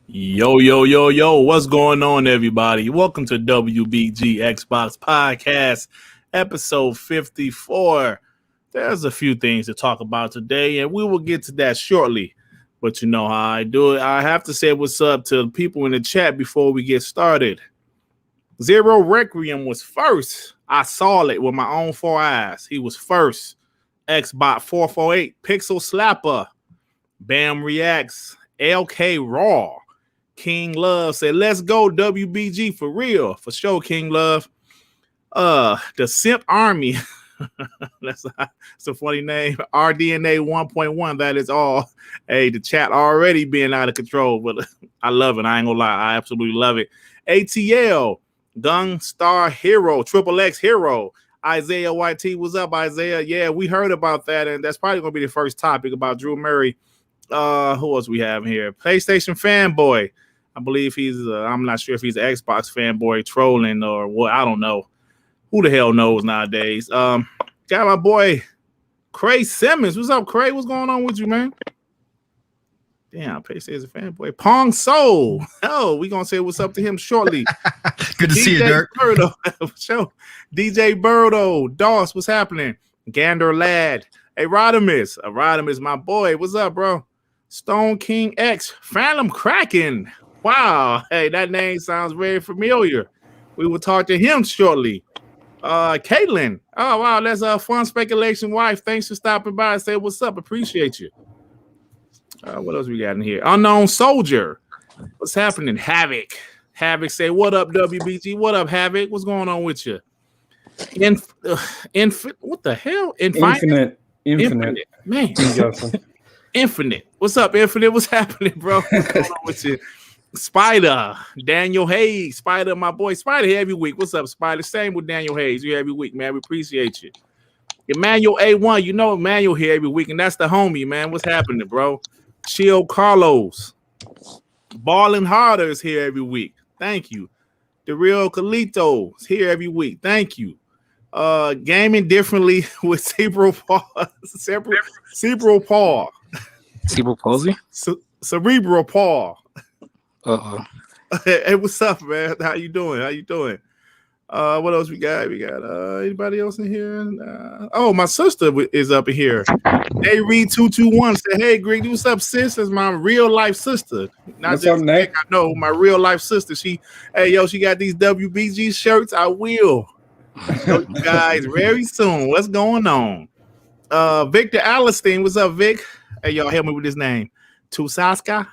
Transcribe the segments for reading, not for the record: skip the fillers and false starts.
Yo, yo, yo, yo, what's going on, everybody? Welcome to WBG Xbox Podcast, episode 54. There's a few things to talk about today, and we will get to that shortly. But you know how I do it. I have to say what's up to the people in the chat before we get started. Zero Requiem was first. I saw it with my own 4 eyes. He was first. Xbox 448, Pixel Slapper, Bam Reacts, LK Raw. King Love said, let's go WBG for real. For sure, King Love. The Simp Army. That's a funny name. RDNA 1.1. That is all. Hey, the chat already being out of control, but I love it. I ain't gonna lie. I absolutely love it. ATL, Gun Star Hero, Triple X Hero. Isaiah YT, what's up, Isaiah? Yeah, we heard about that, and that's probably gonna be the first topic about Drew Murray. Who else we have here? PlayStation Fanboy. I believe he's, I'm not sure if he's an Xbox fanboy trolling or what. I don't know. Who the hell knows nowadays? Got my boy, Cray Simmons. What's up, Cray? What's going on with you, man? Damn, Pace is a fanboy. Pong Soul. Oh, we going to say what's up to him shortly. Good to see you, Dirt. Birdo. Show. DJ Birdo. Doss, what's happening? Gander Lad. Hey, Rodimus. Rodimus, my boy. What's up, bro? Stone King X. Phantom Kraken. Wow. Hey, that name sounds very familiar. We will talk to him shortly. Caitlin. Oh, wow. That's a fun speculation wife. Thanks for stopping by and say what's up. Appreciate you. What else we got in here? Unknown Soldier. What's happening? Havoc. Havoc say, what up, WBG? What up, Havoc? What's going on with you? What the hell? Infinite. Man. Infinite. What's up, Infinite? What's happening, bro? What's going on with you? Spider. Daniel Hayes. Spider, my boy. Spider here every week. What's up, Spider? Same with Daniel Hayes. You every week, man. We appreciate you. Emmanuel A1. You know Emmanuel here every week, and that's the homie, man. What's happening, bro? Chill Carlos. Ballin' Harder is here every week. Thank you. The Real Calito is here every week. Thank you. Gaming differently with Cerebral Paul. Cerebral Paul. Cerebral palsy? Cerebral Paul. Uh-oh. Hey, what's up, man? How you doing? What else we got? Anybody else in here? Oh, my sister is up in here. Hey, Reed 221 said, "Hey, Greg, what's up, sis? That's my real life sister. Not what's just up, Nick? I know my real life sister. She got these WBG shirts. I will show you guys very soon. What's going on? Victor Alistine, what's up, Vic? Hey, y'all, help me with this name. Tuskas.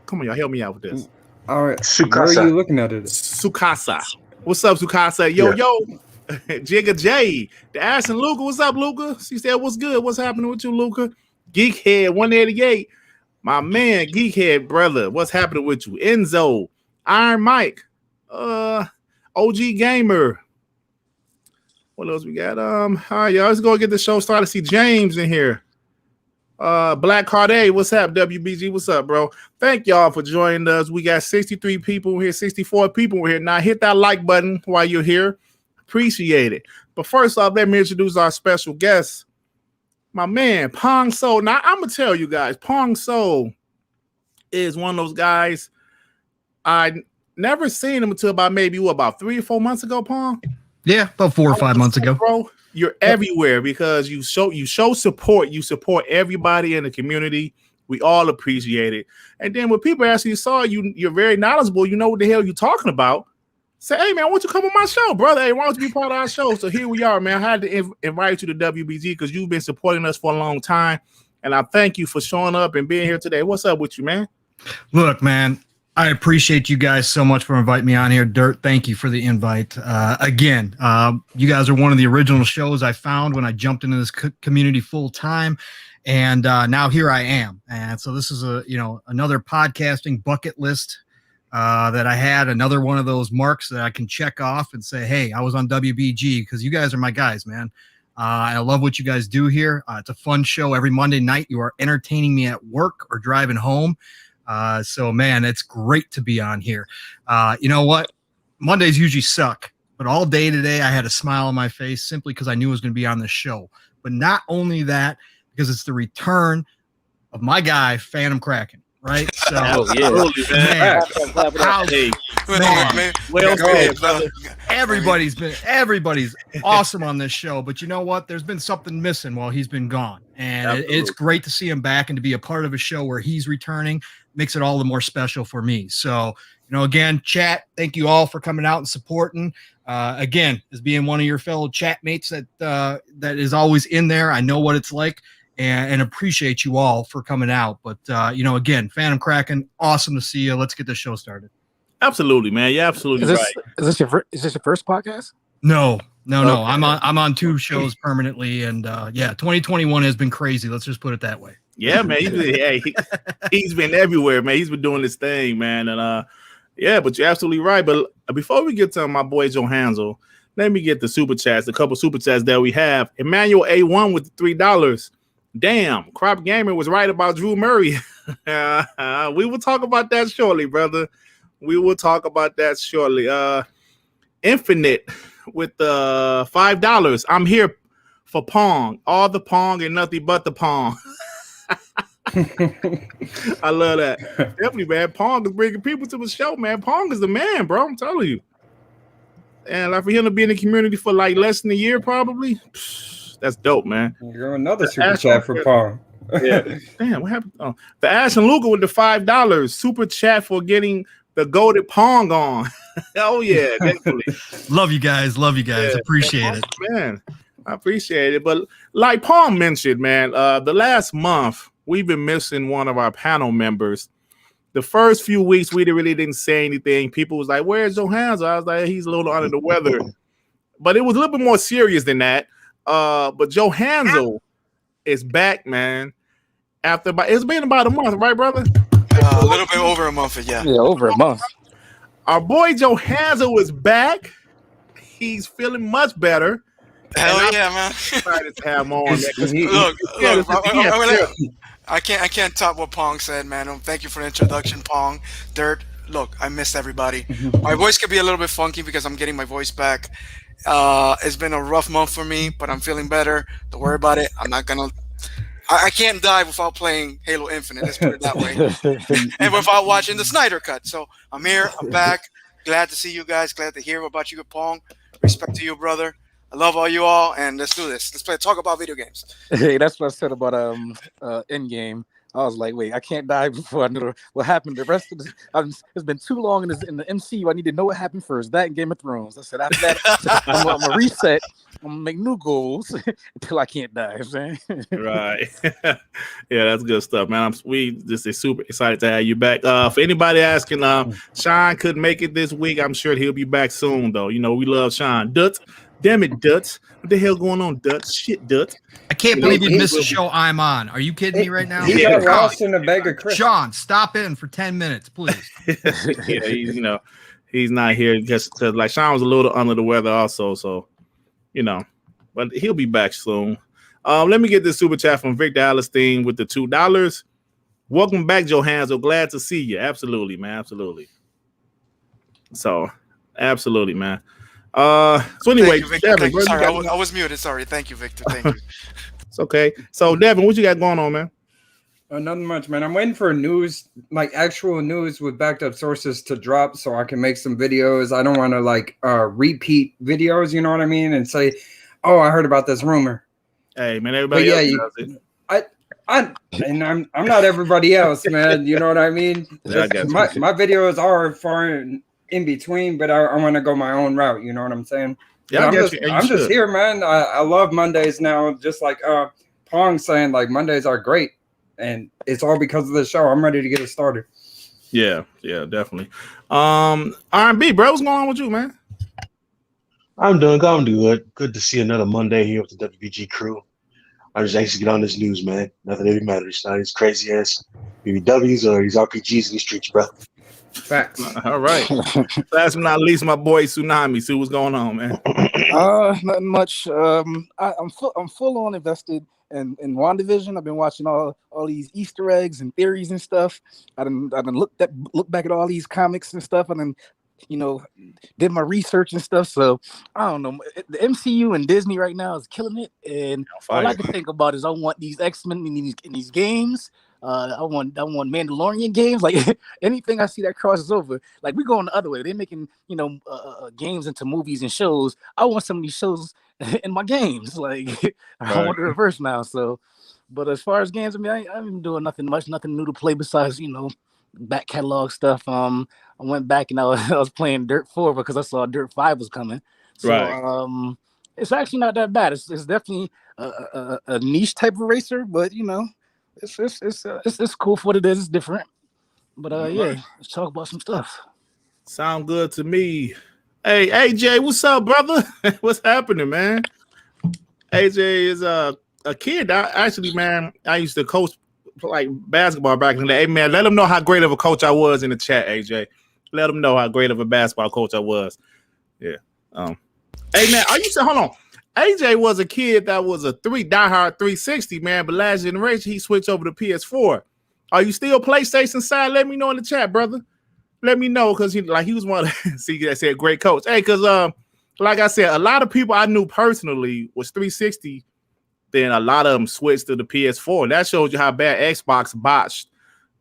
Come on, y'all, help me out with this. All right. Sukasa. Where are you looking at it? Sukasa. What's up, Sukasa? Yo. Jigga J. The Ashton Luca. What's up, Luca? She said, what's good? What's happening with you, Luca? Geekhead 188. My man, Geekhead brother. What's happening with you? Enzo. Iron Mike. OG Gamer. What else we got? All right, y'all. Let's go get the show started. See James in here. Black Card A, what's up? WBG, what's up, bro? Thank y'all for joining us. We got 63 people here, 64 people here. Now hit that like button while you're here. Appreciate it. But first off, let me introduce our special guest, my man, Pong Soul. Now I'm gonna tell you guys, Pong Soul is one of those guys. I never seen him until about maybe about 3 or 4 months ago, Pong. Yeah, about 4 or 5 months ago, bro. You're everywhere because you show support. You support everybody in the community. We all appreciate it. And then when people actually saw you, you're very knowledgeable. You know what the hell you're talking about. Say, hey, man, why don't you come on my show, brother? Hey, why don't you be part of our show? So here we are, man. I had to invite you to WBG because you've been supporting us for a long time. And I thank you for showing up and being here today. What's up with you, man? Look, man, I appreciate you guys so much for inviting me on here. Dirt, thank you for the invite. Again, you guys are one of the original shows I found when I jumped into this community full time. And now here I am. And so this is another podcasting bucket list that I had, another one of those marks that I can check off and say, hey, I was on WBG, because you guys are my guys, man. I love what you guys do here. It's a fun show every Monday night. You are entertaining me at work or driving home. So, man, it's great to be on here. You know what? Mondays usually suck, but all day today I had a smile on my face simply because I knew I was going to be on the show. But not only that, because it's the return of my guy, Phantom Kraken. right? So, Absolutely, man. man, how- Hey, man, well said, brother. everybody's awesome on this show, but you know what? There's been something missing while he's been gone, and Absolutely. it's great to see him back and to be a part of a show where he's returning. Makes it all the more special for me. So, again, chat, thank you all for coming out and supporting. Again, as being one of your fellow chat mates that is always in there, I know what it's like. And appreciate you all for coming out. But, again, Phantom Kraken, awesome to see you. Let's get this show started. Absolutely, man. You're absolutely right. Is this your first podcast? No. Okay. I'm on 2 shows permanently. And, 2021 has been crazy. Let's just put it that way. Yeah, man. He's been everywhere, man. He's been doing this thing, man. And, but you're absolutely right. But before we get to my boy Joe Hansel, let me get the super chats, the couple super chats that we have. Emmanuel A1 with the $3. Damn, Crop Gamer was right about Drew Murray. We will talk about that shortly, brother. We will talk about that shortly. Infinite with $5. I'm here for Pong. All the Pong and nothing but the Pong. I love that. Definitely, man. Pong is bringing people to the show, man. Pong is the man, bro. I'm telling you. And like for him to be in the community for like less than a year, probably. That's dope, man. You're another super chat for Pong. Yeah. Damn, what happened? Oh, the Ash and Luca with the $5 super chat for getting the goated Pong on. Oh yeah, definitely. Love you guys. Yeah, appreciate it, man. I appreciate it. But like Pong mentioned, man, the last month we've been missing one of our panel members. The first few weeks we really didn't say anything. People was like, "Where's Johannes?" I was like, "He's a little under the weather," but it was a little bit more serious than that. But Joe Hansel is back, man. It's been about a month, right, brother? A little bit over a month, yeah. Yeah, over a month. Our boy Joe Hansel is back. He's feeling much better. Hell yeah, man. Excited to have him on. Look, I can't top what Pong said, man. Thank you for the introduction, Pong. Dirt. Look, I missed everybody. My voice could be a little bit funky because I'm getting my voice back. It's been a rough month for me, but I'm feeling better. Don't worry about it. I can't die without playing Halo Infinite. Let's put it that way. And without watching the Snyder Cut. So I'm here. I'm back. Glad to see you guys. Glad to hear about you, Pong. Respect to you, brother. I love all you all, and let's do this. Let's talk about video games. Hey, that's what I said about Endgame. I was like, wait, I can't die before I know what happened. The rest of it's been too long in the MCU. I need to know what happened first. That and Game of Thrones. I said after that, I'm gonna reset. I'm gonna make new goals until I can't die. Right. Yeah, that's good stuff, man. We just is super excited to have you back. For anybody asking, Sean couldn't make it this week. I'm sure he'll be back soon, though. We love Sean. Dutz. Damn it, Dutz. What the hell going on, Dutz? Shit, Dutz. I can't believe you missed the show I'm on. Are you kidding me right now? He got lost in a bag of crisps. Sean, stop in for 10 minutes, please. Yeah, he's not here because like Sean was a little under the weather also, so but he'll be back soon. Let me get this super chat from Victor Alistine with the $2. Welcome back, Joe Hansel. Glad to see you. Absolutely, man. Absolutely. So, absolutely, man. So anyway, Thank you, Victor. Devin, Sorry, I was muted. Sorry. Thank you, Victor. Thank you. It's okay. So, Devin, what you got going on, man? Nothing much, man. I'm waiting for news, like actual news with backed up sources to drop so I can make some videos. I don't want to repeat videos, you know what I mean? And say, oh, I heard about this rumor. Hey, man, everybody else does it. I'm not everybody else, man. You know what I mean? Yeah, I got you. My videos are far in between, but I want to go my own route. You know what I'm saying? Yeah, I'm just here, man. I love Mondays now. Just like Pong saying, like Mondays are great, and it's all because of the show. I'm ready to get it started. Yeah, definitely. R&B, bro, what's going on with you, man? I'm doing good. Good to see another Monday here with the WBG crew. I'm just anxious to get on this news, man. Nothing really matters. Not these crazy ass BBWs or these RPGs in the streets, bro. Facts. All right. Last but not least, my boy Tsunami. See what's going on, man. Nothing much. I'm full on invested in WandaVision. I've been watching all these Easter eggs and theories and stuff. I done look back at all these comics and stuff, and then did my research and stuff. So I don't know. The MCU and Disney right now is killing it, and all I can think about is I want these X-Men in these games. I want Mandalorian games. Like anything I see that crosses over. Like we going the other way. They're making games into movies and shows. I want some of these shows in my games. Like I want the reverse now. So, but as far as games, I mean, I haven't been doing nothing new to play besides back catalog stuff. I went back and I was playing Dirt 4 because I saw Dirt 5 was coming. So it's actually not that bad. It's definitely a niche type of racer, but it's cool for what it is. It's different. But let's talk about some stuff. Sound good to me. Hey, AJ, what's up, brother? What's happening, man? AJ is a kid. I used to coach like basketball back in the day. Hey, man, let them know how great of a coach I was in the chat, AJ. Let them know how great of a basketball coach I was. Yeah. Hey, man, hold on. AJ was a kid that was a diehard 360, man, but last generation, he switched over to PS4. Are you still PlayStation side? Let me know in the chat, brother. Let me know, because he was one of that said great coach. Hey, because like I said, a lot of people I knew personally was 360. Then a lot of them switched to the PS4. That shows you how bad Xbox botched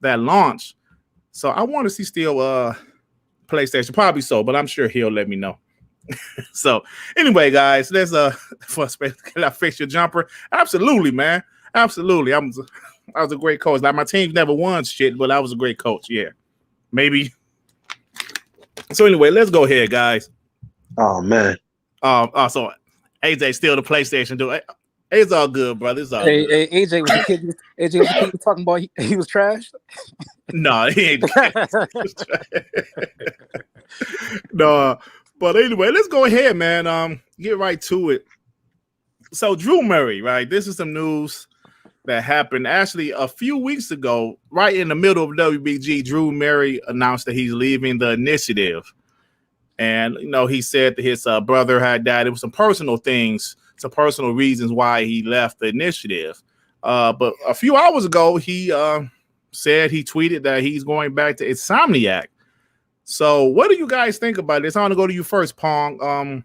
that launch. So I want to see still PlayStation, probably so, but I'm sure he'll let me know. So anyway, guys, let's can I fix your jumper? Absolutely, man. Absolutely. I was a great coach. Like my team never won shit, but I was a great coach. Yeah, maybe. So anyway, let's go ahead, guys. Oh man. So AJ still the PlayStation dude. It's all good, brother. It's all good. Hey, AJ was the kid. AJ was the kid talking about he was trash. No, he ain't. No. But anyway, let's go ahead, man. Get right to it. So Drew Murray, right? This is some news that happened actually a few weeks ago, right in the middle of WBG. Drew Murray announced that he's leaving the Initiative. And, he said that his brother had died. It was some personal things, some personal reasons why he left the Initiative. But a few hours ago, he tweeted that he's going back to Insomniac. So what do you guys think about this? I want to go to you first, Pong.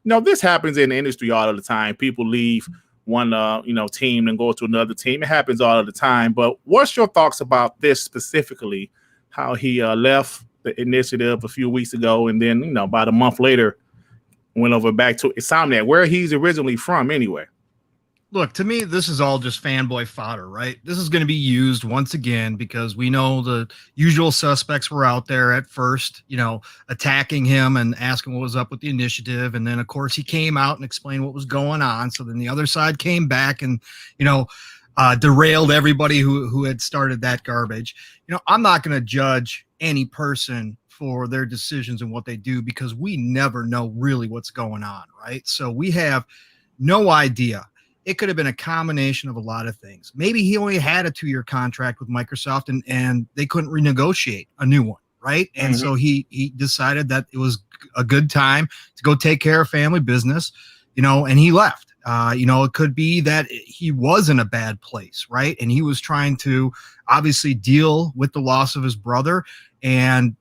This happens in the industry all of the time. People leave one, team and go to another team. It happens all of the time. But what's your thoughts about this specifically? How he left the Initiative a few weeks ago, and then about a month later went over back to Insomniac, where he's originally from, anyway. Look, to me, this is all just fanboy fodder, right? This is going to be used once again because we know the usual suspects were out there at first, attacking him and asking what was up with the Initiative. And then, of course, he came out and explained what was going on. So then the other side came back and, derailed everybody who had started that garbage. I'm not going to judge any person for their decisions and what they do because we never know really what's going on, right? So we have no idea. It could have been a combination of a lot of things. Maybe he only had a 2-year contract with Microsoft and they couldn't renegotiate a new one, right? And so he decided that it was a good time to go take care of family business, and he left. It could be that he was in a bad place, right? And he was trying to obviously deal with the loss of his brother, and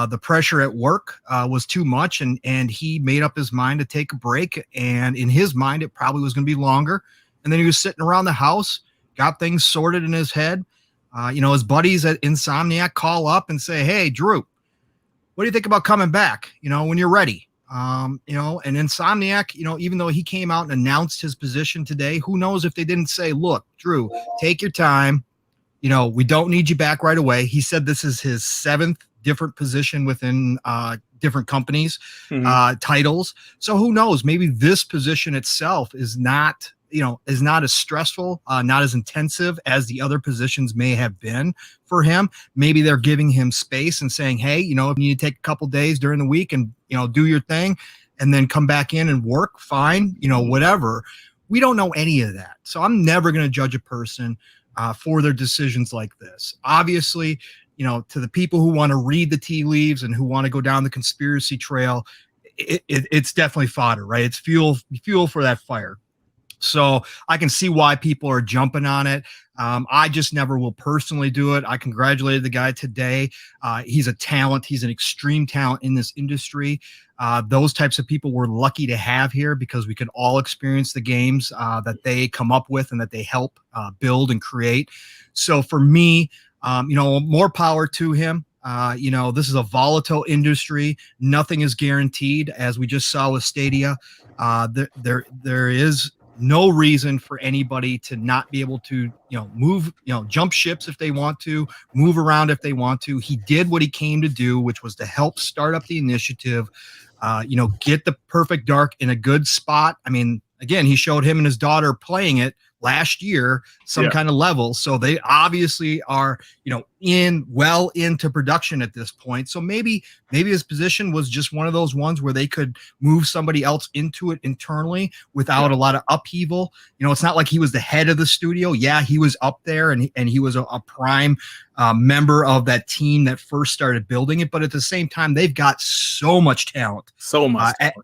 the pressure at work was too much, and he made up his mind to take a break. And in his mind, it probably was going to be longer. And then he was sitting around the house, got things sorted in his head. His buddies at Insomniac call up and say, "Hey, Drew, what do you think about coming back? When you're ready." And Insomniac, even though he came out and announced his position today, who knows if they didn't say, "Look, Drew, take your time. We don't need you back right away." He said this is his 7th different position within different companies, titles. So who knows? Maybe this position itself is not as stressful, not as intensive as the other positions may have been for him. Maybe they're giving him space and saying, "Hey, if you need to take a couple days during the week and, do your thing and then come back in and work, fine, whatever." We don't know any of that. So I'm never going to judge a person for their decisions like this. Obviously, to the people who want to read the tea leaves and who want to go down the conspiracy trail, it's definitely fodder, right? It's fuel for that fire. So I can see why people are jumping on it. I just never will personally do it. I congratulated the guy today. He's a talent. He's an extreme talent in this industry. Those types of people we're lucky to have here because we can all experience the games that they come up with and that they help build and create. So for me, more power to him. This is a volatile industry. Nothing is guaranteed, as we just saw with Stadia. There is no reason for anybody to not be able to, move, jump ships if they want to, move around if they want to. He did what he came to do, which was to help start up the initiative, get the Perfect Dark in a good spot. I mean, again, he showed him and his daughter playing it last year, some kind of level. So they obviously are, well into production at this point. So maybe his position was just one of those ones where they could move somebody else into it internally without a lot of upheaval. It's not like he was the head of the studio. Yeah, he was up there and he was a prime member of that team that first started building it. But at the same time, they've got so much talent,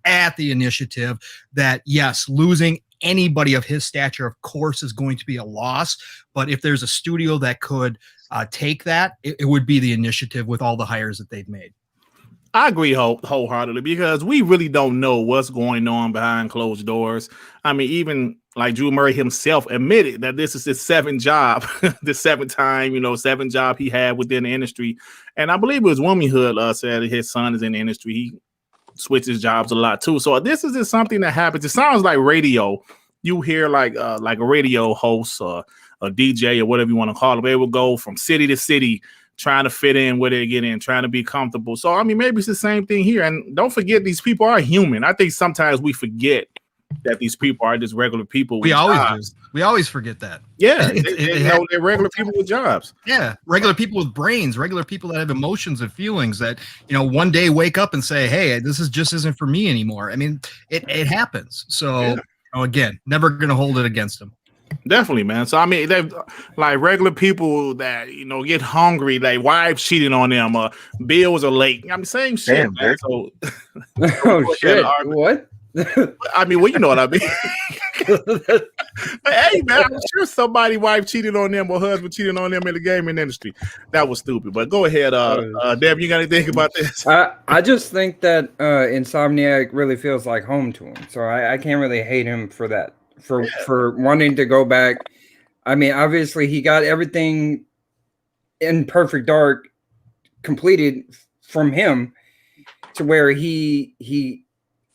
at the initiative that, yes, losing anybody of his stature, of course, is going to be a loss. But if there's a studio that could take that, it would be the initiative with all the hires that they've made. I agree wholeheartedly because we really don't know what's going on behind closed doors. I mean, even like Drew Murray himself admitted that this is his seventh job, the seventh job he had within the industry. And I believe it was Womanhood said his son is in the industry. He switches jobs a lot too. So this is just something that happens. It sounds like radio. You hear like a radio host or a DJ or whatever you want to call it. They will go from city to city trying to fit in where they get in, trying to be comfortable. So, I mean, maybe it's the same thing here. And don't forget, these people are human. I think sometimes we forget that these people are just regular people. We always forget that. Yeah, they're regular people with jobs. Yeah, regular people with brains, regular people that have emotions and feelings that, one day wake up and say, hey, this just isn't for me anymore. I mean, it happens. So, again, never going to hold it against them. Definitely, man. So I mean, they're like regular people that get hungry. Like wives cheating on them, bills are late. I mean, same shit, man. So, shit. What? I mean, well, you know what I mean. Hey, man, I'm sure somebody's wife cheated on them or husband cheated on them in the gaming industry. That was stupid. But go ahead, Deb. You got anything about this? I just think that Insomniac really feels like home to him. So I can't really hate him for that. For wanting to go back. I mean, obviously he got everything in Perfect Dark completed from him to where he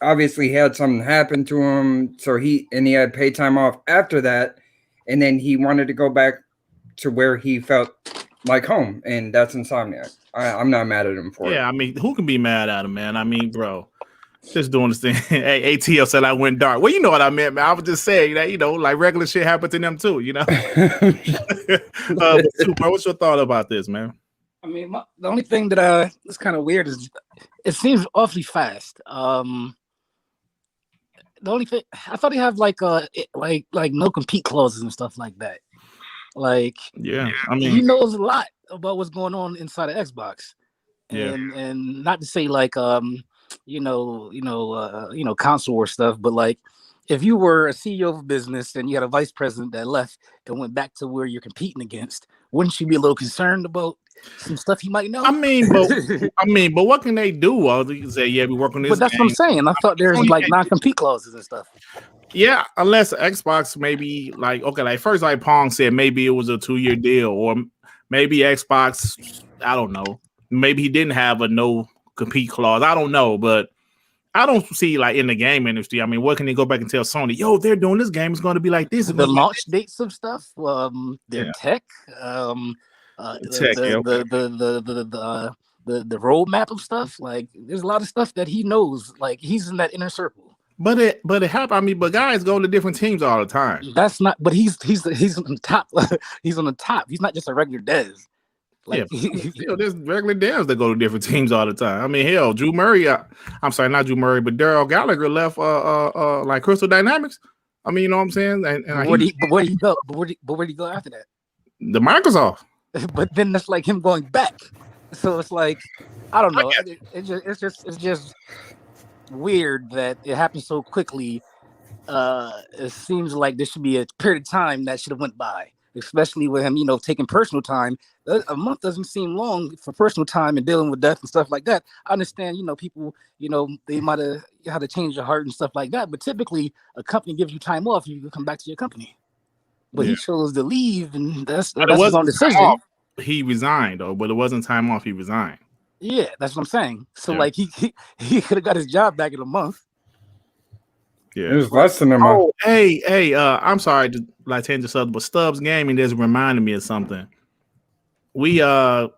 obviously had something happen to him. So he had paid time off after that. And then he wanted to go back to where he felt like home. And that's Insomniac. I'm not mad at him for it. Yeah, I mean, who can be mad at him, man? I mean, bro. Just doing this thing. Hey, ATL said I went dark. Well, you know what I meant, man. I was just saying that, like regular shit happened to them too, Super, what's your thought about this, man? I mean, the only thing that is kind of weird is it seems awfully fast. The only thing I thought he have like no compete clauses and stuff like that. Like, yeah, I mean, he knows a lot about what's going on inside of Xbox, and not to say like console war stuff, but like if you were a CEO of a business and you had a vice president that left and went back to where you're competing against, wouldn't you be a little concerned about some stuff he might know? I mean, but what can they do? They can say, yeah, we work on this. But that's what I'm saying. I thought there's like non-compete clauses and stuff. Yeah, unless Xbox maybe like first like Pong said, maybe it was a 2-year deal, or maybe Xbox, I don't know, maybe he didn't have a no compete clause. I don't know, but I don't see like in the game industry. I mean, what can they go back and tell Sony? Yo, they're doing this game is going to be like this. The launch dates of stuff, their tech, the roadmap of stuff. Like, there's a lot of stuff that he knows. Like, he's in that inner circle. But it happened. I mean, but guys go to different teams all the time. That's not. But he's on the top. He's on the top. He's not just a regular Dez. Like, there's regular devs that go to different teams all the time. I mean, hell, Drew Murray. I'm sorry, not Drew Murray, but Daryl Gallagher left like Crystal Dynamics. I mean, you know what I'm saying? And where did he go? But where did he go after that? The Microsoft. But then that's like him going back. So it's like, I don't know. It's just weird that it happened so quickly it seems like there should be a period of time that should have went by, especially with him, taking personal time. A month doesn't seem long for personal time and dealing with death and stuff like that. I understand, people, they might have had to change their heart and stuff like that, but typically a company gives you time off, you can come back to your company. But he chose to leave, and that's his own decision. He resigned, though, but it wasn't time off. He resigned. Yeah, that's what I'm saying. So, like, he could have got his job back in a month. Yeah, it was less than a month. Oh, hey, I'm sorry to change this up, but Stubbs Gaming just reminded me of something. We I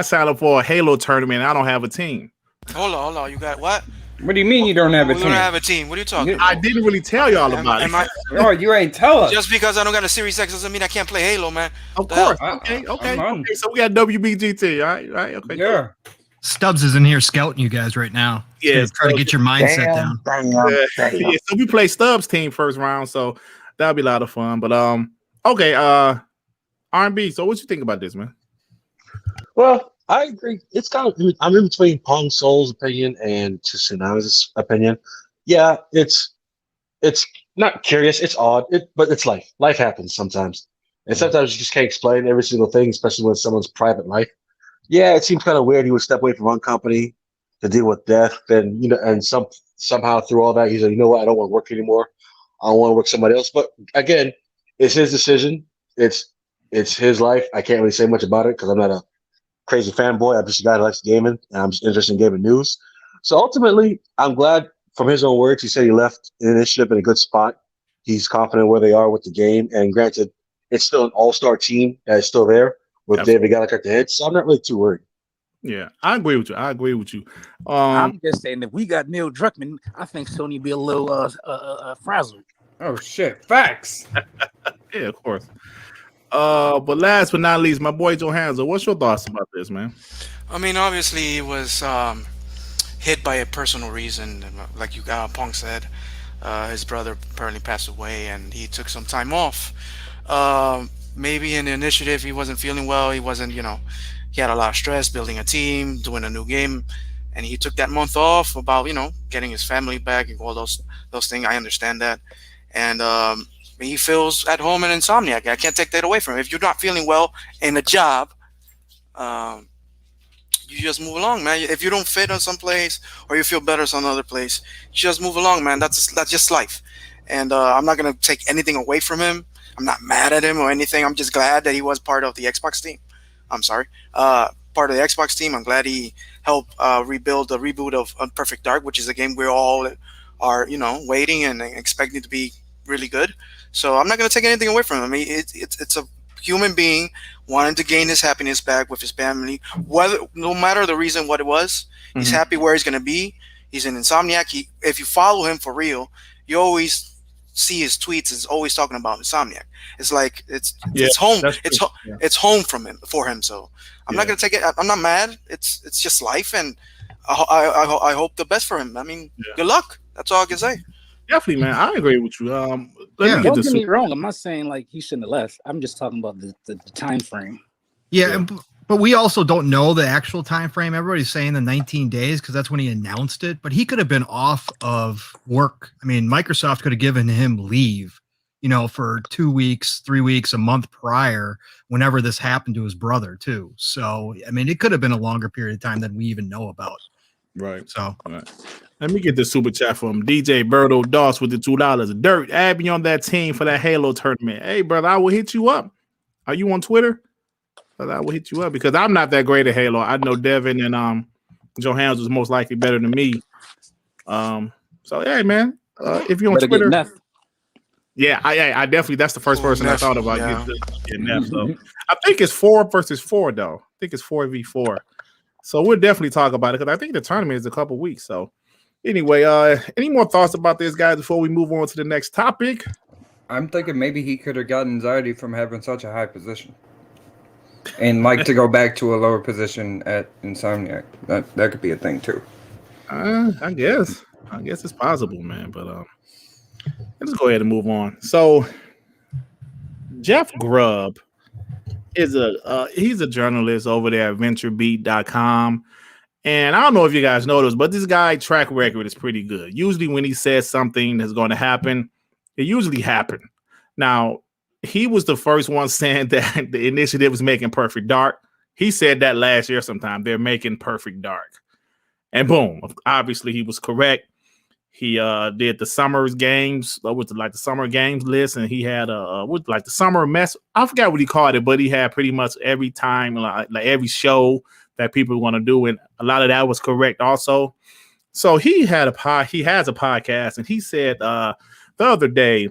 signed up for a Halo tournament. I don't have a team. Hold on. You got what? What do you mean you don't have a team? You don't have a team. What are you talking about? I didn't really tell y'all about it. Oh, you ain't tell us. Just because I don't got a Series X doesn't mean I can't play Halo, man. Of course. Okay. So we got WBGT, right? Okay. Yeah. Stubbs is in here scouting you guys right now. Yeah, try to get your mindset down. Yeah, so we play Stubbs team first round, so that'll be a lot of fun. But okay, R&B. So what you think about this, man? Well, I agree. It's kind of, I'm in between Pong Soul's opinion and Tsunamis' opinion. Yeah, it's not curious. It's odd, but it's life. Life happens sometimes, and sometimes you just can't explain every single thing, especially when it's someone's private life. Yeah, it seems kind of weird. He would step away from one company to deal with death, and and somehow through all that, he's like, you know what? I don't want to work anymore. I want to work somebody else. But again, it's his decision. It's his life. I can't really say much about it because I'm not a crazy fanboy. I'm just a guy that likes gaming, and I'm just interested in gaming news. So ultimately, I'm glad from his own words. He said he left Initiative in a good spot. He's confident where they are with the game. And granted, it's still an all-star team that is still there with David Gallagher at the head. So I'm not really too worried. Yeah, I agree with you. I'm just saying, if we got Neil Druckmann, I think Sony would be a little frazzled. Oh, shit. Facts. Yeah, of course. But last but not least, my boy Joe Hanzo, what's your thoughts about this, man? I mean, obviously, he was hit by a personal reason, like Pong said. His brother apparently passed away, and he took some time off. Maybe in the Initiative, he wasn't feeling well. He wasn't, he had a lot of stress building a team, doing a new game, and he took that month off about, getting his family back and all those things. I understand that, and he feels at home in Insomniac. I can't take that away from him. If you're not feeling well in a job, you just move along, man. If you don't fit on some place or you feel better some other place, you just move along, man. That's just life. And I'm not going to take anything away from him. I'm not mad at him or anything. I'm just glad that he was part of the Xbox team. I'm sorry. Part of the Xbox team. I'm glad he helped rebuild the reboot of Perfect Dark, which is a game we all are, waiting and expecting to be really good. So I'm not going to take anything away from him. It's a human being wanting to gain his happiness back with his family, no matter the reason what it was. Mm-hmm. He's happy where he's going to be. He's in Insomniac. If you follow him for real, you always see his tweets. It's always talking about Insomniac. It's like it's home. It's home for him. So I'm not going to take it. I'm not mad. It's just life, and I hope the best for him. I mean, good luck. That's all I can say. Definitely, man. I agree with you. Don't get me wrong. I'm not saying like he shouldn't have left. I'm just talking about the time frame. Yeah, but we also don't know the actual time frame. Everybody's saying the 19 days because that's when he announced it. But he could have been off of work. I mean, Microsoft could have given him leave, for 2 weeks, 3 weeks, a month prior, whenever this happened to his brother too. So, I mean, it could have been a longer period of time than we even know about. Right. So. Right. Let me get the super chat from DJ Berto Doss with the $2. Dirt, add me on that team for that Halo tournament. Hey, brother, I will hit you up. Are you on Twitter? Brother, I will hit you up because I'm not that great at Halo. I know Devin and Joe Hands was most likely better than me. So hey, man, if you're on Twitter, I definitely that's the first person I thought about. Yeah. So I think it's 4 versus 4 though. I think it's 4v4. So we'll definitely talk about it because I think the tournament is a couple weeks. So. Anyway, any more thoughts about this, guys, before we move on to the next topic? I'm thinking maybe he could have gotten anxiety from having such a high position and like to go back to a lower position at Insomniac. That could be a thing, too. I guess it's possible, man. But let's go ahead and move on. So Jeff Grubb is he's a journalist over there at VentureBeat.com. And I don't know if you guys know this, but this guy track record is pretty good. Usually when he says something that's going to happen, it usually happened. Now, he was the first one saying that the initiative was making Perfect Dark. He said that last year sometime. They're making Perfect Dark. And boom, obviously he was correct. He did the summer games with the summer games list, and he had with the summer mess. I forgot what he called it, but he had pretty much every time, like every show that people want to do, and a lot of that was correct also. So he has a podcast, and he said the other day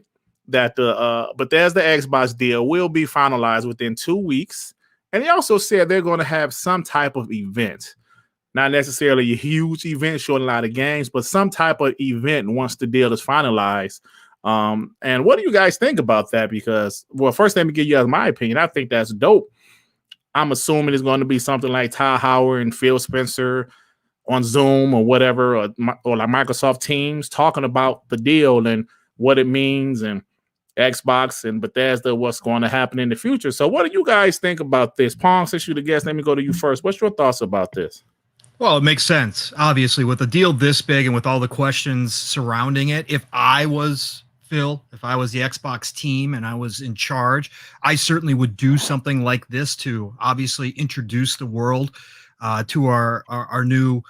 that the Bethesda Xbox deal will be finalized within 2 weeks, and he also said they're going to have some type of event, not necessarily a huge event showing a lot of games, but some type of event once the deal is finalized. And what do you guys think about that? Because, well, first let me give you guys my opinion. I think that's dope. I'm assuming it's going to be something like Ty Howard and PhilSpencer on Zoom or whatever, or like Microsoft Teams talking about the deal and what it means, and Xbox and Bethesda, what's going to happen in the future. So what do you guys think about this? Pong, since you're the guest, let me go to you first. What's your thoughts about this? Well, it makes sense. Obviously, with a deal this big and with all the questions surrounding it, if I was Phil, if I was the Xbox team and I was in charge, I certainly would do something like this to obviously introduce the world to our new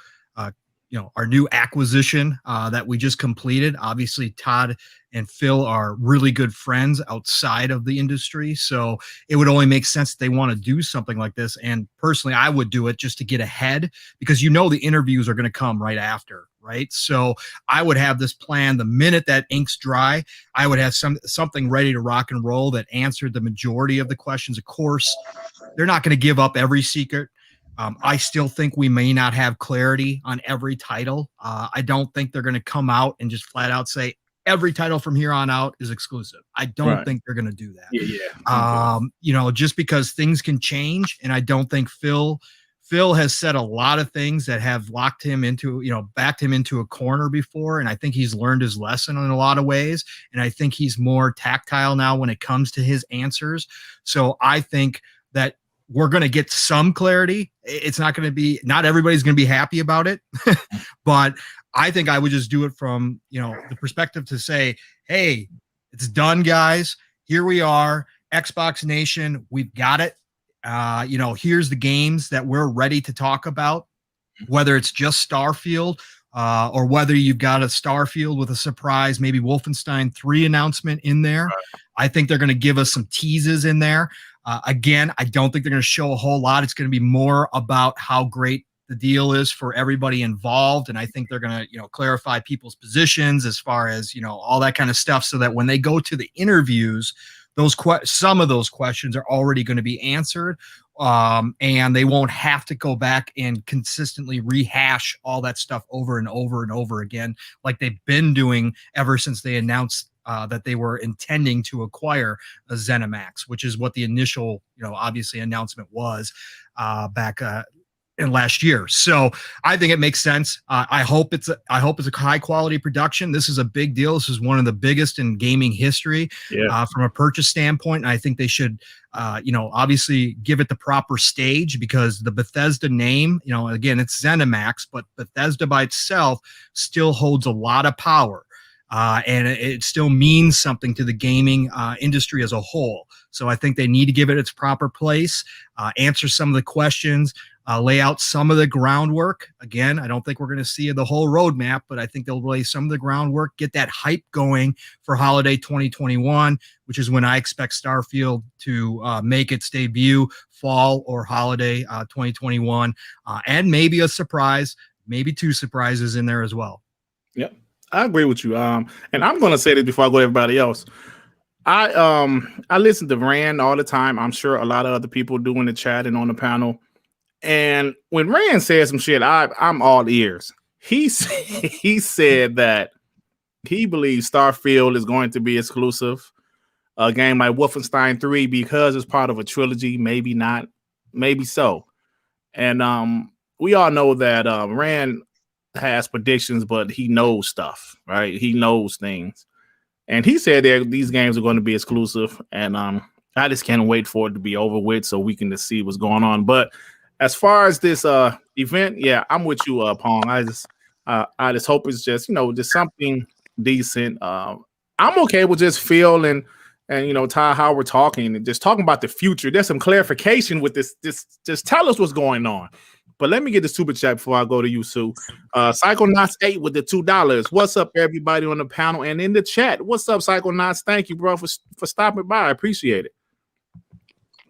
our new acquisition that we just completed. Obviously, Todd and Phil are really good friends outside of the industry, so it would only make sense that they want to do something like this. And personally, I would do it just to get ahead, because the interviews are going to come right after, right? So I would have this plan the minute that ink's dry. I would have something ready to rock and roll that answered the majority of the questions. Of course, they're not going to give up every secret. I still think we may not have clarity on every title. I don't think they're going to come out and just flat out say every title from here on out is exclusive. I don't think they're going to do that. Yeah. Just because things can change, and I don't think Phil has said a lot of things that have locked him into, backed him into a corner before, and I think he's learned his lesson in a lot of ways, and I think he's more tactile now when it comes to his answers. So I think that we're going to get some clarity. It's not going to be, not everybody's going to be happy about it, but I think I would just do it from, the perspective to say, hey, it's done, guys. Here we are, Xbox Nation. We've got it. Here's the games that we're ready to talk about, whether it's just Starfield or whether you've got a Starfield with a surprise, maybe Wolfenstein 3 announcement in there. Right. I think they're going to give us some teases in there. Again, I don't think they're going to show a whole lot. It's going to be more about how great the deal is for everybody involved. And I think they're going to, clarify people's positions as far as, all that kind of stuff, so that when they go to the interviews, some of those questions are already going to be answered. And they won't have to go back and consistently rehash all that stuff over and over and over again, like they've been doing ever since they announced that they were intending to acquire a ZeniMax, which is what the initial, obviously announcement was back in last year. So I think it makes sense. I hope it's a high quality production. This is a big deal. This is one of the biggest in gaming history from a purchase standpoint. And I think they should, obviously give it the proper stage, because the Bethesda name, again, it's ZeniMax, but Bethesda by itself still holds a lot of power. And it still means something to the gaming industry as a whole. So I think they need to give it its proper place, answer some of the questions, lay out some of the groundwork. Again, I don't think we're going to see the whole roadmap, but I think they'll lay some of the groundwork, get that hype going for holiday 2021, which is when I expect Starfield to make its debut, fall or holiday 2021, and maybe a surprise, maybe 2 surprises in there as well. Yep. I agree with you. And I'm going to say this before I go to everybody else. I listen to Rand all the time. I'm sure a lot of other people do in the chat and on the panel. And when Rand says some shit, I'm all ears. He said that he believes Starfield is going to be exclusive. A game like Wolfenstein 3, because it's part of a trilogy. Maybe not. Maybe so. And we all know that Rand has predictions, but he knows stuff, right? He knows things. And he said that these games are going to be exclusive. And I just can't wait for it to be over with so we can just see what's going on. But as far as this event, yeah, I'm with you, Pong. I just hope it's just just something decent. I'm okay with just Phil and Ty, how we're talking and just talking about the future. There's some clarification with this. Just tell us what's going on. But let me get the super chat before I go to you, Sue. Psychonauts 8 with the $2. What's up, everybody on the panel and in the chat? What's up, Psychonauts? Thank you, bro, for stopping by. I appreciate it.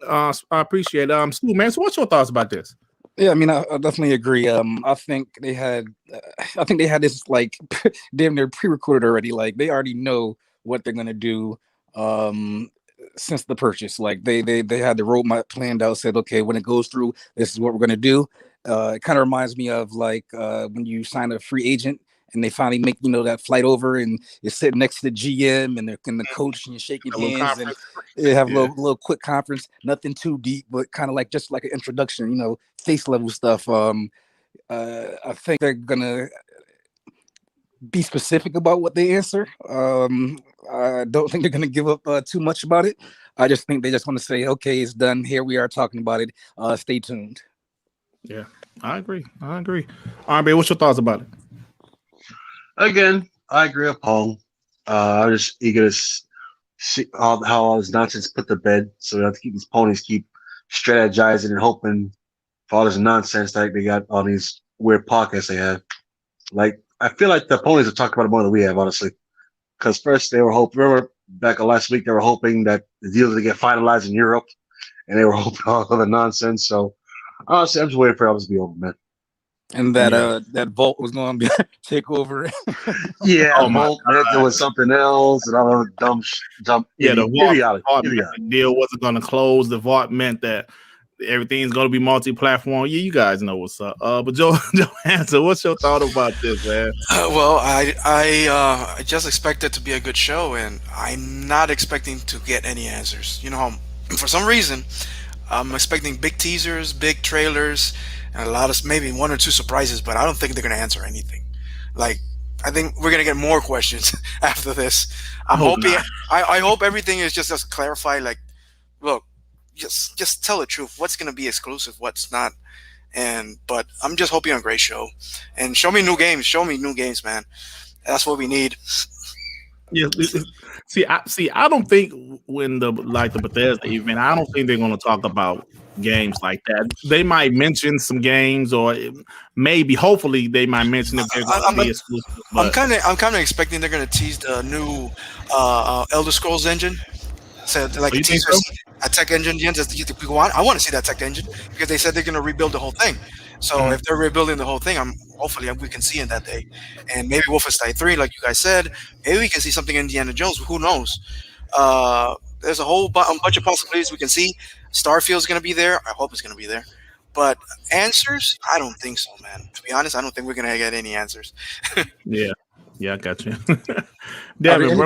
I appreciate it. Stu, man, so what's your thoughts about this? Yeah, I mean, I definitely agree. I think they had this like damn near pre-recorded already. Like they already know what they're gonna do since the purchase. Like they had the roadmap planned out. Said, okay, when it goes through, this is what we're gonna do. It kind of reminds me of like when you sign a free agent and they finally make that flight over and you're sitting next to the GM and the coach and you're shaking hands and you have a little quick conference, nothing too deep, but kind of like just like an introduction, face level stuff. I think they're gonna be specific about what they answer. I don't think they're gonna give up too much about it. I just think they just want to say, okay, it's done. Here we are talking about it. Stay tuned. Yeah, I agree. RB, what's your thoughts about it? Again, I agree with Paul. I'm just eager to see how all this nonsense put to bed. So we have to keep these ponies keep strategizing and hoping for all this nonsense like they got all these weird podcasts they have. Like I feel like the ponies have talked about it more than we have, honestly. Because first they were hoping, remember back last week, they were hoping that the deals would get finalized in Europe, and they were hoping all the nonsense. So honestly, I'm just waiting for it all to be over, man. And that Vault was going to take over. Yeah, Vault meant there was something else, and all the dumb. Yeah, the Vault deal wasn't going to close. The Vault meant that everything's going to be multi-platform. Yeah, you guys know what's up. But Johansson, what's your thought about this, man? Well, I just expect it to be a good show, and I'm not expecting to get any answers. For some reason, I'm expecting big teasers, big trailers, and a lot of maybe one or two surprises, but I don't think they're going to answer anything. Like, I think we're going to get more questions after this. I hope everything is just clarified. Like, look, just tell the truth. What's going to be exclusive? What's not? But I'm just hoping a great show, and show me new games. Show me new games, man. That's what we need. Yeah. See, I don't think when the Bethesda event, I don't think they're going to talk about games like that. They might mention some games, or maybe, hopefully, they might mention if they're going to be exclusive. I'm kind of expecting they're going to tease the new Elder Scrolls engine. So like a teaser, a tech engine. I want to see that tech engine because they said they're going to rebuild the whole thing. So if they're rebuilding the whole thing, hopefully we can see in that day. And maybe Wolfenstein 3, like you guys said, maybe we can see something Indiana Jones. Who knows? There's a whole bunch of possibilities we can see. Starfield's going to be there. I hope it's going to be there. But answers, I don't think so, man. To be honest, I don't think we're going to get any answers. Yeah, I got you. Devin,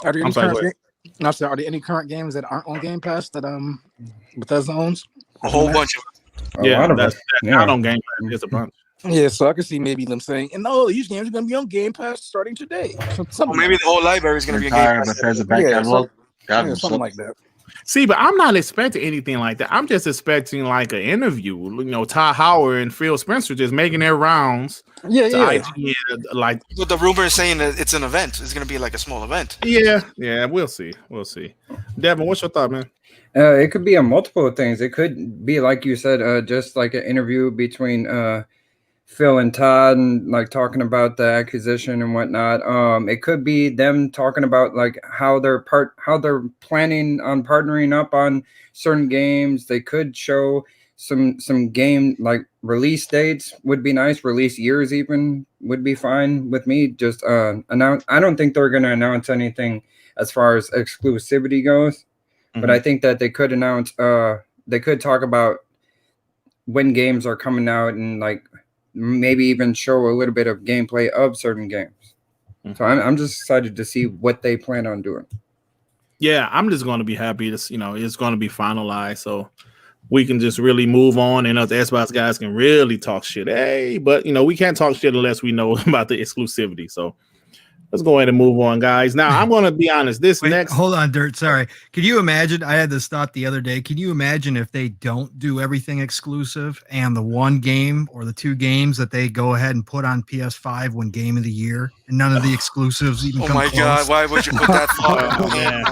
are there any current games that aren't on Game Pass that Bethesda owns? A whole bunch of them. That's not on Game Pass. There's a bunch. Yeah, so I can see maybe them saying, and no, these games are going to be on Game Pass starting today. Maybe the whole library is going to be on Game Pass. Something like that. See, but I'm not expecting anything like that. I'm just expecting like an interview. Ty Howard and PhilSpencer just making their rounds. Yeah. Like, but the rumor is saying that it's an event. It's going to be like a small event. Yeah. We'll see. Devin, what's your thought, man? It could be a multiple of things. It could be, like you said, just like an interview between Phil and Todd, and like talking about the acquisition and whatnot. It could be them talking about like how they're planning on partnering up on certain games. They could show some game like release dates would be nice. Release years even would be fine with me. Just announce. I don't think they're going to announce anything as far as exclusivity goes. But I think that they could announce, they could talk about when games are coming out and like maybe even show a little bit of gameplay of certain games. So I'm just excited to see what they plan on doing. Yeah, I'm just going to be happy it's going to be finalized so we can just really move on and us Xbox guys can really talk shit. Hey, but we can't talk shit unless we know about the exclusivity. So let's go ahead and move on, guys. Now, I'm going to be honest. Hold on, Dirt. Sorry. Can you imagine? I had this thought the other day. Can you imagine if they don't do everything exclusive and the one game or the two games that they go ahead and put on PS5 win Game of the Year and none of the exclusives even come close? Oh my God! Why would you put that thought? Oh, man.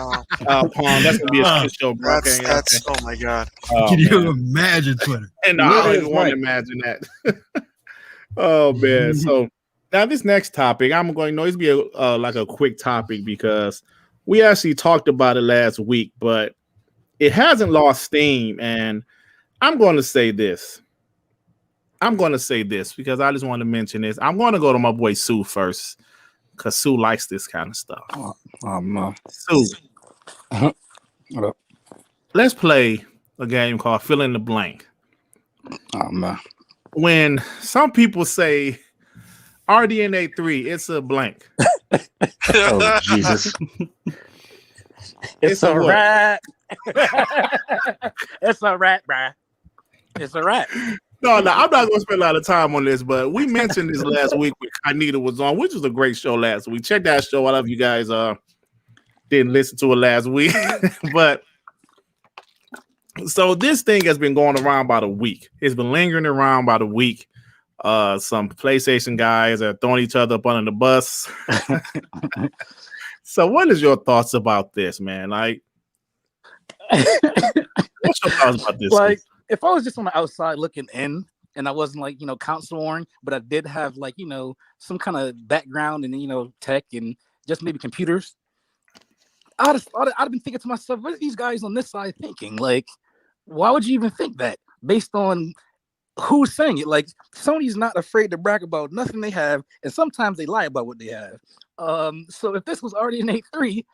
Pawn, that's going to be a shit show, bro. That's oh my God. Can you imagine Twitter? And I don't even want to imagine that. Oh, man. So, now, this next topic, I'm going to be like a quick topic because we actually talked about it last week, but it hasn't lost steam. And I'm going to say this. Because I just want to mention this. I'm going to go to my boy Sue first because Sue likes this kind of stuff. No. Sue, What up? let's play a game called Fill in the Blank. Oh, man. When some people say RDNA 3, it's a blank. Oh, Jesus. It's a rat. It's a rat, bruh. It's a rat. No, I'm not going to spend a lot of time on this, but we mentioned this last week when Anita was on, which was a great show last week. Check that show. I love you guys. Didn't listen to it last week, but so this thing has been going around about a week. It's been lingering around about a week. Some PlayStation guys are throwing each other up under the bus. So what is your thoughts about this, man? Like, what's your thoughts about this? Like, if I was just on the outside looking in and I wasn't like, console warring, but I did have like, some kind of background in, tech and just maybe computers, I'd have been thinking to myself, what are these guys on this side thinking? Like, why would you even think that based on who's saying it? Like, Sony's not afraid to brag about nothing they have, and sometimes they lie about what they have. So if this was already in A3,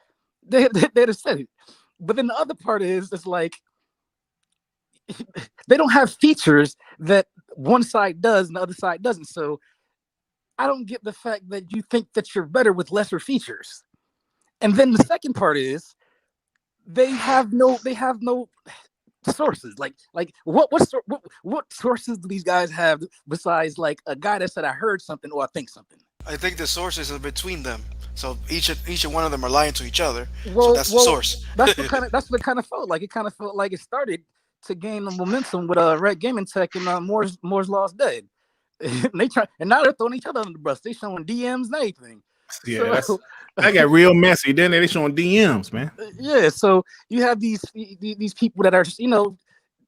they'd have said it. But then the other part is, it's like they don't have features that one side does and the other side doesn't. So I don't get the fact that you think that you're better with lesser features. And then the second part is they have no sources. Like what sources do these guys have besides like a guy that said I heard something or I think something? I think the sources are between them. So each one of them are lying to each other. Well, so that's the source. That's what kind of felt like. It kind of felt like it started to gain the momentum with Red Gaming Tech and Moore's Law's Dead. And now they're throwing each other under the bus. They showing DMs and everything. Yeah, so, that got real messy. Then they showing DMs, man. Yeah, so you have these people that are just, they know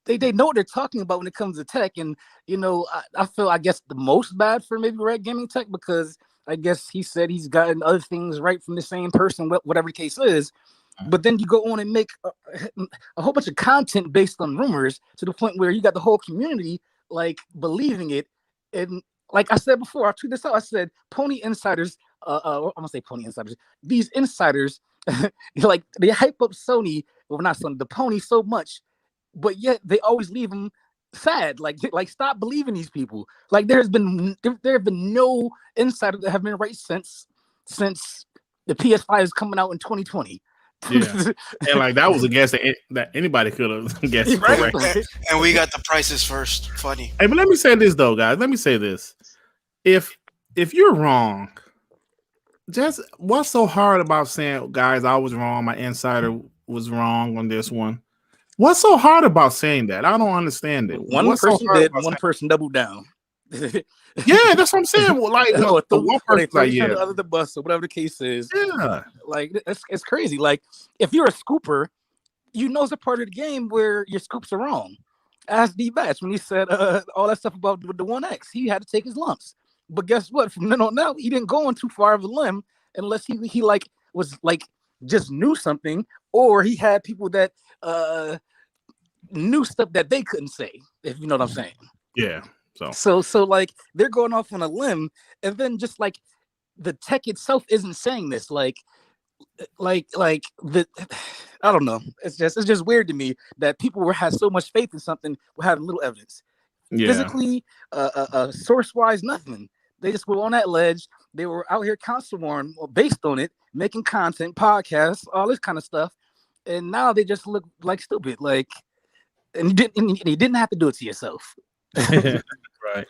what they're talking about when it comes to tech, and I feel I guess the most bad for maybe Red Gaming Tech because I guess he said he's gotten other things right from the same person, whatever the case is. But then you go on and make a whole bunch of content based on rumors to the point where you got the whole community like believing it. And like I said before, I tweeted this out. I said, Pony insiders. I'm gonna say Pony insiders. These insiders, like they hype up Sony, well not Sony, the Pony so much, but yet they always leave them sad. Like stop believing these people. Like there have been no insiders that have been right since the PS5 is coming out in 2020. Yeah, and like that was a guess that anybody could have guessed. Right. And we got the prices first. Funny. Hey, but let me say this though, guys. Let me say this: if you're wrong, just what's so hard about saying, guys, I was wrong, my insider was wrong on this one? What's so hard about saying that? I don't understand it. One person did, one person doubled down. Yeah, that's what I'm saying. Well, like the one person, like, yeah, the other the bus or whatever the case is. Yeah, like it's crazy. Like if you're a scooper, it's a part of the game where your scoops are wrong. Ask D-Batch when he said all that stuff about the 1X, he had to take his lumps. But guess what? From then on out, he didn't go on too far of a limb unless he like was like just knew something, or he had people that knew stuff that they couldn't say. If you know what I'm saying. Yeah. So like they're going off on a limb, and then just like the tech itself isn't saying this. Like the I don't know. It's just weird to me that people had so much faith in something but having little evidence. Yeah. Physically, source wise, nothing. They just were on that ledge. They were out here console warring based on it, making content, podcasts, all this kind of stuff, and now they just look like stupid. Like, and you didn't have to do it to yourself. Right.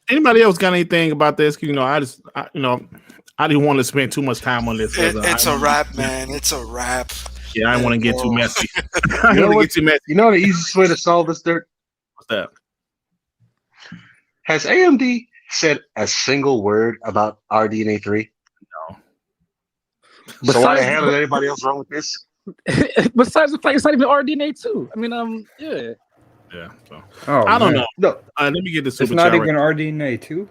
Anybody else got anything about this? I didn't want to spend too much time on this. It's a wrap, man. It's a wrap. Yeah, I didn't want to get too messy. I You know don't want to what? get too messy. You know the easiest way to solve this, Dirt? What's that? Has AMD said a single word about RDNA 3? No. So why the hell is anybody else wrong with this? Besides the fact it's not even RDNA 2. I mean, yeah. Yeah. So. Oh, I don't man. know. No, Let me get the It's super not chat. even RDNA 2.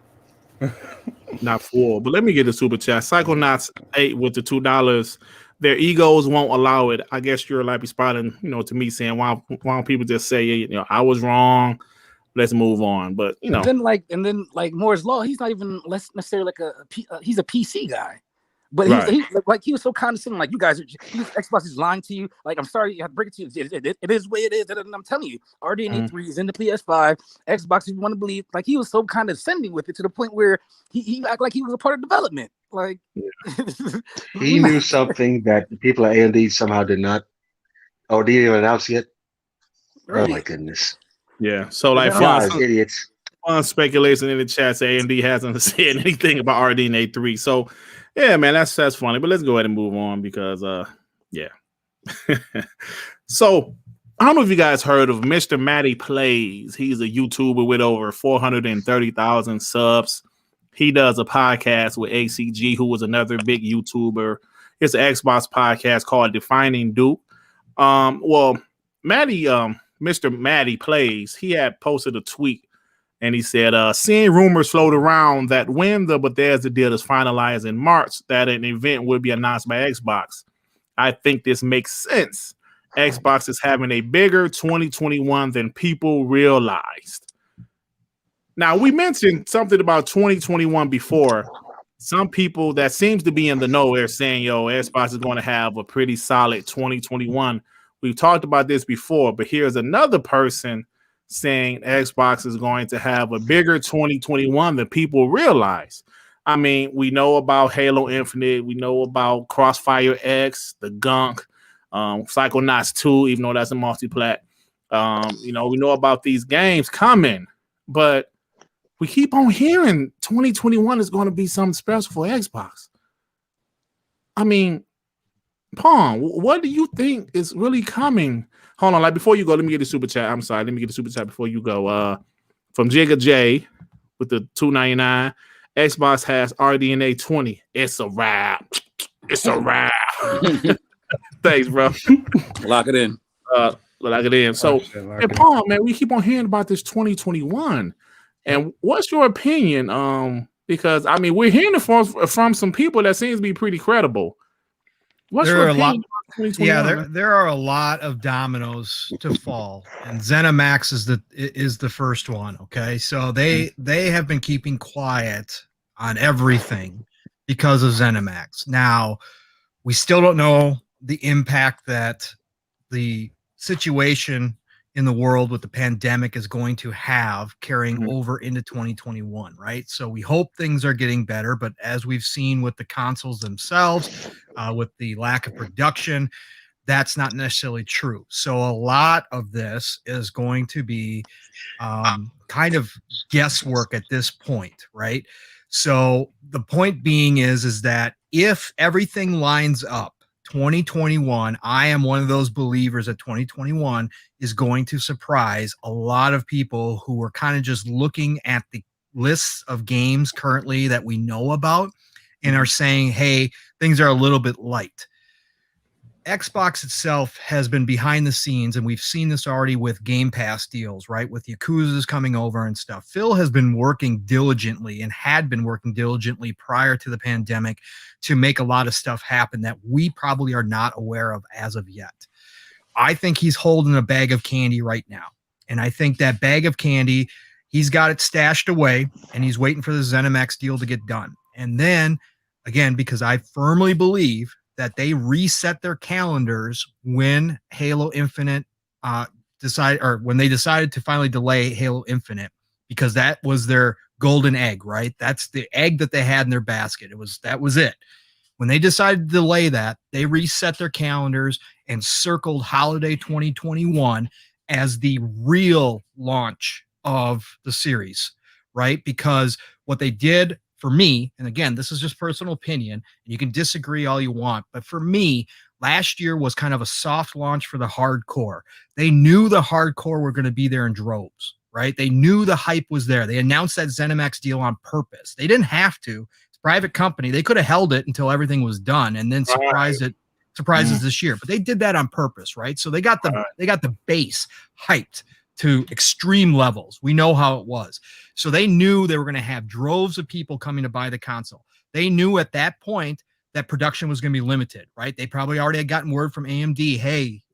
Not full, but let me get the super chat. Psychonauts 8 with the $2. Their egos won't allow it. I guess you're like responding, to me saying, why don't people just say, I was wrong. Let's move on. But And then Moore's Law, he's not even less necessarily he's a PC guy. But he was so condescending, like, you guys Xbox is lying to you. Like, I'm sorry, you have to break it to you. It is the way it is. And I'm telling you, RDNA 3 is in the PS5. Xbox, if you want to believe, like, he was so condescending with it to the point where he acted like he was a part of development. Like, he knew something that the people at AMD somehow did not, or didn't even announce yet. Right. Oh my goodness! yeah. So like Guys, idiots. fun speculation in the chat say AMD hasn't said anything about RDNA 3. So yeah, man, that's funny. But let's go ahead and move on because yeah. So I don't know if you guys heard of Mr. Matty Plays. He's a YouTuber with over 430,000 subs. He does a podcast with ACG, who was another big YouTuber. It's an Xbox podcast called Defining Duke. Well, Mr. Matty Plays, he had posted a tweet and he said, seeing rumors float around that when the Bethesda deal is finalized in March, that an event will be announced by Xbox. I think this makes sense. Xbox is having a bigger 2021 than people realized. Now, we mentioned something about 2021 before. Some people that seems to be in the know are saying, Xbox is going to have a pretty solid 2021. We've talked about this before, but here's another person saying Xbox is going to have a bigger 2021 than people realize. I mean, we know about Halo Infinite. We know about Crossfire X, the Gunk, Psychonauts 2, even though that's a multi-plat. We know about these games coming, but we keep on hearing 2021 is going to be something special for Xbox. I mean, Pong, what do you think is really coming? Hold on, like before you go, let me get the super chat. I'm sorry, let me get the super chat before you go. From Jigga J with the $2.99. Xbox has RDNA 20. It's a wrap. It's a wrap. Thanks, bro. Lock it in. Lock it in. So, Paul, man, we keep on hearing about this 2021. And what's your opinion? Because I mean, we're hearing it from some people that seems to be pretty credible. What's your opinion? There are a lot of dominoes to fall, and ZeniMax is the first one. Okay, so they have been keeping quiet on everything because of ZeniMax. Now, we still don't know the impact that the situation in the world with the pandemic is going to have carrying over into 2021, right? So we hope things are getting better, but as we've seen with the consoles themselves, with the lack of production, that's not necessarily true. So a lot of this is going to be kind of guesswork at this point, right? So the point being is that if everything lines up, 2021, I am one of those believers that 2021 is going to surprise a lot of people who are kind of just looking at the lists of games currently that we know about and are saying, hey, things are a little bit light. Xbox itself has been behind the scenes, and we've seen this already with Game Pass deals, right? With Yakuza's coming over and stuff. Phil has been working diligently and had been working diligently prior to the pandemic to make a lot of stuff happen that we probably are not aware of as of yet. I think he's holding a bag of candy right now. And I think that bag of candy, he's got it stashed away, and he's waiting for the ZeniMax deal to get done. And then, again, because I firmly believe that they reset their calendars when Halo Infinite when they decided to finally delay Halo Infinite, because that was their golden egg, right? That's the egg that they had in their basket. That was it. When they decided to delay that, they reset their calendars and circled holiday 2021 as the real launch of the series, right? Because what they did for me, and again, this is just personal opinion, and you can disagree all you want, but for me, last year was kind of a soft launch for the hardcore. They knew the hardcore were going to be there in droves, right? They knew the hype was there. They announced that ZeniMax deal on purpose. They didn't have to. It's a private company. They could have held it until everything was done and then surprises this year. But they did that on purpose, right? So they got the base hyped to extreme levels. We know how it was. So they knew they were going to have droves of people coming to buy the console. They knew at that point that production was going to be limited, right? They probably already had gotten word from AMD, hey,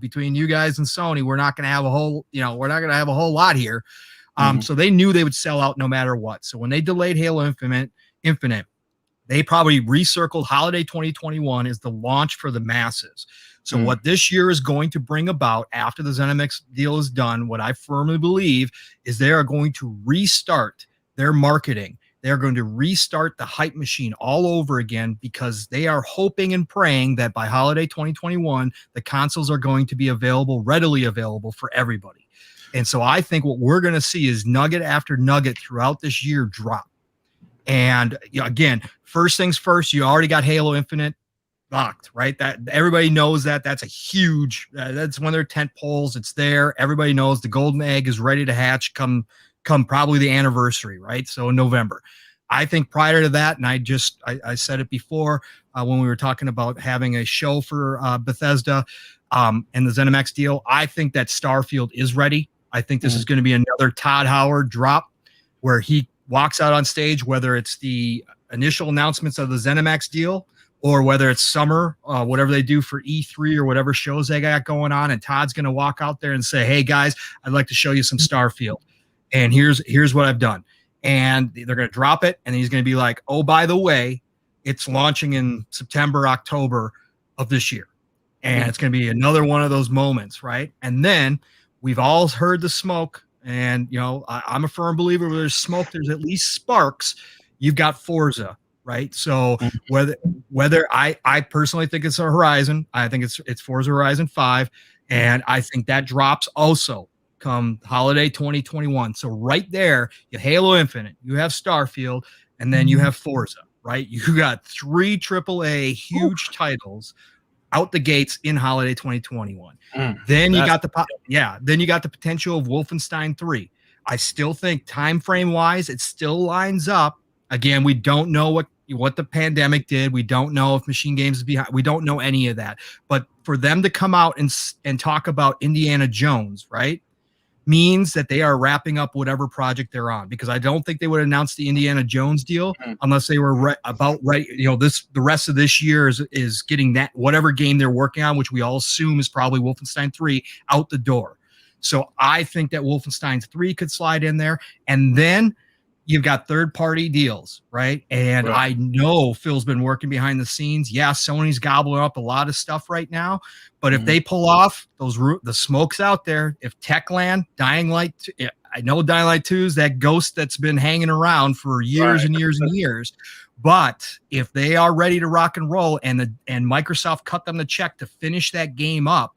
between you guys and Sony, we're not going to have a whole lot here. So they knew they would sell out no matter what. So when they delayed Halo Infinite, they probably recircled holiday 2021 as the launch for the masses. So what this year is going to bring about after the ZeniMax deal is done, what I firmly believe is they are going to restart their marketing. They're going to restart the hype machine all over again because they are hoping and praying that by holiday 2021, the consoles are going to be readily available for everybody. And so I think what we're going to see is nugget after nugget throughout this year drop. And again, first things first, you already got Halo Infinite locked, right? That everybody knows that's a huge, that's one of their tent poles. It's there. Everybody knows the golden egg is ready to hatch come probably the anniversary, right? So in November. I think prior to that, and I said it before when we were talking about having a show for Bethesda and the ZeniMax deal, I think that Starfield is ready. I think this is going to be another Todd Howard drop where he walks out on stage, whether it's the initial announcements of the ZeniMax deal or whether it's summer, whatever they do for E3 or whatever shows they got going on, and Todd's going to walk out there and say, hey, guys, I'd like to show you some Starfield. And here's what I've done. And they're going to drop it, and he's going to be like, oh, by the way, it's launching in September, October of this year. And it's going to be another one of those moments, right? And then we've all heard the smoke, and, I'm a firm believer where there's smoke, there's at least sparks. You've got Forza, right? So whether I personally think it's a Horizon, I think it's Forza Horizon 5, and I think that drops also come holiday 2021. So right there, you have Halo Infinite, you have Starfield, and then you have Forza, right? You got 3 AAA huge titles out the gates in holiday 2021. Then you got the potential of Wolfenstein 3. I still think time frame wise, it still lines up. Again, we don't know what the pandemic did. We don't know if Machine Games is behind. We don't know any of that. But for them to come out and talk about Indiana Jones, right, means that they are wrapping up whatever project they're on, because I don't think they would announce the Indiana Jones deal unless they were the rest of this year is getting that whatever game they're working on, which we all assume is probably Wolfenstein 3, out the door. So I think that Wolfenstein 3 could slide in there, and then you've got third-party deals, right? And I know Phil's been working behind the scenes. Yeah, Sony's gobbling up a lot of stuff right now, but if they pull off the smoke's out there, if Techland, Dying Light, I know Dying Light 2 is that ghost that's been hanging around for years and years and years, but if they are ready to rock and roll and Microsoft cut them the check to finish that game up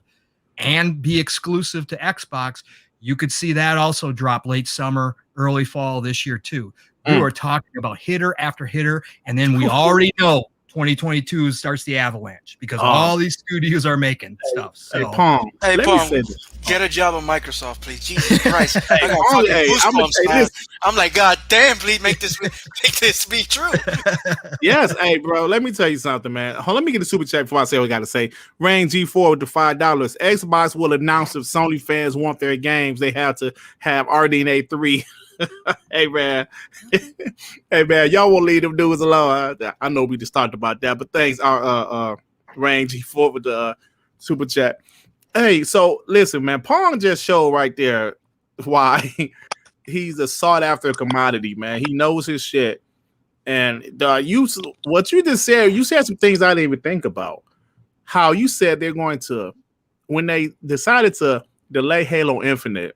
and be exclusive to Xbox, you could see that also drop late summer, early fall this year too. We are talking about hitter after hitter, and then we already know 2022 starts the avalanche because all these studios are making stuff. So. Hey, Pong, get a job on Microsoft, please. Jesus Christ. I'm like, God damn, please make this be true. Yes, hey, bro, let me tell you something, man. Let me get a super chat before I say what I got to say. Rain G4 with the $5. Xbox will announce if Sony fans want their games, they have to have RDNA 3. Hey man, y'all won't leave them dudes alone. I know we just talked about that, but thanks, Rain G4 with the super chat. Hey, so listen, man, Pong just showed right there why he's a sought after commodity, man. He knows his shit, and what you just said, you said some things I didn't even think about. How you said they're going to, when they decided to delay Halo Infinite,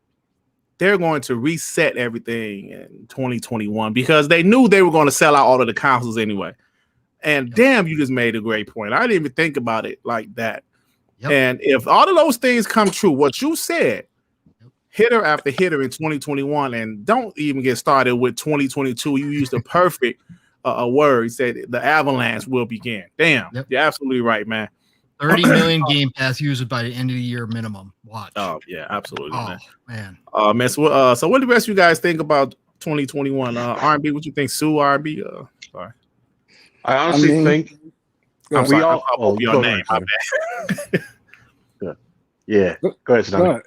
they're going to reset everything in 2021 because they knew they were going to sell out all of the consoles anyway. And damn, you just made a great point. I didn't even think about it like that. Yep. And if all of those things come true, what you said, hitter after hitter in 2021, and don't even get started with 2022. You used the perfect word. He said the avalanche will begin. Damn, you're absolutely right, man. 30 million Game Pass users by the end of the year minimum. Watch. Oh yeah, absolutely, man. Man. So what do the rest of you guys think about 2021? R&B, what you think, Sue? R&B? Sorry. I honestly think I'm we sorry, all. your name. My bad. Yeah. Go ahead, Sonali.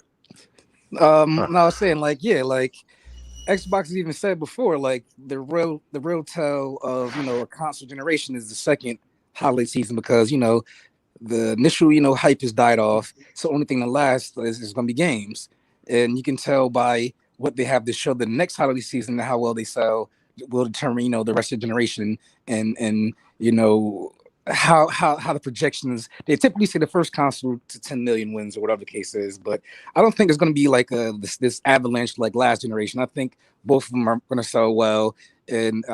No, I was saying like Xbox has even said before, like the real tell of a console generation is the second holiday season, because the initial hype has died off. So the only thing that lasts is going to be games, and you can tell by what they have to show the next holiday season and how well they sell will determine the rest of the generation, and how the projections. They typically say the first console to 10 million wins or whatever the case is, but I don't think there's going to be like this avalanche like last generation. I think both of them are going to sell well, and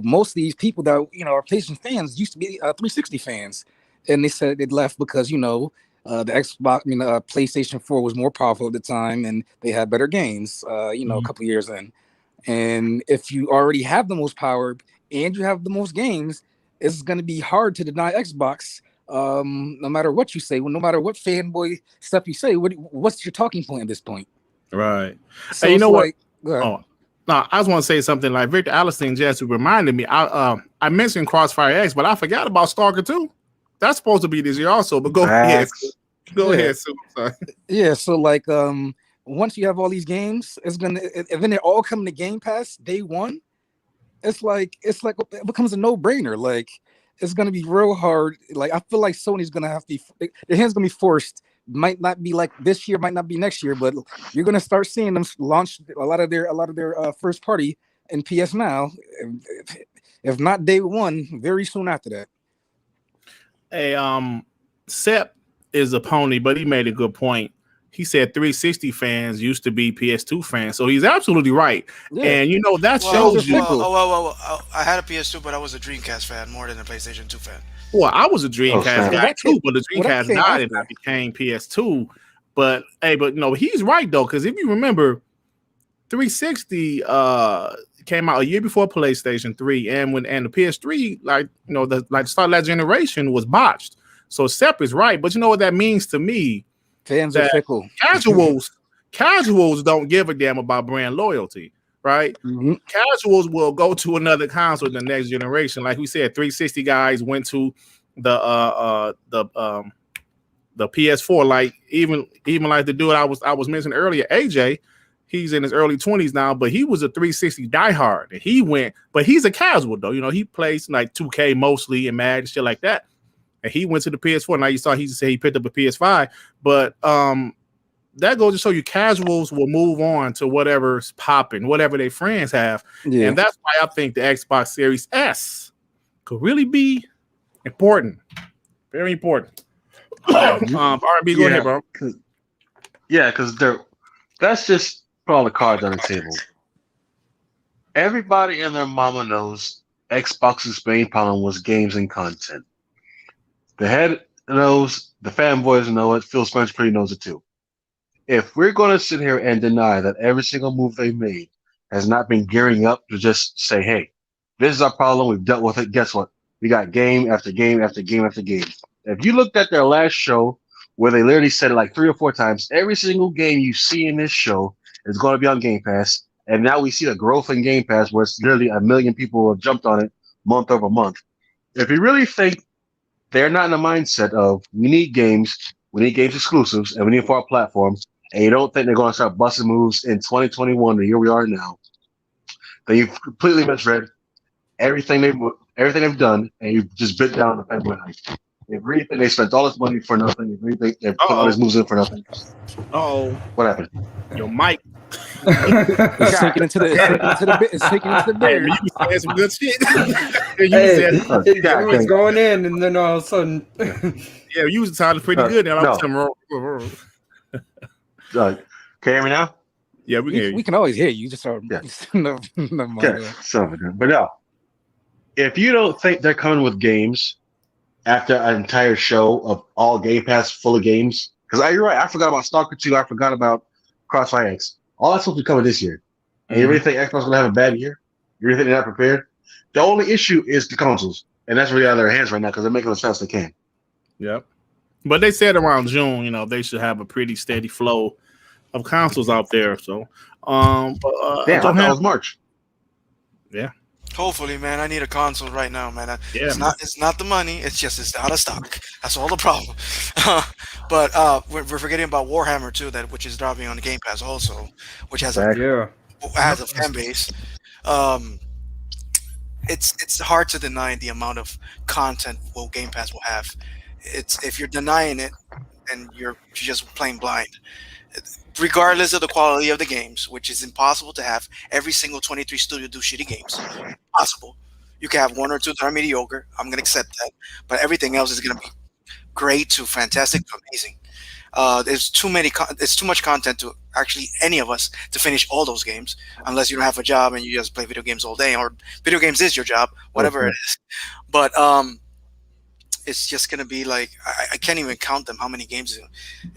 most of these people that are PlayStation fans used to be 360 fans, and they said they left because the Xbox, PlayStation 4 was more powerful at the time, and they had better games. A couple years in, and if you already have the most power and you have the most games, it's going to be hard to deny Xbox, no matter what you say, no matter what fanboy stuff you say. What's your talking point at this point? Right. So hey, you know what? Oh, no, I just want to say something. Like Victor Allison just reminded me. I mentioned Crossfire X, but I forgot about Stalker 2. That's supposed to be this year also. But go ahead. Go ahead, Sue. Sorry. Yeah. So once you have all these games, and then they're all coming to Game Pass day one. It's like it becomes a no-brainer. Like it's gonna be real hard. Like I feel like Sony's gonna have to their hands gonna be forced. Might not be like this year, might not be next year, but you're gonna start seeing them launch a lot of their first party in PS Now. If not day one, very soon after that. Hey, Sep is a pony, but he made a good point. He said 360 fans used to be PS2 fans, so he's absolutely right. Yeah. And that shows you. I had a PS2, but I was a Dreamcast fan more than a PlayStation 2 fan. Well, I was a Dreamcast guy too, but the Dreamcast died and I became PS2. But he's right though, because if you remember, 360 came out a year before PlayStation 3, and the PS3, the start of that generation was botched. So Sep is right, but you know what that means to me? Fans are fickle. Casuals don't give a damn about brand loyalty, right? Mm-hmm. Casuals will go to another console in the next generation. Like we said, 360 guys went to the PS4. Like even like the dude I was mentioning earlier, AJ, he's in his early 20s now, but he was a 360 diehard, and he went. But he's a casual though. He plays like 2K mostly and Madden, shit like that. And he went to the PS4. Now you saw he picked up a PS5, but that goes to show you casuals will move on to whatever's popping, whatever their friends have. Yeah. And that's why I think the Xbox Series S could really be important. Very important. R&B, go ahead, bro. Because that's just put all the cards on the table. Everybody and their mama knows Xbox's main problem was games and content. The head knows, the fanboys know it, PhilSpencer pretty knows it too. If we're going to sit here and deny that every single move they've made has not been gearing up to just say, hey, this is our problem, we've dealt with it, guess what? We got game after game after game after game. If you looked at their last show, where they literally said it like 3 or 4 times, every single game you see in this show is going to be on Game Pass, and now we see the growth in Game Pass where it's literally 1 million people have jumped on it month over month. If you really think they're not in the mindset of we need games exclusives, and we need for our platform, and you don't think they're going to start busting moves in 2021, the year we are now, then you've completely misread everything they've done, and you've just bit down the fanboy hype. If you really think they spent all this money for nothing, if you really think they put all these moves in for nothing, what happened? Your mic. It's taking into the bear. You said some good shit. It was going in, and then all of a sudden, you was sounding pretty good. Now I'm can you hear me now? Yeah, we can hear you. We can always hear you. Just But no, if you don't think they're coming with games after an entire show of all Game Pass full of games, because you're right, I forgot about Stalker 2, I forgot about Crossfire X. All that's supposed to be coming this year. And you really think Xbox is going to have a bad year? You really think they're not prepared? The only issue is the consoles. And that's really out of their hands right now because they're making the best they can. Yep. But they said around June, you know, they should have a pretty steady flow of consoles out there. So, Damn, I thought it was March. Yeah. Hopefully, man. I need a console right now, man. Yeah, It's not the money. It's just it's out of stock. That's all the problem. But we're forgetting about Warhammer too, which is dropping on the Game Pass also, which has a fan base. It's hard to deny the amount of content Game Pass will have. It's if you're denying it, then you're just playing blind. Regardless of the quality of the games, which is impossible to have every single 23 studio do shitty games. Possible. You can have one or two that are mediocre. I'm going to accept that. But everything else is going to be great to fantastic to amazing. There's too much content to actually any of us to finish all those games, unless you don't have a job and you just play video games all day, or video games is your job, whatever it is. But it's just gonna be like I can't even count them. How many games?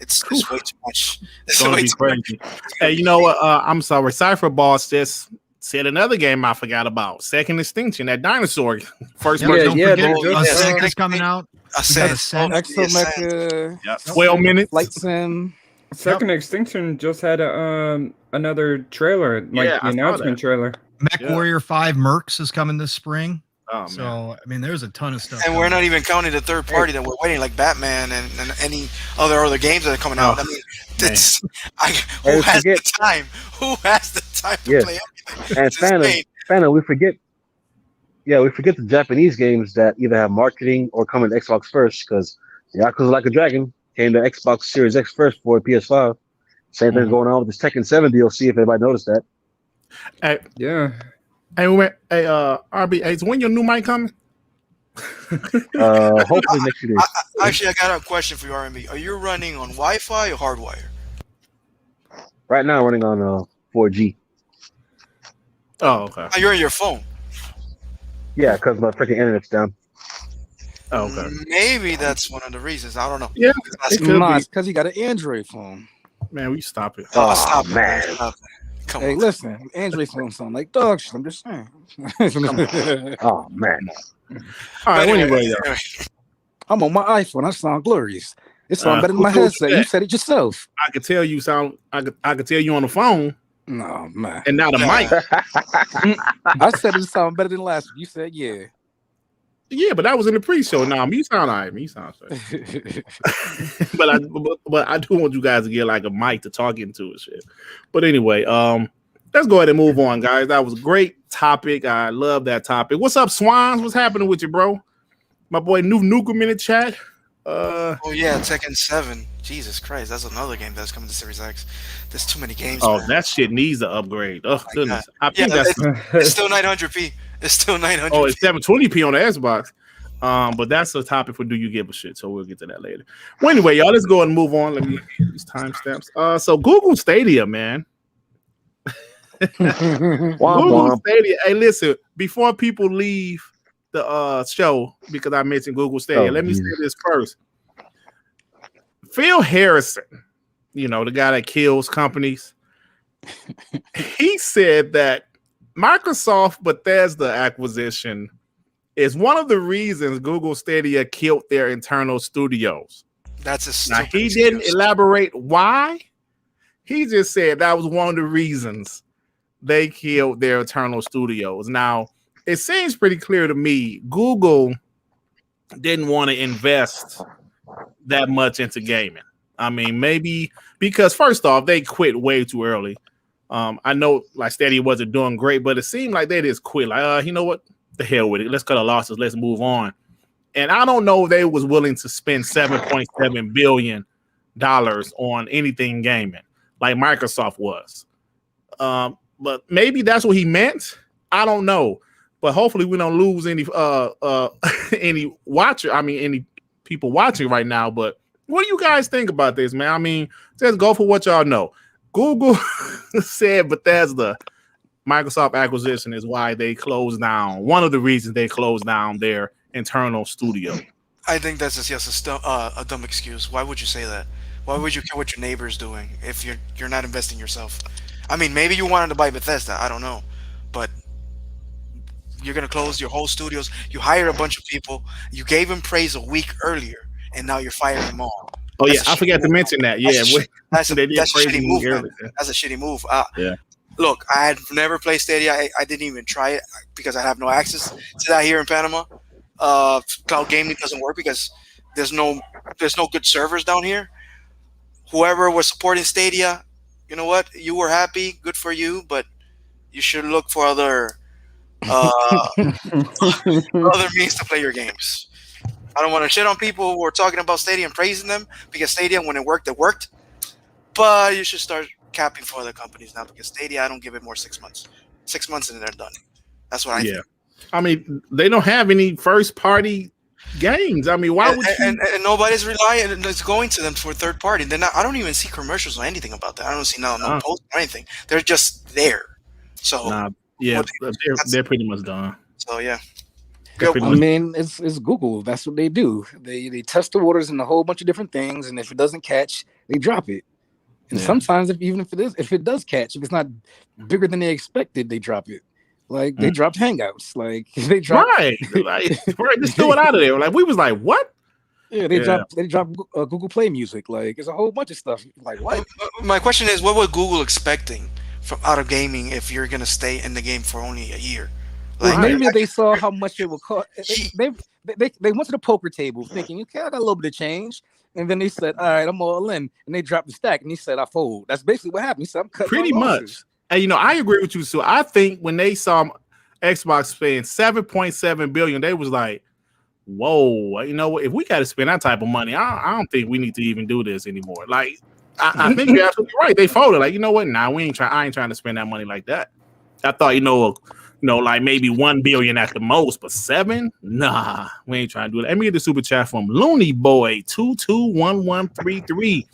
It's way too much. It's gonna be crazy. Hey, you know what? I'm sorry. Cyberboss just said another game I forgot about. Second Extinction, that dinosaur. First don't forget Ascent is coming out. Ascent. Exomecha. 12 minutes. Flight Sim. Second Extinction just had another trailer, the announcement trailer. Mech Warrior 5 Mercs is coming this spring. Oh, so, I mean, there's a ton of stuff. And we're not even counting the third party that we're waiting, like Batman and any other games that are coming out. I mean, who has the time? Who has the time to play everything? And Phantom, we forget the Japanese games that either have marketing or come in Xbox first, because Yakuza Like a Dragon came to Xbox Series X first for PS5. Same thing's going on with this Tekken 7 DLC, if anybody noticed that. Hey, RB, so when your new mic coming? Hopefully next year. Actually, I got a question for you, RB. Are you running on Wi-Fi or hardwire? Right now, running on 4G. Oh, okay. You're on your phone. Yeah, because my freaking internet's down. Oh, okay. Maybe that's one of the reasons. I don't know. Yeah, it's because you got an Android phone. Man, we stop it. Stop man. Stop it. Come Hey, on. listen, Android phones sound like dog shit. I'm just saying. Oh man. All right. Anyway, I'm on my iPhone. I sound glorious. It sounds better than my who told headset. you You that? said it yourself. I could tell you I could tell you on the phone, No, man. and now the mic. I said it sound better than last week. You said yeah. Yeah, but that was in the pre-show. Now me sound all right. Me sound straight. but I do want you guys to get like a mic to talk into and shit. But anyway, let's go ahead and move on, guys. That was a great topic. I love that topic. What's up, Swans? What's happening with you, bro? My boy Nukem in the chat. Oh yeah, Tekken 7. Jesus Christ, that's another game that's coming to Series X. There's too many games. Oh, man. that shit needs an upgrade. Oh goodness. God. I think that's it's still 900p. It's still 900p. Oh, it's 720p on the Xbox. But that's a topic for Do You Give a Shit? So we'll get to that later. Well, anyway, y'all, let's go and move on. Let me get these timestamps. So Google Stadia, man. Google Stadia. Hey, listen, before people leave the show, because I mentioned Google Stadia, let me say this first. Phil Harrison, you know, the guy that kills companies, he said that Microsoft Bethesda acquisition is one of the reasons Google Stadia killed their internal studios. That's a now, he didn't elaborate why. He just said that was one of the reasons they killed their internal studios. Now, it seems pretty clear to me Google didn't want to invest that much into gaming. I mean, maybe because first off, they quit way too early. I know like Stadia wasn't doing great, but it seemed like they just quit. Like, you know what? The hell with it. Let's cut our losses. Let's move on. And I don't know if they was willing to spend $7.7 billion on anything gaming like Microsoft was. But maybe that's what he meant. I don't know. But hopefully we don't lose any any watcher. I mean, any people watching right now. But what do you guys think about this, man? I mean, just go for what y'all know. Google said Bethesda Microsoft acquisition is why they closed down. One of the reasons they closed down their internal studio. I think that's just a dumb excuse. Why would you say that? Why would you care what your neighbor's doing if you're not investing yourself? I mean, maybe you wanted to buy Bethesda. I don't know, but you're gonna close your whole studios. You hired a bunch of people. You gave them praise a week earlier, and now you're firing them all. Oh That's yeah, I forgot to move. mention that. Yeah, That's a they did shitty praise move, me man. earlier. That's a shitty move. Yeah. Look, I had never played Stadia. I didn't even try it because I have no access to that here in Panama. Cloud gaming doesn't work because there's no good servers down here. Whoever was supporting Stadia, you know what? You were happy, good for you, but you should look for other other means to play your games. I don't want to shit on people who are talking about Stadia and praising them because Stadia, when it worked, But you should start capping for other companies now because Stadia, I don't give it more 6 months. 6 months and they're done. That's what I think. I mean, they don't have any first party games. I mean, why would you? And nobody's relying and it's going to them for third party. They're not. I don't even see commercials or anything about that. I don't see no post or anything. They're just there. So they're pretty much done. So yeah. I mean, it's Google. That's what they do. They test the waters in a whole bunch of different things, and if it doesn't catch, they drop it. And sometimes, if it does catch, if it's not bigger than they expected, they drop it. Like they dropped Hangouts. Like they dropped right, just throw it out of there. Like we was like, what? Yeah, they dropped Google Play Music. Like it's a whole bunch of stuff. Like what? My question is, what was Google expecting from out of gaming if you're gonna stay in the game for only a year? Like maybe they saw how much it would cost. They went to the poker table thinking, okay, I got a little bit of change. And then they said, all right, I'm all in. And they dropped the stack. And he said, I fold. That's basically what happened. He said, I'm cutting pretty much. And, I agree with you. So I think when they saw Xbox spend $7.7 billion, they was like, whoa, you know what? If we got to spend that type of money, I don't think we need to even do this anymore. Like, I think you're absolutely right. They folded. Like, you know what? Nah, I ain't trying to spend that money like that. I thought, like maybe 1 billion at the most, but 7? Nah, we ain't trying to do that. Let me get the super chat from Looney Boy 221133.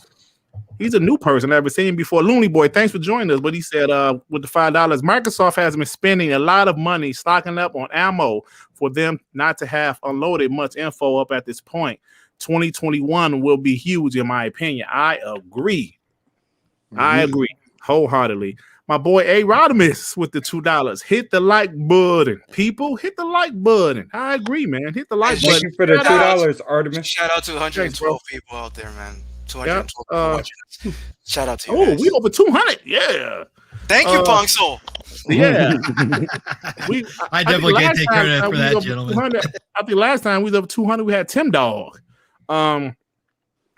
He's a new person I've never seen before. Looney Boy, thanks for joining us. But he said, with the $5, Microsoft has been spending a lot of money stocking up on ammo for them not to have unloaded much info up at this point. 2021 will be huge, in my opinion. I agree. I agree wholeheartedly. My boy A. Rodimus with the $2. Hit the like button. People, hit the like button. I agree, man. Hit the like button. Thank you for the $2, Artemis. Shout out to 112 people out there, man. 212 people watching us. Shout out to you. Oh, guys. we over 200. Yeah. Thank you, Pongso. Yeah. I definitely can't take credit for that, gentlemen. I think last time we was up 200, we had Tim Dog. Rain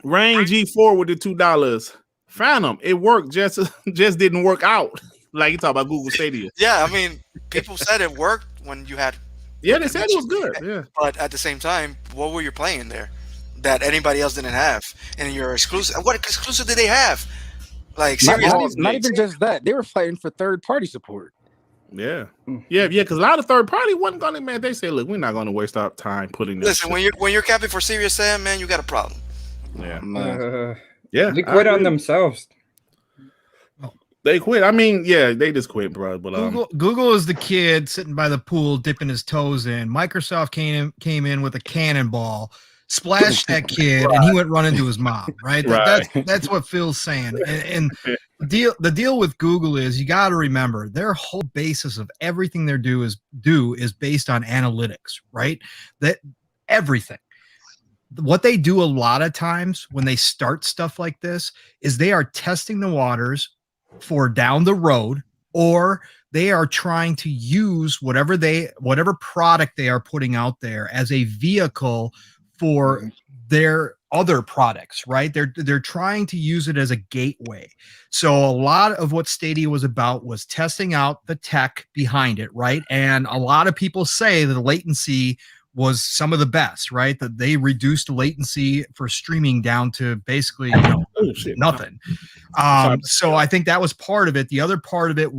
G4 with the $2. Phantom, it worked, just didn't work out. Like you talk about Google Stadia. Yeah, I mean, people said it worked when you had. Yeah, they said it was good. Yeah, but at the same time, what were you playing there that anybody else didn't have? And your exclusive. What exclusive did they have? Like seriously, not even just that. They were fighting for third-party support. Yeah. Because a lot of third party wasn't gonna, man. They say, look, we're not gonna waste our time putting this. Listen, when you're capping for Serious M, man, you got a problem. Yeah. They quit on themselves. They quit. I mean, yeah, they just quit, bro. But Google is the kid sitting by the pool dipping his toes in. Microsoft came in with a cannonball, splashed that kid, and he went running to his mom. Right. That's what Phil's saying. And the deal with Google is you got to remember their whole basis of everything they do is based on analytics. Right. That everything. What they do a lot of times when they start stuff like this is they are testing the waters for down the road, or they are trying to use whatever product they are putting out there as a vehicle for their other products, right? They're trying to use it as a gateway. So a lot of what Stadia was about was testing out the tech behind it, right? And a lot of people say that the latency was some of the best, right? That they reduced latency for streaming down to basically nothing. So I think that was part of it. The other part of it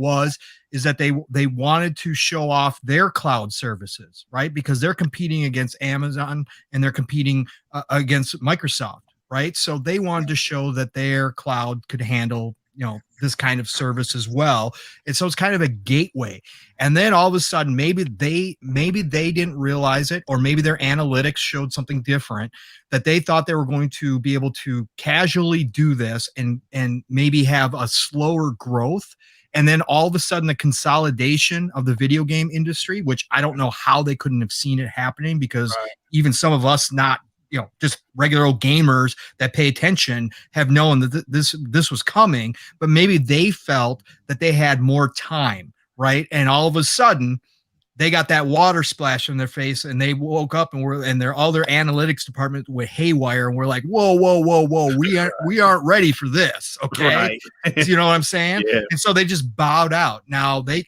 is that they wanted to show off their cloud services, right? Because they're competing against Amazon and they're competing against Microsoft, right? So they wanted to show that their cloud could handle this kind of service as well. And so it's kind of a gateway. And then all of a sudden, maybe they didn't realize it, or maybe their analytics showed something different, that they thought they were going to be able to casually do this and maybe have a slower growth. And then all of a sudden the consolidation of the video game industry, which I don't know how they couldn't have seen it happening, because even some of us, not just regular old gamers that pay attention, have known that this was coming, but maybe they felt that they had more time, right? And all of a sudden they got that water splash in their face, and they woke up and all their analytics department went haywire, and we're like, whoa, we aren't ready for this, okay? Right. You know what I'm saying? Yeah. And so they just bowed out. Now they're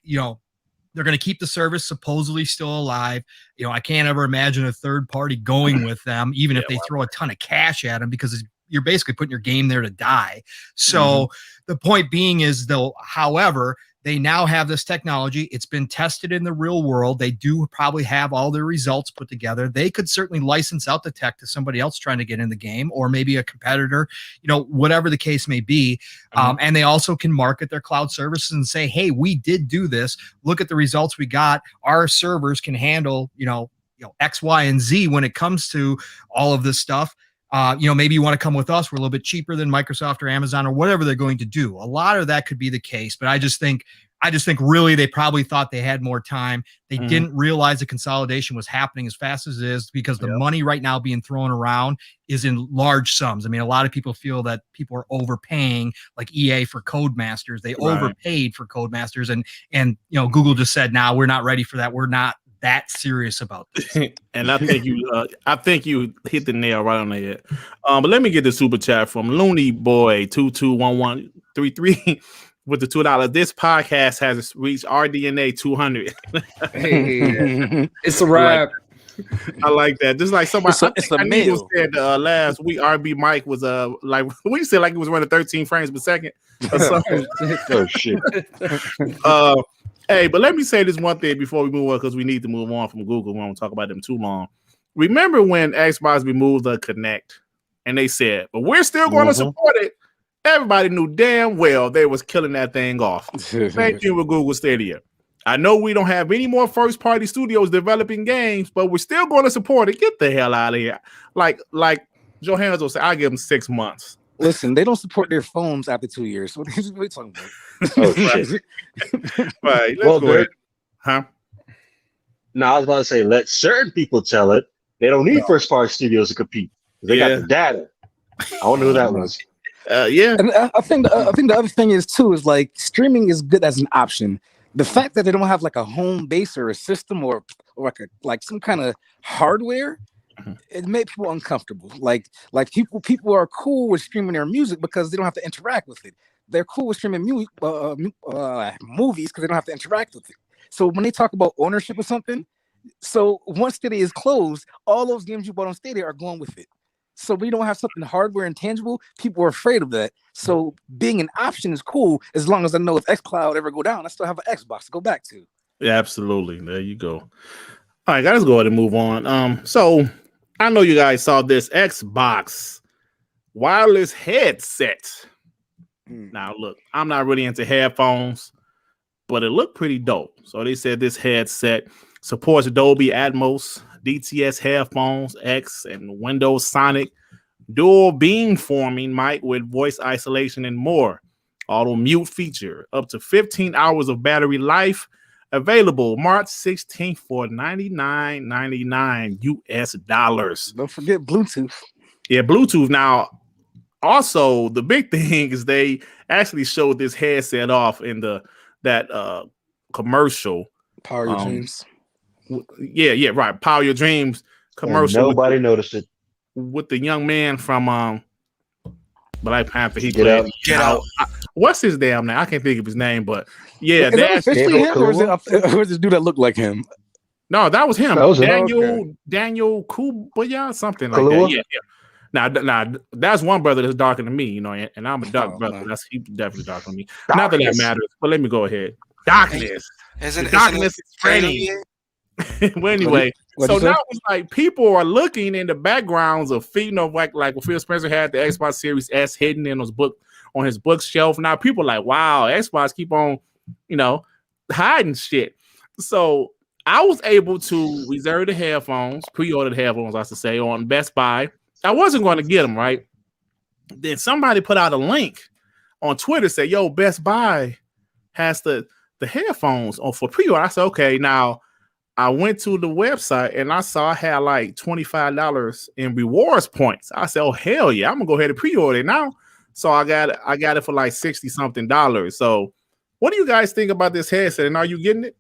going to keep the service supposedly still alive. I can't ever imagine a third party going with them, even if they throw a ton of cash at them, because you're basically putting your game there to die. So the point being is, though, however, they now have this technology. It's been tested in the real world. They do probably have all their results put together. They could certainly license out the tech to somebody else trying to get in the game, or maybe a competitor, whatever the case may be. And they also can market their cloud services and say, hey, we did do this. Look at the results we got. Our servers can handle, X, Y, and Z when it comes to all of this stuff. Maybe you want to come with us. We're a little bit cheaper than Microsoft or Amazon or whatever they're going to do. A lot of that could be the case, but I just think really they probably thought they had more time. They didn't realize the consolidation was happening as fast as it is, because the money right now being thrown around is in large sums. I mean, a lot of people feel that people are overpaying, like EA for Codemasters. They overpaid for Codemasters, and Google just said, "Nah, we're not ready for that. We're not that serious about this." And I think you hit the nail right on the head. But let me get the super chat from Looney Boy 221133 with the $2. This podcast has reached RDNA 200. Hey, it's a wrap. I like that. Just like somebody, it's a meal. Said last week, RB Mike was like we said, like it was running 13 frames per second. Or something. Oh shit. Hey, but let me say this one thing before we move on, because we need to move on from Google. We won't talk about them too long. Remember when Xbox removed the Kinect, and they said, but we're still going to support it. Everybody knew damn well they was killing that thing off. Same thing with Google Stadia. I know we don't have any more first-party studios developing games, but we're still going to support it. Get the hell out of here. Like Johannes will say, I'll give them 6 months. Listen, they don't support their phones after 2 years. What are you talking about? Oh, shit. Right. Let's go ahead. Huh? No, I was about to say, let certain people tell it. They don't need first-party studios to compete. They got the data. I wonder who that was. Yeah. And I think the other thing is, too, is like streaming is good as an option. The fact that they don't have like a home base or a system or like some kind of hardware, it made people uncomfortable. Like people are cool with streaming their music because they don't have to interact with it. They're cool with streaming movies because they don't have to interact with it. So when they talk about ownership or something, so once Stadia is closed, all those games you bought on Stadia are going with it. So we don't have something hardware and tangible. People are afraid of that. So being an option is cool as long as I know if xCloud ever go down, I still have an Xbox to go back to. Yeah, absolutely. There you go. All right, guys, go ahead and move on. So I know you guys saw this Xbox wireless headset. Now, look, I'm not really into headphones, but it looked pretty dope. So they said this headset supports Dolby Atmos, DTS headphones, X, and Windows Sonic, dual beamforming mic with voice isolation and more. Auto mute feature, up to 15 hours of battery life. Available March 16th for $99.99 US. Don't forget Bluetooth. Yeah, Bluetooth. Now, also the big thing is they actually showed this headset off in that commercial. Power Your Dreams. Yeah, right. Power Your Dreams commercial. And nobody noticed it. With the young man from Black Panther. He Get played. Out. Get Out. What's his damn name? I can't think of his name, but yeah, Is that officially him, or is Cool. it this dude that looked like him? no, that was him. That was him. Daniel Kubuya, something like Kaluuya? that. Yeah. Now that's one brother that's darker than me, and I'm a dark brother. man. That's he definitely darker than me. Not that that matters, but let me go ahead. Darkness. Isn't Darkness is training? training. Well, anyway, What'd so you say? now it's like people are looking in the backgrounds of like what PhilSpencer had the Xbox Series S hidden in those book on his bookshelf. Now people are like, wow, Xbox keep on, hiding shit. So I was able to reserve the headphones, pre-order the headphones, I should say, on Best Buy. I wasn't going to get them, right? Then somebody put out a link on Twitter, said, yo, Best Buy has the headphones on for pre-order. I said, okay. Now I went to the website and I saw I had like $25 in rewards points. I said, oh hell yeah, I'm gonna go ahead and pre-order it now. So I got it for like $60 something. So what do you guys think about this headset? And are you getting it?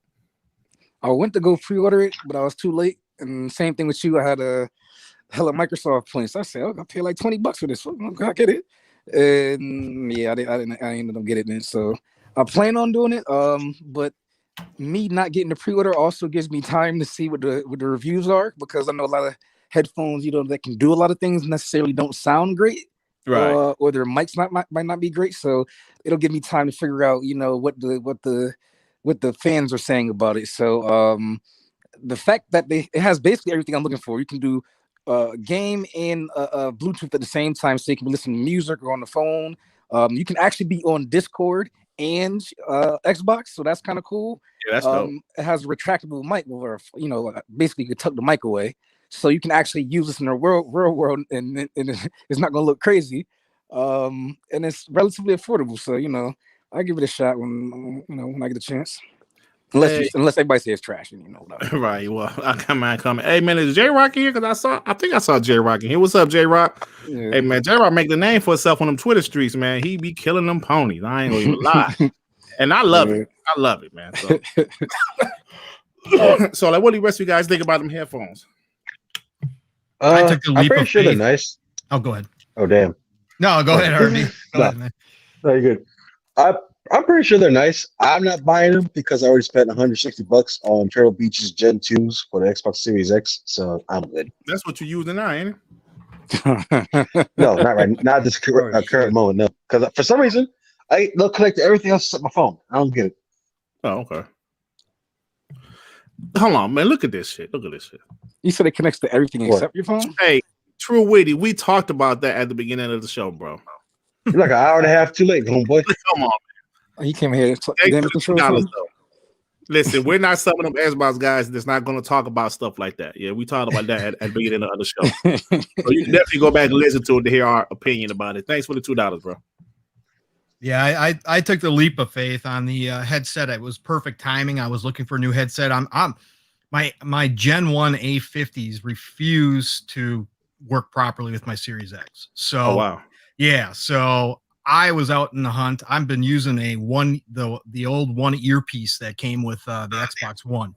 I went to go pre-order it, but I was too late. And same thing with you. I had a hella Microsoft points. I said, I pay like $20 for this. I get it. And yeah, I ended up getting it. So I plan on doing it. But me not getting the pre-order also gives me time to see what the reviews are, because I know a lot of headphones, that can do a lot of things necessarily don't sound great, right? Or their mics might not be great. So it'll give me time to figure out, what the fans are saying about it. So the fact that it has basically everything I'm looking for. You can do game and Bluetooth at the same time, so you can listen to music or on the phone. You can actually be on Discord and Xbox, so that's kind of cool. Yeah, that's dope. It has a retractable mic where basically you can tuck the mic away, so you can actually use this in the real world, and it's not gonna look crazy. And it's relatively affordable, so I give it a shot when I get a chance. Unless everybody says trash, and Right. Well, I come on. Hey man, is J Rock here? Because I think I saw J Rock in here. What's up, J Rock? Yeah. Hey man, J Rock make the name for himself on them Twitter streets, man. He be killing them ponies. I ain't gonna even lie. And I love it. I love it, man. So like, what do the rest of you guys think about them headphones? I took the leap I'm pretty of sure faith. they're nice. Oh, go ahead. Oh damn. No, go ahead, Harvey. Go ahead, man. No, you're good. I'm pretty sure they're nice. I'm not buying them because I already spent $160 on Turtle Beach's Gen 2s for the Xbox Series X, so I'm good. That's what you're using now, ain't it? No, not right. Not this current moment. No, because for some reason they'll connect to everything else except my phone. I don't get it. Oh, okay. Hold on, man. Look at this shit. You said it connects to everything except your phone? Hey, True Witty, we talked about that at the beginning of the show, bro. You're like an hour and a half too late, homeboy. Come on. He came here. Listen, we're not some of them Xbox guys that's not going to talk about stuff like that. Yeah, we talked about that at the beginning of the show. So you can definitely go back and listen to it to hear our opinion about it. Thanks for the $2, bro. Yeah, I took the leap of faith on the headset. It was perfect timing. I was looking for a new headset. My Gen 1 A50s refuse to work properly with my Series X. So wow. Yeah, so I was out in the hunt. I've been using the old one earpiece that came with the Xbox One.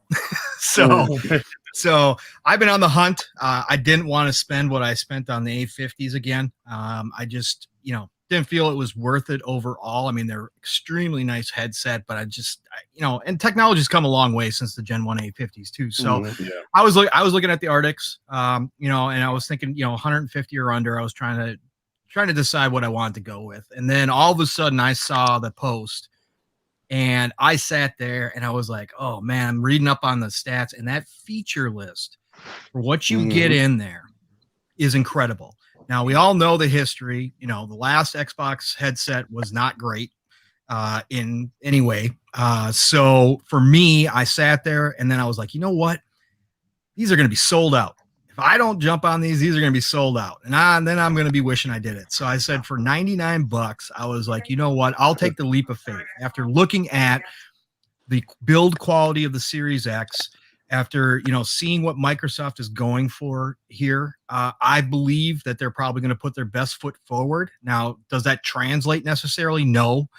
So I've been on the hunt. I didn't want to spend what I spent on the A50s again. I just, didn't feel it was worth it overall. I mean, they're extremely nice headset, but and technology's come a long way since the Gen 1 A50s too. So I was looking at the Arctics, and I was thinking, 150 or under. I was trying to decide what I wanted to go with. And then all of a sudden I saw the post and I sat there and I was like, oh man, I'm reading up on the stats, and that feature list for what you get in there is incredible. Now we all know the history, the last Xbox headset was not great in any way. So for me, I sat there and then I was like, you know what? These are going to be sold out. If I don't jump on these are going to be sold out. And then I'm going to be wishing I did it. So I said for $99, I was like, you know what? I'll take the leap of faith. After looking at the build quality of the Series X, after, seeing what Microsoft is going for here, I believe that they're probably going to put their best foot forward. Now, does that translate necessarily? No.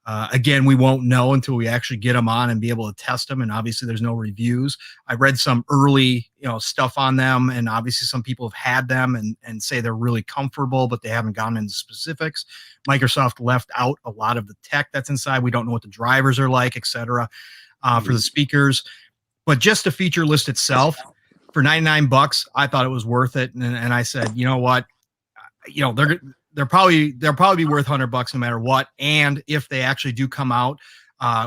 Again, we won't know until we actually get them on and be able to test them. And obviously there's no reviews. I read some early, stuff on them, and obviously some people have had them and say they're really comfortable, but they haven't gone into specifics. Microsoft left out a lot of the tech that's inside. We don't know what the drivers are like, etc. For the speakers, but just the feature list itself for $99, I thought it was worth it. And I said, you know what, they'll probably be worth $100 no matter what. And if they actually do come out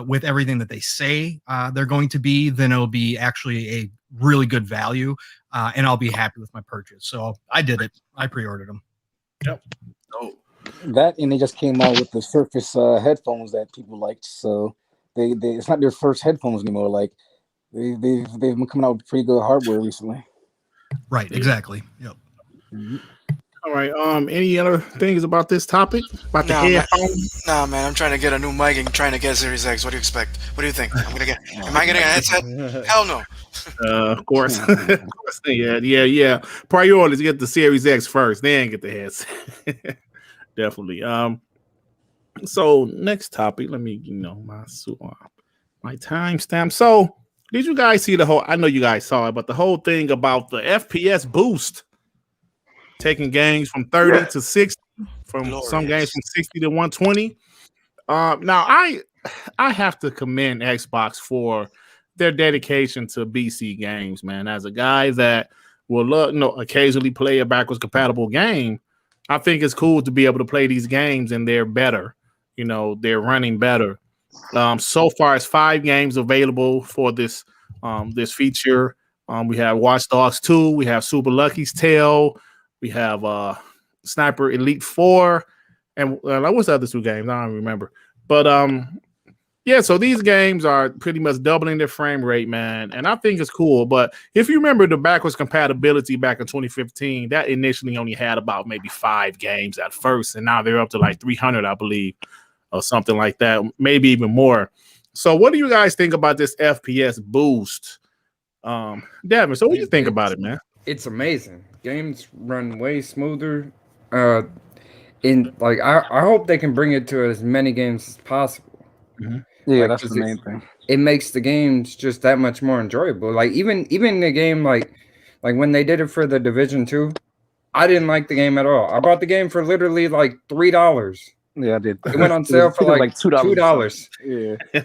with everything that they say they're going to be, then it'll be actually a really good value, and I'll be happy with my purchase. So I did it. I pre-ordered them. Yep. Oh. That and they just came out with the Surface headphones that people liked. So they it's not their first headphones anymore. Like they've been coming out with pretty good hardware recently. Right, exactly. Yep. All right. Any other things about this topic? About the headphones? Nah, man. I'm trying to get a new mic and trying to get Series X. What do you expect? What do you think? Am I getting a headset? Hell no. Of course. Of course. Yeah. Priorities, get the Series X first, then get the headset. Definitely. So next topic, let me, my timestamp. So did you guys see the whole? I know you guys saw it, but the whole thing about the FPS boost, taking games from 30 to 60, from some games from 60 to 120. Now I have to commend Xbox for their dedication to BC games, man. As a guy that will occasionally play a backwards compatible game, I think it's cool to be able to play these games and they're better. They're running better. So far, it's 5 games available for this feature. We have Watch Dogs 2, we have Super Lucky's Tale, we have Sniper Elite 4, and what's the other 2 games? I don't remember. But so these games are pretty much doubling their frame rate, man, and I think it's cool. But if you remember the backwards compatibility back in 2015, that initially only had about maybe 5 games at first, and now they're up to like 300, I believe, or something like that, maybe even more. So what do you guys think about this FPS boost? Devin, so what do you think about it, man? It's amazing. Games run way smoother. I hope they can bring it to as many games as possible. Mm-hmm. Yeah, that's the main thing. It makes the games just that much more enjoyable. Like even the game, like when they did it for the Division 2, I didn't like the game at all. I bought the game for literally like $3. Yeah, I did. It went on sale for like $2. Yeah.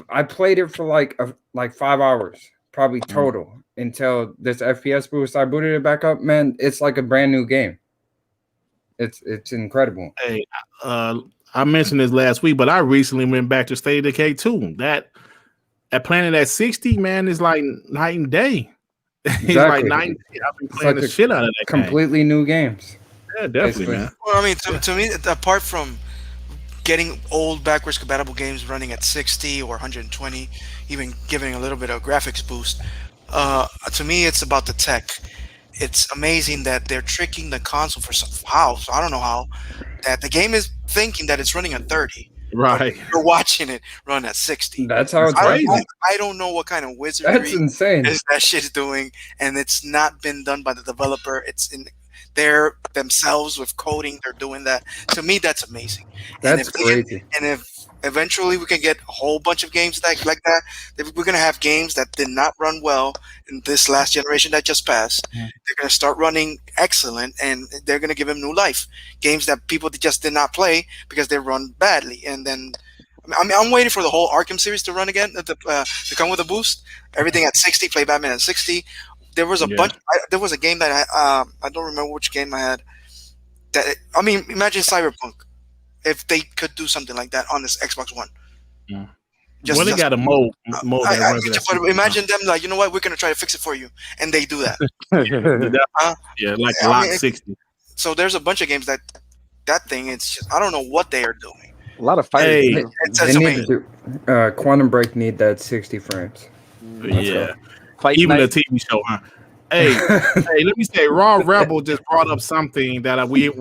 I played it for like 5 hours, probably total, until this FPS boost. I booted it back up, man. It's like a brand new game. It's incredible. Hey, I mentioned this last week, but I recently went back to State of Decay 2. That playing it at 60, man, is like night and day. It's like 90. I've been playing the shit out of that completely new games. Yeah, definitely, man. Well, I mean, to me, apart from getting old backwards compatible games running at 60 or 120, even giving a little bit of graphics boost, to me, it's about the tech. It's amazing that they're tricking the console so I don't know how, that the game is thinking that it's running at 30. Right. You're watching it run at 60. That's how it's crazy. I don't know what kind of wizardry That's insane. that shit is doing, and it's not been done by the developer. It's in there themselves with coding. They're doing that. To me, that's amazing. That's crazy. And if eventually we can get a whole bunch of games like that, we're going to have games that did not run well in this last generation that just passed. They're going to start running excellent, and they're going to give them new life. Games that people just did not play because they run badly. And then I'm waiting for the whole Arkham series to run again, to come with a boost. Everything at 60, play Batman at 60. There was a bunch. There was a game that I don't remember which game I had. Imagine Cyberpunk, if they could do something like that on this Xbox One. Yeah. They got a mode. But imagine them like, you know what, we're gonna try to fix it for you, and they do that. Like Lock 60. So there's a bunch of games that thing. It's just, I don't know what they are doing. A lot of fighting. Hey, they need to Quantum Break need that 60 frames. Yeah. Even a TV show, huh? Hey, let me say, Raw Rebel just brought up something that like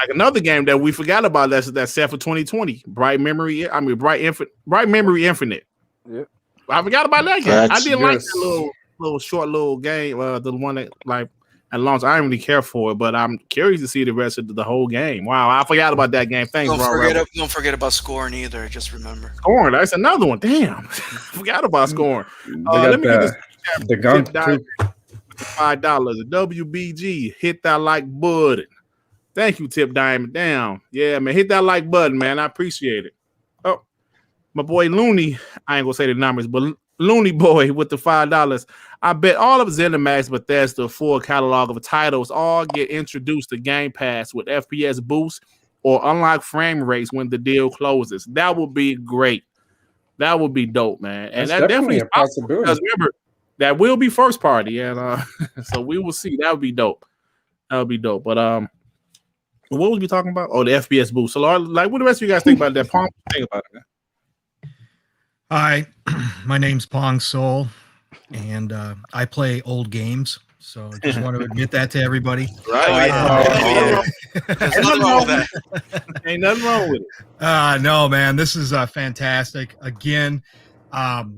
another game that we forgot about that's set for 2020. Bright Memory Infinite. Yeah. I forgot about that game. I didn't like that little short little game, the one that like at launch. I didn't really care for it, but I'm curious to see the rest of the whole game. Wow, I forgot about that game. Thanks, Don't forget about Scorn either. Just remember. Scorn, that's another one. Damn. Forgot about Scorn. Let me get this. The gun too. $5. WBG, hit that like button. Thank you, Tip Diamond Down. Yeah, man, hit that like button, man. I appreciate it. Oh, my boy Looney, I ain't gonna say the numbers, but Looney Boy with the $5. I bet all of ZeniMax Bethesda full catalog of titles all get introduced to Game Pass with FPS boost or unlock frame rates when the deal closes. That would be great. That would be dope, man. And that's that definitely is a possibility. Because remember, that will be first party, and so we will see. That would be dope. That would be dope. But What was we talking about? Oh, the FPS boost. So, like, what do the rest of you guys think about that? Pong, think about it, man. Hi, my name's Pong Soul, and I play old games. So I just want to admit that to everybody. Right. There's nothing wrong with that. Ain't nothing wrong with it. No, man, this is fantastic. Again, I've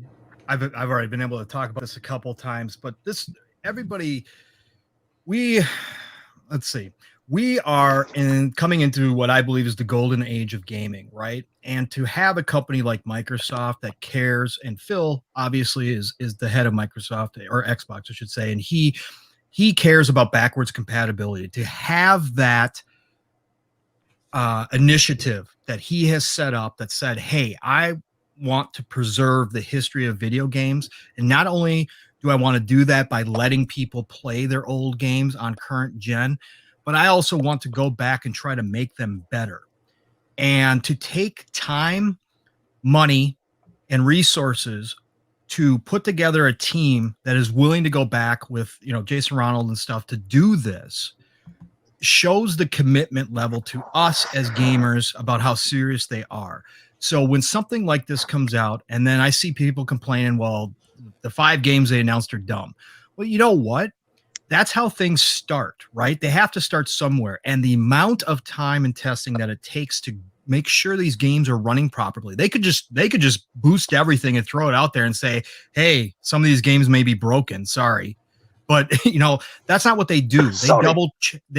already been able to talk about this a couple times, but let's see. We are coming into what I believe is the golden age of gaming, right? And to have a company like Microsoft that cares, and Phil obviously is the head of Microsoft, or Xbox, I should say, and he cares about backwards compatibility. To have that initiative that he has set up that said, hey, I want to preserve the history of video games, and not only do I want to do that by letting people play their old games on current gen, but I also want to go back and try to make them better. And to take time, money, and resources to put together a team that is willing to go back with, Jason Ronald and stuff to do this shows the commitment level to us as gamers about how serious they are. So when something like this comes out, and then I see people complaining, well, the 5 games they announced are dumb. Well, you know what? That's how things start, right? They have to start somewhere. And the amount of time and testing that it takes to make sure these games are running properly. They could just boost everything and throw it out there and say, hey, some of these games may be broken. Sorry. But that's not what they do. They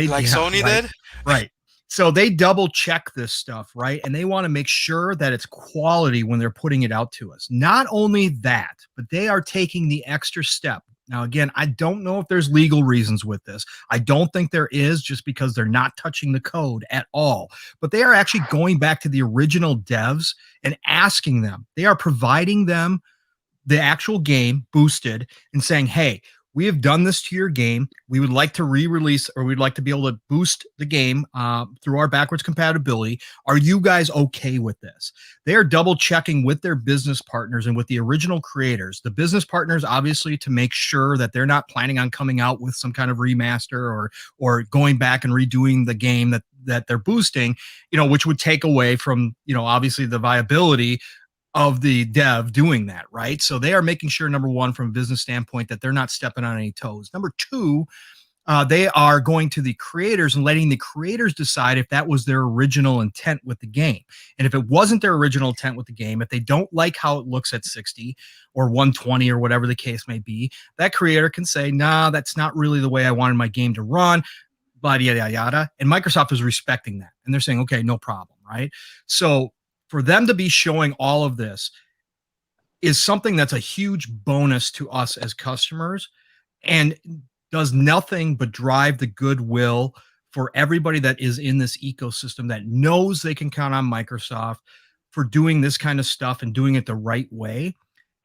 Sony did? Right. So they double check this stuff, right? And they want to make sure that it's quality when they're putting it out to us. Not only that, but they are taking the extra step. Now, again, I don't know if there's legal reasons with this. I don't think there is, just because they're not touching the code at all. But they are actually going back to the original devs and asking them. They are providing them the actual game boosted and saying, hey, we have done this to your game. We would like to re-release, or we'd like to be able to boost the game through our backwards compatibility. Are you guys okay with this? They are double checking with their business partners and with the original creators. The business partners, obviously, to make sure that they're not planning on coming out with some kind of remaster or going back and redoing the game that they're boosting, which would take away from, obviously the viability of the dev doing that, right? So they are making sure, number one, from a business standpoint, that they're not stepping on any toes. Number two, they are going to the creators and letting the creators decide if that was their original intent with the game. And if it wasn't their original intent with the game, if they don't like how it looks at 60 or 120 or whatever the case may be, that creator can say, nah, that's not really the way I wanted my game to run, yada, yada, yada. And Microsoft is respecting that. And they're saying, okay, no problem, right? So for them to be showing all of this is something that's a huge bonus to us as customers, and does nothing but drive the goodwill for everybody that is in this ecosystem that knows they can count on Microsoft for doing this kind of stuff and doing it the right way.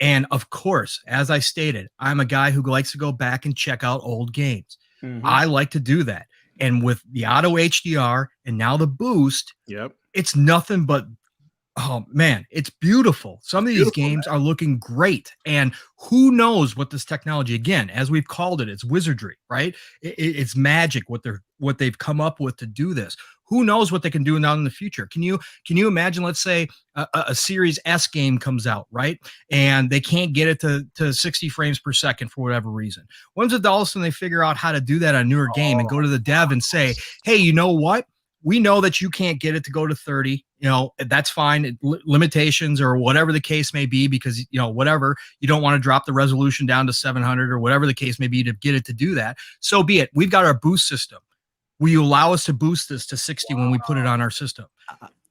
And of course, as I stated, I'm a guy who likes to go back and check out old games. Mm-hmm. I like to do that. And with the auto HDR and now the boost, it's nothing but, oh man, it's beautiful. Some of these games are looking great. And who knows what this technology, again, as we've called it, it's wizardry, right? It's magic what they've come up with to do this. Who knows what they can do now in the future? Can you imagine, let's say a Series S game comes out, right? And they can't get it to 60 frames per second for whatever reason. When's it all of a sudden they figure out how to do that on a newer game and go to the dev and say, hey, you know what? We know that you can't get it to go to 30, that's fine. Limitations or whatever the case may be, because, whatever, you don't want to drop the resolution down to 700 or whatever the case may be to get it to do that. So be it. We've got our boost system. Will you allow us to boost this to 60 when we put it on our system?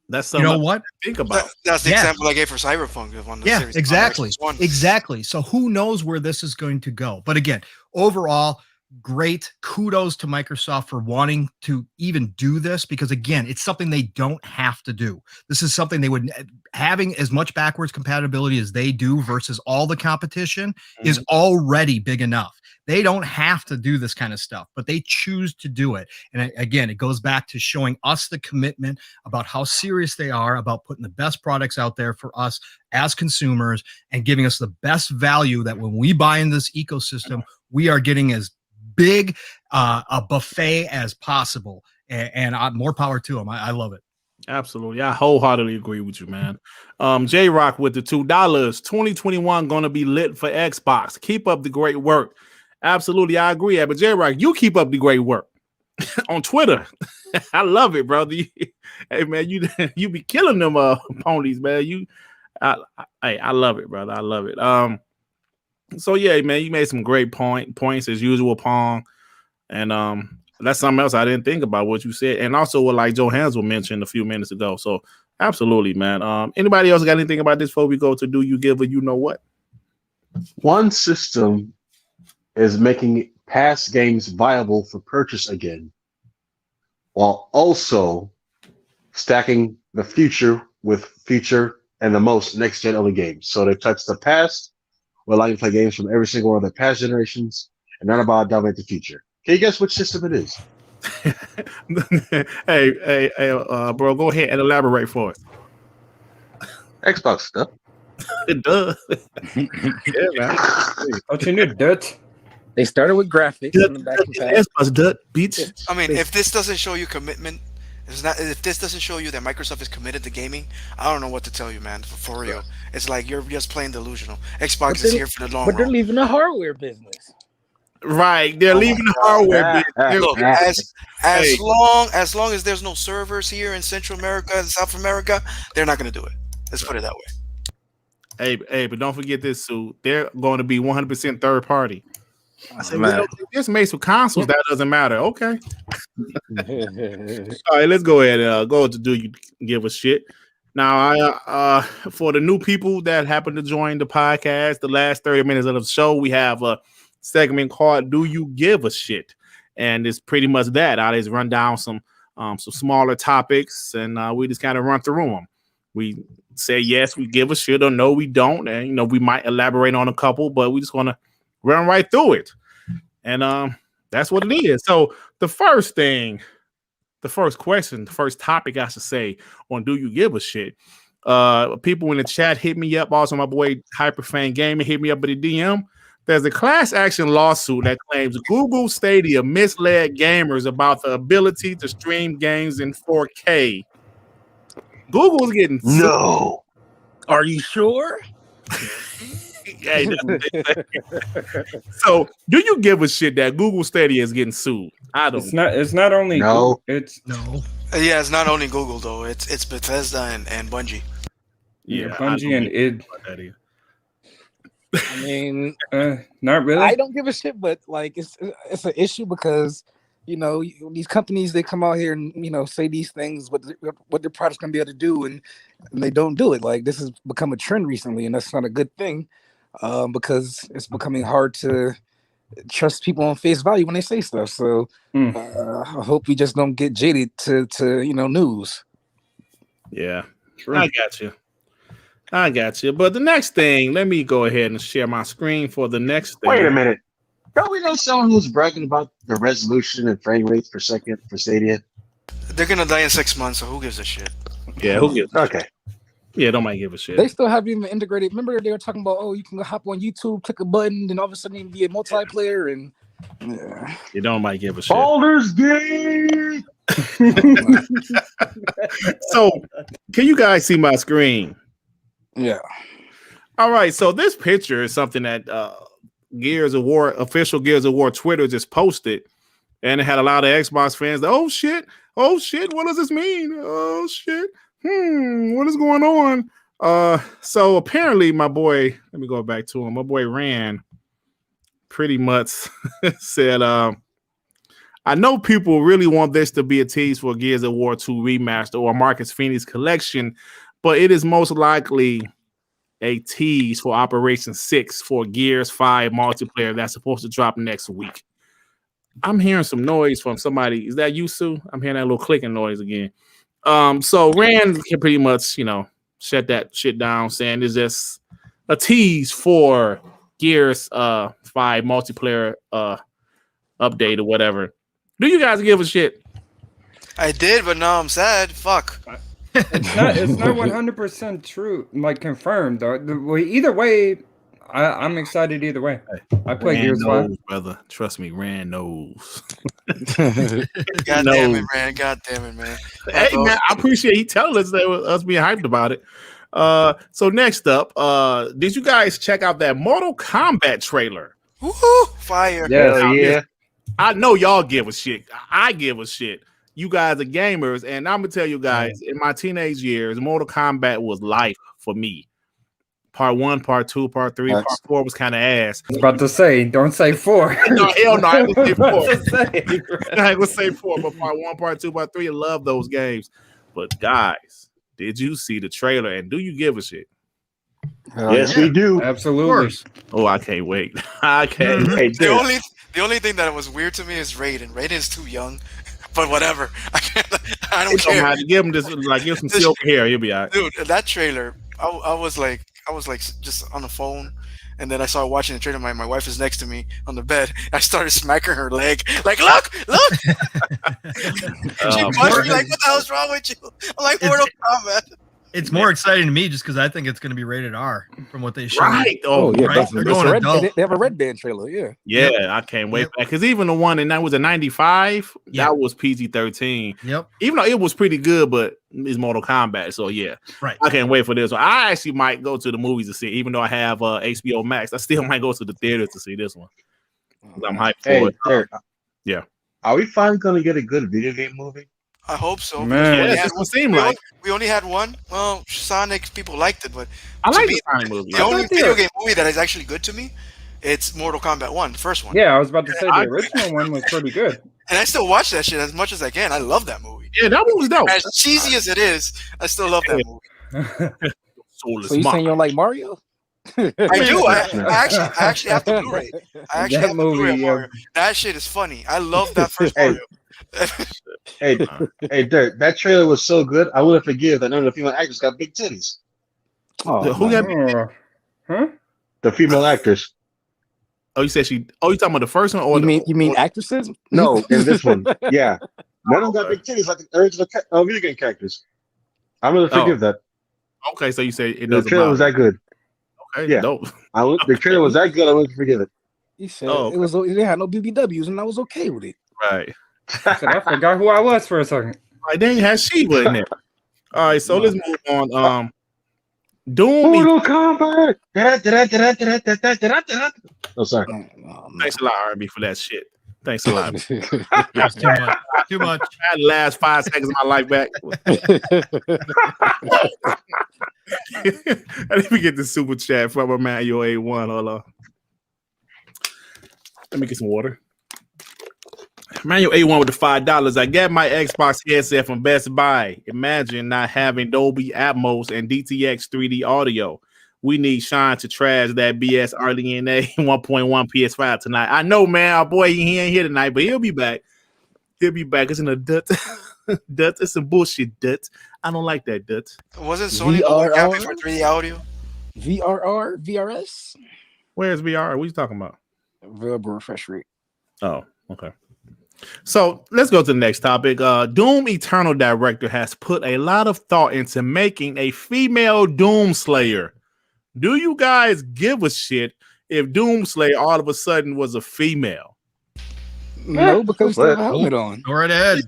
That's something what? Think about. That's the example I gave for Cyberpunk. Series exactly. So who knows where this is going to go? But again, overall, great kudos to Microsoft for wanting to even do this, because again, it's something they don't have to do. This is something they would, having as much backwards compatibility as they do versus all the competition is already big enough. They don't have to do this kind of stuff, but they choose to do it. And again, it goes back to showing us the commitment about how serious they are about putting the best products out there for us as consumers and giving us the best value, that when we buy in this ecosystem, we are getting as big a buffet as possible. and more power to them. I love it. Absolutely. I wholeheartedly agree with you, man. J Rock with the $2. 2021 gonna be lit for Xbox. Keep up the great work. Absolutely, I agree. But J Rock, you keep up the great work on Twitter. I love it, brother. Hey man, you be killing them ponies, man. I love it, brother. I love it. So yeah, man, you made some great points as usual, Pong. And that's something else I didn't think about what you said, and also what like Joe Hansel mentioned a few minutes ago. So absolutely, man. Anybody else got anything about this before we go to do you give a you know what? One system is making past games viable for purchase again, while also stacking the future with future and the most next gen only games. So they touch the past, will allow you to play games from every single one of the past generations, and not about dominate the future. Can you guess which system it is? hey, bro, go ahead and elaborate for us. Xbox stuff. It does. Yeah, man. Don't you know Dirt? They started with graphics in the back and past. Xbox Dut, bitch. I mean, if this doesn't show you commitment, if this doesn't show you that Microsoft is committed to gaming, I don't know what to tell you, man. For real, it's like you're just playing delusional. Xbox is here for the long run. But they're leaving the hardware business. Right, they're leaving the hardware. Look, as long as there's no servers here in Central America and South America, they're not going to do it. Let's put it that way. Hey, but don't forget this, Sue. They're going to be 100% third party. I said, well, this makes for consoles. That doesn't matter. Okay. All right, let's go ahead and go to do you give a shit. Now, for the new people that happen to join the podcast, the last 30 minutes of the show, we have a segment called "Do You Give a Shit?" And it's pretty much that. I just run down some smaller topics, and we just kind of run through them. We say yes, we give a shit, or no, we don't, and we might elaborate on a couple, but we just want to run right through it, and that's what it is. So the first question, the first topic, I should say, on "Do You Give a Shit?" People in the chat hit me up. Also, my boy Hyperfan Gaming hit me up with a DM. There's a class action lawsuit that claims Google Stadia misled gamers about the ability to stream games in 4K. Google's getting sued. No. Are you sure? So, do you give a shit that Google Stadia is getting sued? I don't. It's not only no. Google, it's No. Yeah, it's not only Google though. It's Bethesda and Bungie. Yeah, Bungie and id. I mean, not really. I don't give a shit, but like it's an issue because these companies, they come out here and say these things, what their product's gonna be able to do, and they don't do it. Like this has become a trend recently, and that's not a good thing, because it's becoming hard to trust people on face value when they say stuff. So I hope we just don't get jaded to news. Yeah, I got you. But the next thing, let me go ahead and share my screen for the next thing. Wait a minute. Don't we know someone who's bragging about the resolution and frame rates per second for Stadia? They're gonna die in 6 months, so who gives a shit? Yeah, who gives a shit? Okay. Yeah, nobody give a shit. They still haven't even integrated. Remember they were talking about, you can hop on YouTube, click a button, and all of a sudden you can be a multiplayer, and You don't might give a shit. Baldur's Gate. So, can you guys see my screen? Yeah. All right. So this picture is something that official Gears of War Twitter just posted, and it had a lot of Xbox fans. Oh shit! What does this mean? Oh shit! What is going on? So apparently, my boy. Let me go back to him. My boy Rand pretty much said, I know people really want this to be a tease for Gears of War 2 Remastered or Marcus Phoenix Collection, but it is most likely a tease for Operation 6 for Gears 5 multiplayer that's supposed to drop next week. I'm hearing some noise from somebody. Is that you, Sue? I'm hearing that little clicking noise again. So Rand can pretty much, shut that shit down, saying it's just a tease for Gears 5 multiplayer update or whatever. Do you guys give a shit? I did, but now I'm sad. Fuck. It's not 100% true, like confirmed though. Either way, I'm excited either way. I play Rand Gears 5. knows, brother. Trust me, Rand knows. God damn it, man. God damn it, man. Hey, man, I appreciate he telling us that us being hyped about it. So next up, did you guys check out that Mortal Kombat trailer? Woo, fire. Yeah. I know y'all give a shit. I give a shit. You guys are gamers, and I'm gonna tell you guys, in my teenage years, Mortal Kombat was life for me. Part 1, Part 2, Part 3, Part 4 was kind of ass. I was about to say, don't say 4. No, hell no, I ain't gonna say 4. I ain't gonna Say, say 4, but Part 1, Part 2, Part 3, I love those games. But guys, did you see the trailer, and do you give a shit? Yes, we do. Absolutely. Oh, I can't wait. I can't. Hey, The only thing that was weird to me is Raiden. Raiden's too young, but whatever. I don't care. Give him this, like, give some silk hair. He'll be all right. Dude, that trailer, I was like just on the phone, and then I started watching the trailer. My wife is next to me on the bed. I started smacking her leg, like, look. She punched me like, what the hell's wrong with you? I'm like, Mortal Kombat. It's more exciting to me just because I think it's going to be rated R from what they showed. Right. Oh, yeah, right. They're going adult. They have a Red Band trailer. Yeah. Yeah, I can't wait. Because even the one that was a 95, that was PG-13. Yep. Even though it was pretty good, but it's Mortal Kombat. So, yeah. Right. I can't wait for this one. I actually might go to the movies to see it. Even though I have HBO Max, I still might go to the theater to see this one. I'm hyped for it. Derek, yeah. Are we finally going to get a good video game movie? I hope so. Man. Yeah, We only had one. Well, Sonic, people liked it, but I like the Sonic movie. The only video game movie that is actually good to me, it's Mortal Kombat 1, the first one. Yeah, I was about to say the original one was pretty good. And I still watch that shit as much as I can. I love that movie. Yeah, that movie was dope. As cheesy as it is, I still love that movie. So you saying you don't like Mario? I do. I actually have the Blu-ray. I actually That have the Blu-ray of movie, Mario. That shit is funny. I love that first Mario. Hey, Dirt, that trailer was so good. I wouldn't forgive that none of the female actors got big titties. Oh, Who got big? Huh? The female actors. Oh, you said she. Oh, you talking about the first one, or you mean actresses? No, in this one, yeah, none of them got big titties like the original video game characters. I'm gonna forgive that. Okay, so you say it The doesn't. trailer was that good. Okay, Yeah. dope. The trailer was that good. I wouldn't forgive it. He said it was. They had no BBWs, and I was okay with it. Right. I forgot who I was for a second. Right, they ain't had Sheba in there. All right, so let's move on. Doom. Mortal Kombat. Oh, sorry. Thanks a lot, R&B, for that shit. Thanks a lot. That's too much. Too much. I had the last 5 seconds of my life back. Let me get the super chat from Emmanuel A1. Hold on. Let me get some water. Manual A1 with the $5. I got my Xbox headset from Best Buy. Imagine not having Dolby Atmos and DTX 3D audio. We need Sean to trash that BS RDNA 1.1 PS5 tonight. I know, man. Our boy, he ain't here tonight, but he'll be back. He'll be back. It's in a dut. Dut. It's some bullshit dut. I don't like that dut. Wasn't Sony the one camping for 3D audio? VRR, VRS. Where's VR? What are you talking about? Available refresh rate. Oh, okay. So let's go to the next topic. Doom Eternal director has put a lot of thought into making a female Doom Slayer. Do you guys give a shit if Doom Slayer all of a sudden was a female? No, because he have a helmet on. Go right ahead.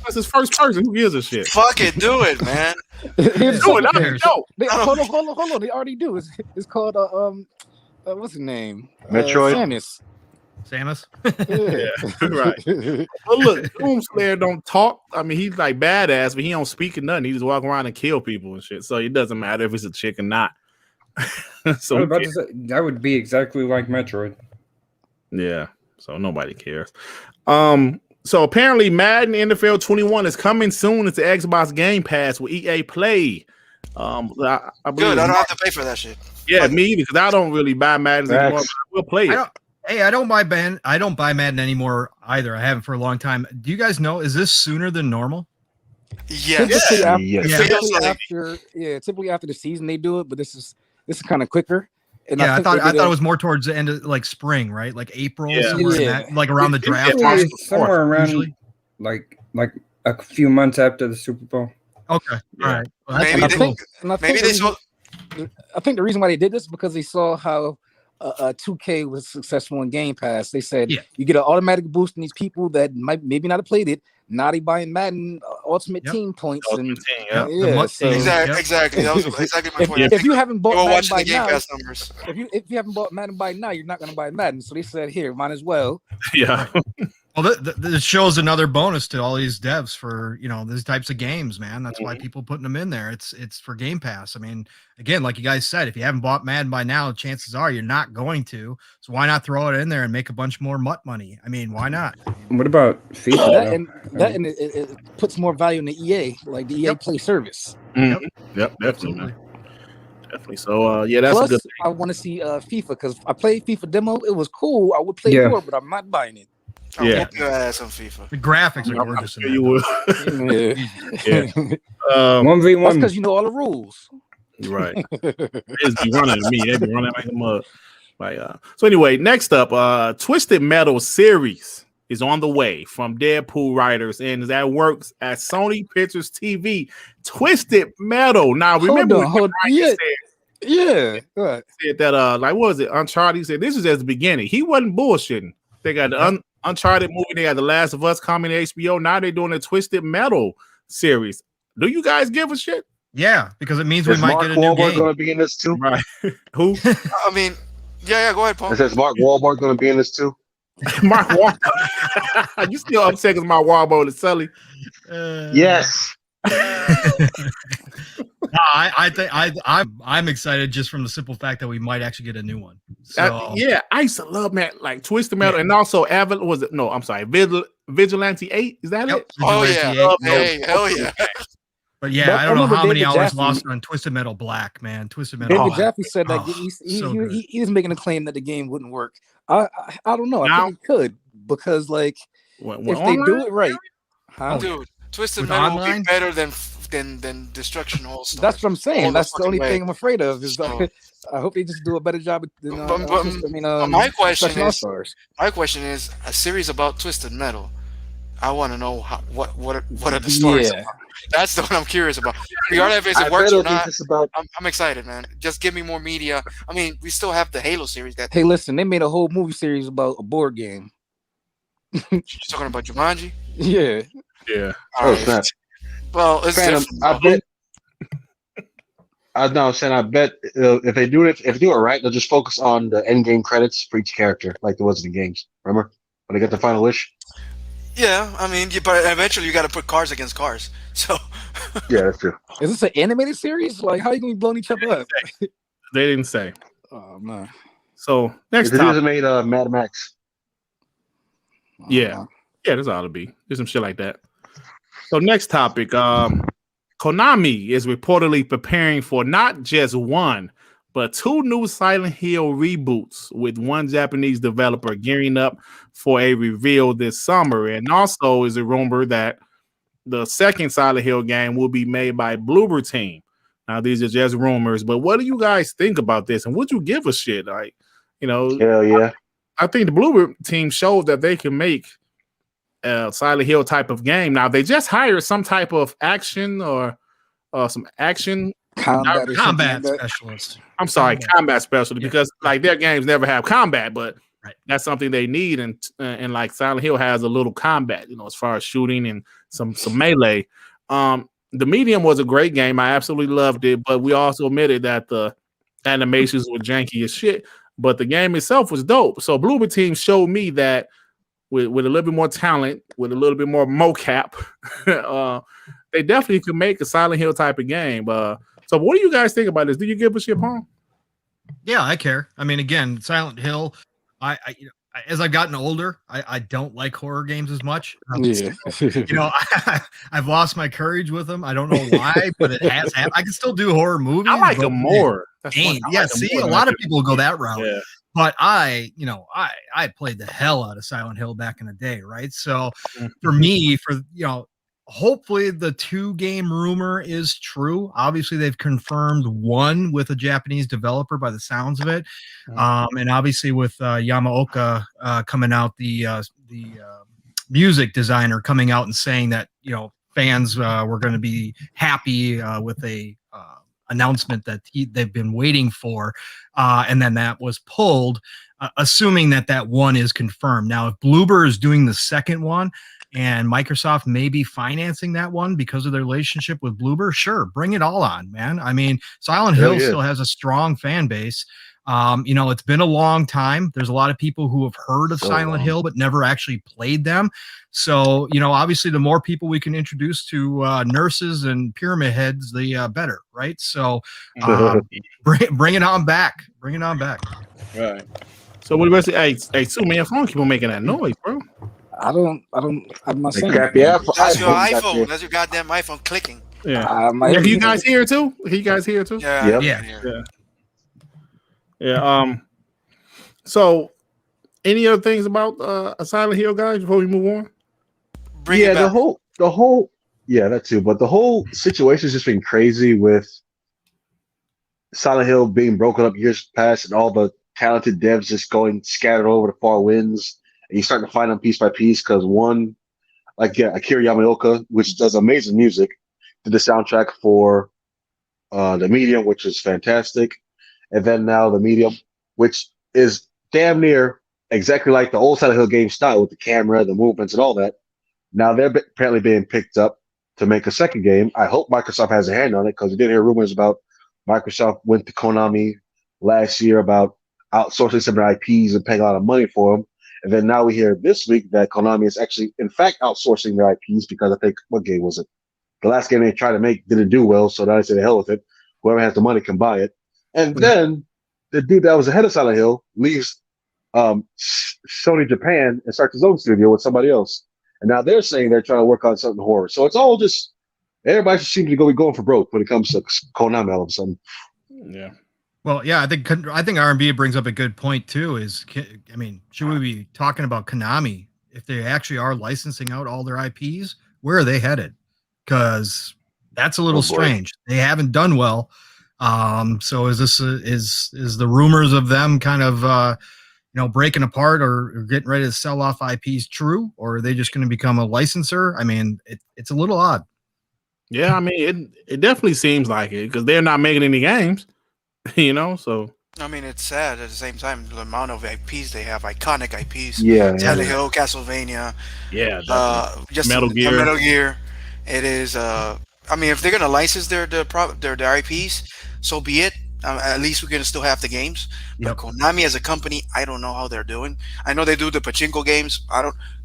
That's his first person. Who gives a shit? Fuck it, do it, man. Do it. Hold on. They already do. It's called what's his name? Metroid. Samus. Yeah, right. But look, Doom Slayer don't talk. I mean, he's like badass, but he don't speak or nothing. He just walk around and kill people and shit. So it doesn't matter if it's a chick or not. So I was about to say, that would be exactly like Metroid. Yeah. So nobody cares. So apparently Madden NFL 21 is coming soon into Xbox Game Pass with EA Play. I Good, I don't have to pay for that shit. Yeah, me either, because I don't really buy Madden anymore, but I will play it. I don't buy Madden anymore either. I haven't for a long time. Do you guys know, is this sooner than normal? Yes. Typically after the season they do it, but this is kind of quicker. And I thought it was more towards the end of like spring, right? Like April, like around the draft. Somewhere around usually. like a few months after the Super Bowl. Okay. Yeah. All right. Well, I think the reason why they did this is because they saw how 2K was successful in Game Pass. They said Yeah. you get an automatic boost in these people that might maybe not have played it. Now they buying Madden Ultimate Yep. Team points Ultimate and Team, yeah. The yeah. Mud So Team. Exactly, Yep. exactly. That was exactly my point. if you haven't bought We're Madden watching by the Game now, Pass numbers. if you haven't bought Madden by now, you're not going to buy Madden. So they said, here, might as well. Yeah. Well, this shows another bonus to all these devs for, you know, these types of games, man. That's why people putting them in there. It's for Game Pass. I mean, again, like you guys said, if you haven't bought Madden by now, chances are you're not going to. So why not throw it in there and make a bunch more MUT money? I mean, why not? What about FIFA? That and it puts more value in the EA, like the EA Play service. Yep, definitely, Absolutely. man. Definitely. So, yeah, that's Plus, a good I want to see FIFA because I played FIFA demo. It was cool. I would play Yeah. more, but I'm not buying it. I'll Yeah. whoop your ass on FIFA. The graphics are I'm gorgeous. sure in you that, will. Yeah. Yeah. 1v1. That's because you know all the rules. Right. They just be running at me. They be running like a mug. Like, so anyway, next up, Twisted Metal series is on the way from Deadpool writers, and that works at Sony Pictures TV. Twisted Metal. Now, remember Hold on, what Ryan Yeah. Right. said that, like, what was it? Uncharted. He said this is at the beginning. He wasn't bullshitting. They got the Uncharted movie. They got The Last of Us coming to HBO. Now they're doing a Twisted Metal series. Do you guys give a shit? Yeah, because it means we Is might Mark get a new Wahlberg game. going to be in this too? Right. Who? I mean, yeah, go ahead, Paul. It says Mark Wahlberg going to be in this too. Mark Wahlberg. You still upset because Mark Wahlberg is Sully? Yes. I think I'm excited just from the simple fact that we might actually get a new one. So Yeah, I used to love like Twisted Metal, and also Vigilante 8. Is that Yep. it? Oh Vigilante yeah, 8. hey, hell yeah. But yeah, But I don't know remember how many David hours Jaffe- lost on Twisted Metal Black, man. Twisted Metal David Black. Jaffe said that Oh, so good. he was making a claim that the game wouldn't work. I don't know. I Now- think it could because like When if they do it right, huh? Dude, Twisted With Metal will online? be better than Destruction All Star. That's what I'm saying. All the That's the fucking only way. thing I'm afraid of. Is So- I hope they just do a better job than my question Destruction All is- Stars. My question is a series about Twisted Metal. I want to know what are the stories Yeah. about? That's the one I'm curious about. Regardless if I it works bet or it'll be not, just about. I'm excited, man. Just give me more media. I mean, we still have the Halo series. That Hey, listen, they made a whole movie series about a board game. you're talking about Jumanji. Yeah. Yeah. All Oh right. snap! Well, it's Phantom, different. I though. bet. I bet if they do it right, they'll just focus on the end game credits for each character, like there was in the games. Remember when they got the final wish? Yeah, I mean, but eventually you got to put cars against cars. So Yeah, that's true. Is this an animated series? Like, how are you gonna be blowing each other up? They didn't say. Oh man. So next If it topic. made Mad Max. Yeah. Yeah, there's ought to be. There's some shit like that. So next topic. Konami is reportedly preparing for not just one, but two new Silent Hill reboots, with one Japanese developer gearing up for a reveal this summer. And also is a rumor that the second Silent Hill game will be made by Bloober Team. Now, these are just rumors, but what do you guys think about this? And would you give a shit? Like, you know, Hell yeah. I think the Bloober Team showed that they can make a Silent Hill type of game. Now, they just hired some type of action or some action. Combat, or something Combat like that. specialist. I'm sorry, combat specialty, Yeah. because like their games never have combat, but Right. that's something they need. And like Silent Hill has a little combat, you know, as far as shooting and some melee. The Medium was a great game. I absolutely loved it, but we also admitted that the animations were janky as shit. But the game itself was dope. So Bloober Team showed me that with a little bit more talent, with a little bit more mocap, they definitely could make a Silent Hill type of game. So what do you guys think about this? Do you give a shit, Paul? Yeah, I care. I mean, again, Silent Hill. As I've gotten older, I don't like horror games as much. Yeah. You know, I've lost my courage with them. I don't know why, but it has happened. I can still do horror movies. I like but them more. That's one- Game. I Yeah, like them see, more a than lot I of people go that route. do. Yeah. But I played the hell out of Silent Hill back in the day, right? So for me, hopefully the 2-game rumor is true. Obviously, they've confirmed one with a Japanese developer by the sounds of it. And obviously with Yamaoka coming out, the music designer coming out and saying that, fans were going to be happy with a announcement that they've been waiting for, and then that was pulled, assuming that one is confirmed. Now, if Bloober is doing the second one and Microsoft may be financing that one because of their relationship with Bloober, sure, bring it all on, man. I mean, Silent Hill still has a strong fan base. It's been a long time. There's a lot of people who have heard of Silent Hill but never actually played them. So, obviously the more people we can introduce to nurses and pyramid heads, the better, right? So bring it on back. Bring it on back. Right. So what do you say? Hey, Sue, man, your phone keep on making that noise, bro. I'm not saying That's your iPhone. That's your goddamn iPhone clicking. Yeah. Are you guys here too? Yeah. Yeah. So, any other things about a Silent Hill, guys, before we move on? The whole, that too. But the whole situation has just been crazy with Silent Hill being broken up years past, and all the talented devs just going scattered over the far winds. And you start to find them piece by piece because one, Akira Yamaoka, which does amazing music, did the soundtrack for The Medium, which is fantastic. And then now The Medium, which is damn near exactly like the old Silent Hill game style with the camera, the movements, and all that. Now they're apparently being picked up to make a second game. I hope Microsoft has a hand on it because we did hear rumors about Microsoft went to Konami last year about outsourcing some of their IPs and paying a lot of money for them. And then now we hear this week that Konami is actually, in fact, outsourcing their IPs because I think, what game was it? The last game they tried to make didn't do well, so now they say the hell with it. Whoever has the money can buy it. And then the dude that was the head of Silent Hill leaves Sony Japan and starts his own studio with somebody else. And now they're saying they're trying to work on something horror. So it's all just, everybody just seems to be going for broke when it comes to Konami all of a sudden. Yeah. Well, yeah, I think R&B brings up a good point too. Should we be talking about Konami if they actually are licensing out all their IPs? Where are they headed? Because that's a little strange. They haven't done well. So is this is the rumors of them kind of breaking apart or getting ready to sell off IPs true, or are they just going to become a licensor? I mean, it's a little odd. Yeah, I mean, it definitely seems like it because they're not making any games. So I mean, it's sad at the same time the amount of IPs they have, iconic IPs. Silent Hill, Castlevania. Yeah, just Metal Gear. Metal Gear. It is. If they're gonna license their IPs, so be it. At least we're gonna still have the games. But Konami as a company, I don't know how they're doing. I know they do the pachinko games.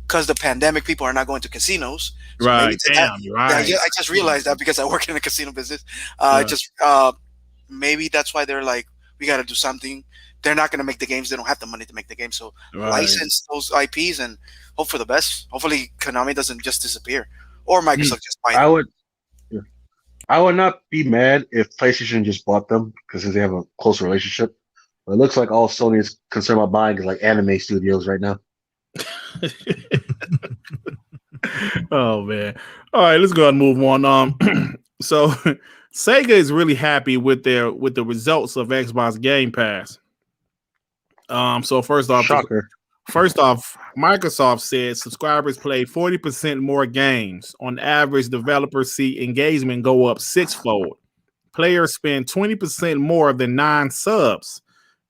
Because the pandemic, people are not going to casinos. So right. Damn, you're right. I just realized that because I work in the casino business. Maybe that's why they're like, we got to do something. They're not going to make the games. They don't have the money to make the game. So license those IPs and hope for the best. Hopefully Konami doesn't just disappear or Microsoft just buy them. I would not be mad if PlayStation just bought them because they have a close relationship. But it looks like all Sony is concerned about buying is like anime studios right now. Oh man. All right, let's go ahead and move on. So Sega is really happy with the results of Xbox Game Pass. So first off, Microsoft said subscribers play 40% more games. On average, developers see engagement go up sixfold. Players spend 20% more than non-subs.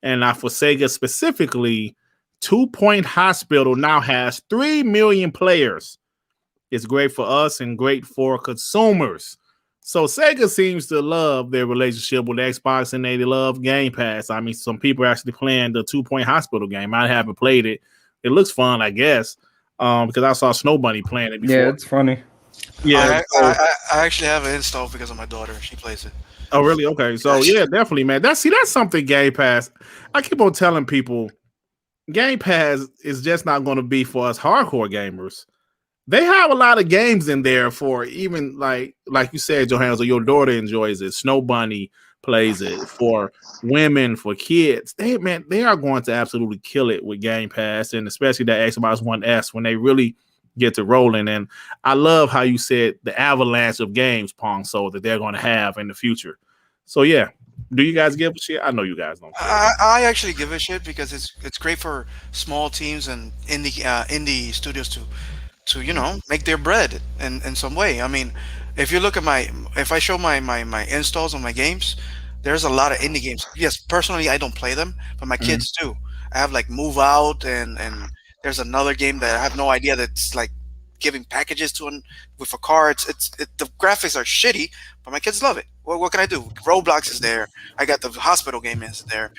And for Sega specifically, 2 Point Hospital now has 3 million players. It's great for us and great for consumers. So Sega seems to love their relationship with Xbox and they love Game Pass. I mean, some people are actually playing the 2 Point Hospital game. I haven't played it. It looks fun, I guess, because I saw Snow Bunny playing it before. Yeah, it's funny. Yeah, I actually have it installed because of my daughter. She plays it. Oh, really? Okay. So, yeah, definitely, man. That's something Game Pass. I keep on telling people Game Pass is just not going to be for us hardcore gamers. They have a lot of games in there for even like you said, Johannes, or your daughter enjoys it. Snow Bunny plays it for women, for kids. They are going to absolutely kill it with Game Pass, and especially that Xbox One S when they really get to rolling. And I love how you said the avalanche of games, Pong, so that they're going to have in the future. So yeah, do you guys give a shit? I know you guys don't. I actually give a shit because it's great for small teams and indie studios to make their bread in some way. I mean, if you look at if I show my installs on my games, there's a lot of indie games. Yes, personally I don't play them, but my kids do. I have like Move Out, and there's another game that I have no idea that's like giving packages to with a car. The graphics are shitty, but my kids love it. What can I do? Roblox is there. I got the hospital game is there.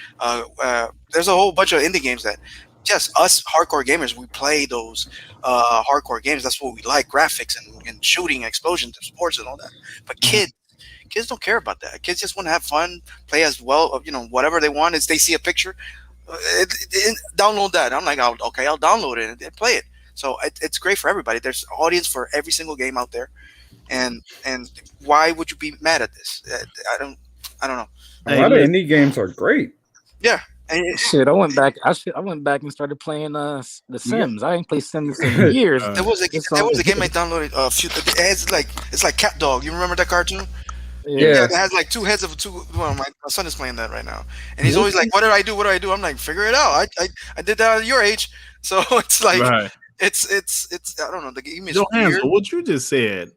There's a whole bunch of indie games that just us hardcore gamers, we play those hardcore games. That's what we like, graphics and shooting, explosions, and sports and all that. But kids don't care about that. Kids just want to have fun, play as well, whatever they want. Is they see a picture, download that. I'm like, I'll download it and play it. So it's great for everybody. There's an audience for every single game out there, and why would you be mad at this? I don't know. A lot of indie games are great. Yeah. Shit, I went back and started playing The Sims. I ain't played Sims in years. There was a game I downloaded. It's like Cat Dog. You remember that cartoon? Yeah, it has like two heads of two. Well, my son is playing that right now, and he's always like, "What do I do? What do I do?" I'm like, "Figure it out." I did that at your age, so it's like it's I don't know. The game is weird. What you just said.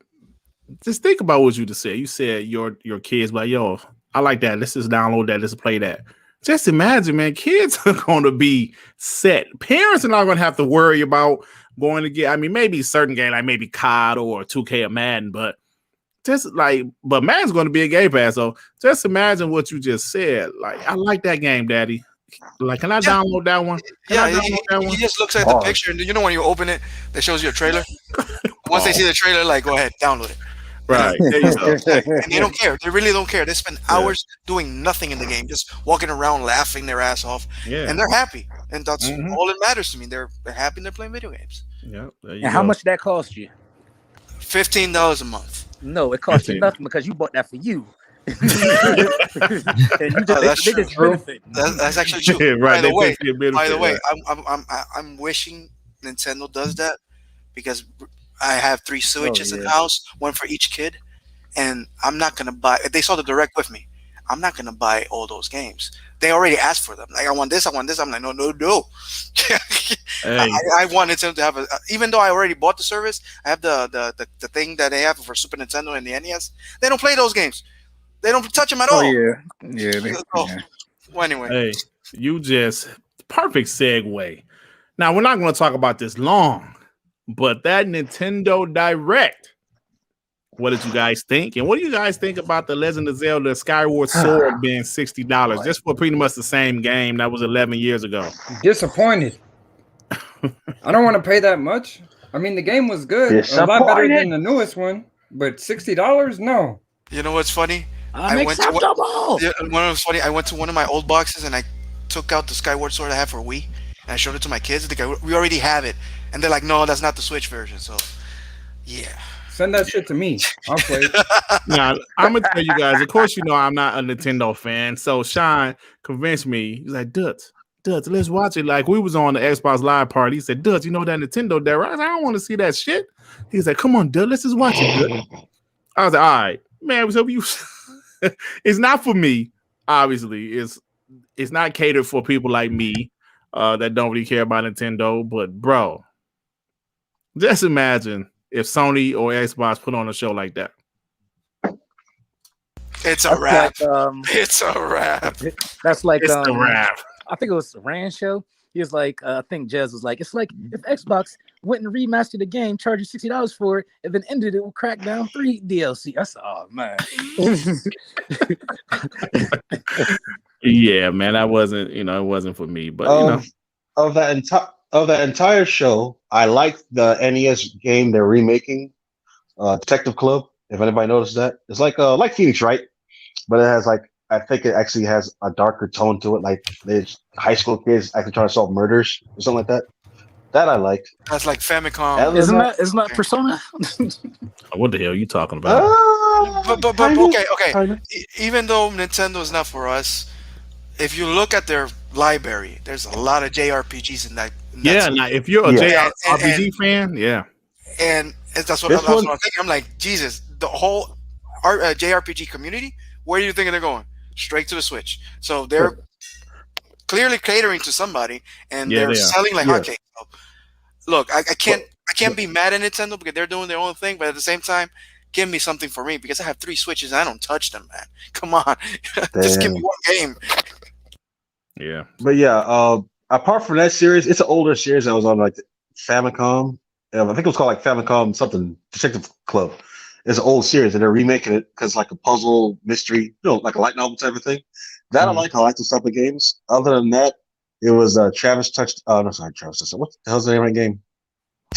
Just think about what you just said. You said your kids like, "Yo, I like that. Let's just download that. Let's play that." Just imagine, man, kids are going to be set. Parents are not going to have to worry about going to get, maybe certain game, like maybe COD or 2K or Madden, but Madden's going to be a Game Pass. So just imagine what you just said. Like, I like that game, Daddy. Like, can I download that one? He just looks at the picture, and when you open it, that shows you a trailer. Once they see the trailer, like, go ahead, download it. Right. There you go. And they don't care. They really don't care. They spend hours doing nothing in the game, just walking around laughing their ass off. Yeah. And they're happy. And that's all that matters to me. They're happy and they're playing video games. Yeah. And how much did that cost you? $15 a month. No, it cost you nothing because you bought that for you. That's actually true. Yeah, right. By the way, I'm wishing Nintendo does that because I have 3 Switches in the house, one for each kid, and I'm not gonna buy. They saw the direct with me. I'm not gonna buy all those games. They already asked for them. Like, I want this. I'm like, no. I wanted them to have even though I already bought the service, I have the thing that they have for Super Nintendo and the NES. They don't play those games. They don't touch them at all. Well, anyway. Hey, you just perfect segue. Now we're not going to talk about this long, but that Nintendo Direct. What did you guys think? And what do you guys think about the Legend of Zelda Skyward Sword being $60 just for pretty much the same game that was 11 years ago? Disappointed. I don't want to pay that much. The game was good. A lot better than the newest one, but $60? No. You know what's funny? I went to one of my old boxes and I took out the Skyward Sword I have for Wii and I showed it to my kids. They go, "We already have it," and they're like, "No, that's not the Switch version." So, yeah. Send that shit to me. I'll play it. Now, I'm going to tell you guys, of course, I'm not a Nintendo fan. So Sean convinced me. He's like, Duts, let's watch it. Like, we was on the Xbox Live party. He said, Duts, that Nintendo there? I was like, I don't want to see that shit. He's like, come on, Duts, let's just watch it, Duts. I was like, all right. Man, so it's not for me, obviously. It's not catered for people like me that don't really care about Nintendo. But, bro, just imagine if Sony or Xbox put on a show like that. It's a wrap. It's a wrap. That's like it's a wrap. I think it was Rand show. He was like, I think Jez was like, it's like if Xbox went and remastered the game, charged you $60 for it, and then ended it with Crackdown 3 DLC. I said, oh man. Yeah, man, that wasn't, it wasn't for me. But of that entire show, I liked the NES game they're remaking, Detective Club. If anybody noticed that, it's like Phoenix, right? But it has I think it actually has a darker tone to it. Like there's high school kids actually trying to solve murders or something like that. That I liked. That's like Famicom. Isn't that Persona? What the hell are you talking about? But okay. Even though Nintendo is not for us, if you look at their library, there's a lot of JRPGs in that. Now if you're a JRPG fan, yeah. And that's what I'm thinking. I'm like, Jesus, the whole JRPG community, where do you think they're going? Straight to the Switch. So they're clearly catering to somebody, and they're selling like hotcakes. So, look, I can't be mad at Nintendo because they're doing their own thing, but at the same time, give me something for me because I have 3 Switches and I don't touch them, man. Come on, just give me one game. Yeah, but yeah, apart from that series, it's an older series that was on like Famicom. I think it was called like Famicom something Detective Club. It's an old series, and they're remaking it because like a puzzle mystery, like a light novel type of thing. That I like those type of games. Other than that, it was Travis touched. Oh no, sorry, Travis touched. What the hell's the name of that game?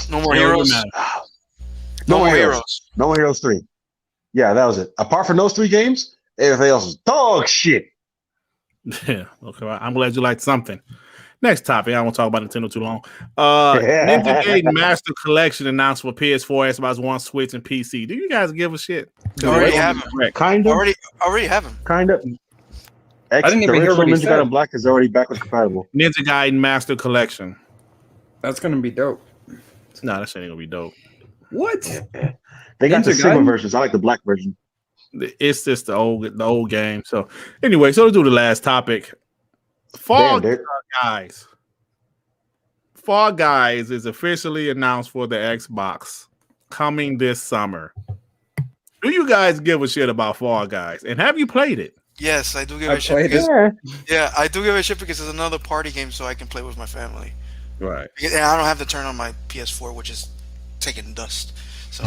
No More Heroes. No More Heroes. No More Heroes 3. Yeah, that was it. Apart from those 3 games, everything else was dog shit. Yeah. Okay. I'm glad you liked something. Next topic. I won't talk about Nintendo too long. Ninja Gaiden Master Collection announced for PS4, Xbox One, Switch, and PC. Do you guys give a shit? Already have them. Kind of. Already have them. Kind of. I didn't even hear what he said. Ninja Gaiden Black is already backwards compatible. Ninja Gaiden Master Collection. That's gonna be dope. No, that shit ain't gonna be dope. What? They got Ninja the silver Gaiden? versions. I like the black version. It's just the old game. So anyway, so let's do the last topic. Fall Guys. Fall Guys is officially announced for the Xbox coming this summer. Do you guys give a shit about Fall Guys? And have you played it? Yes, I do give a shit. Because, yeah, I do give a shit because it's another party game, so I can play with my family. Right. And I don't have to turn on my PS4, which is taking dust. So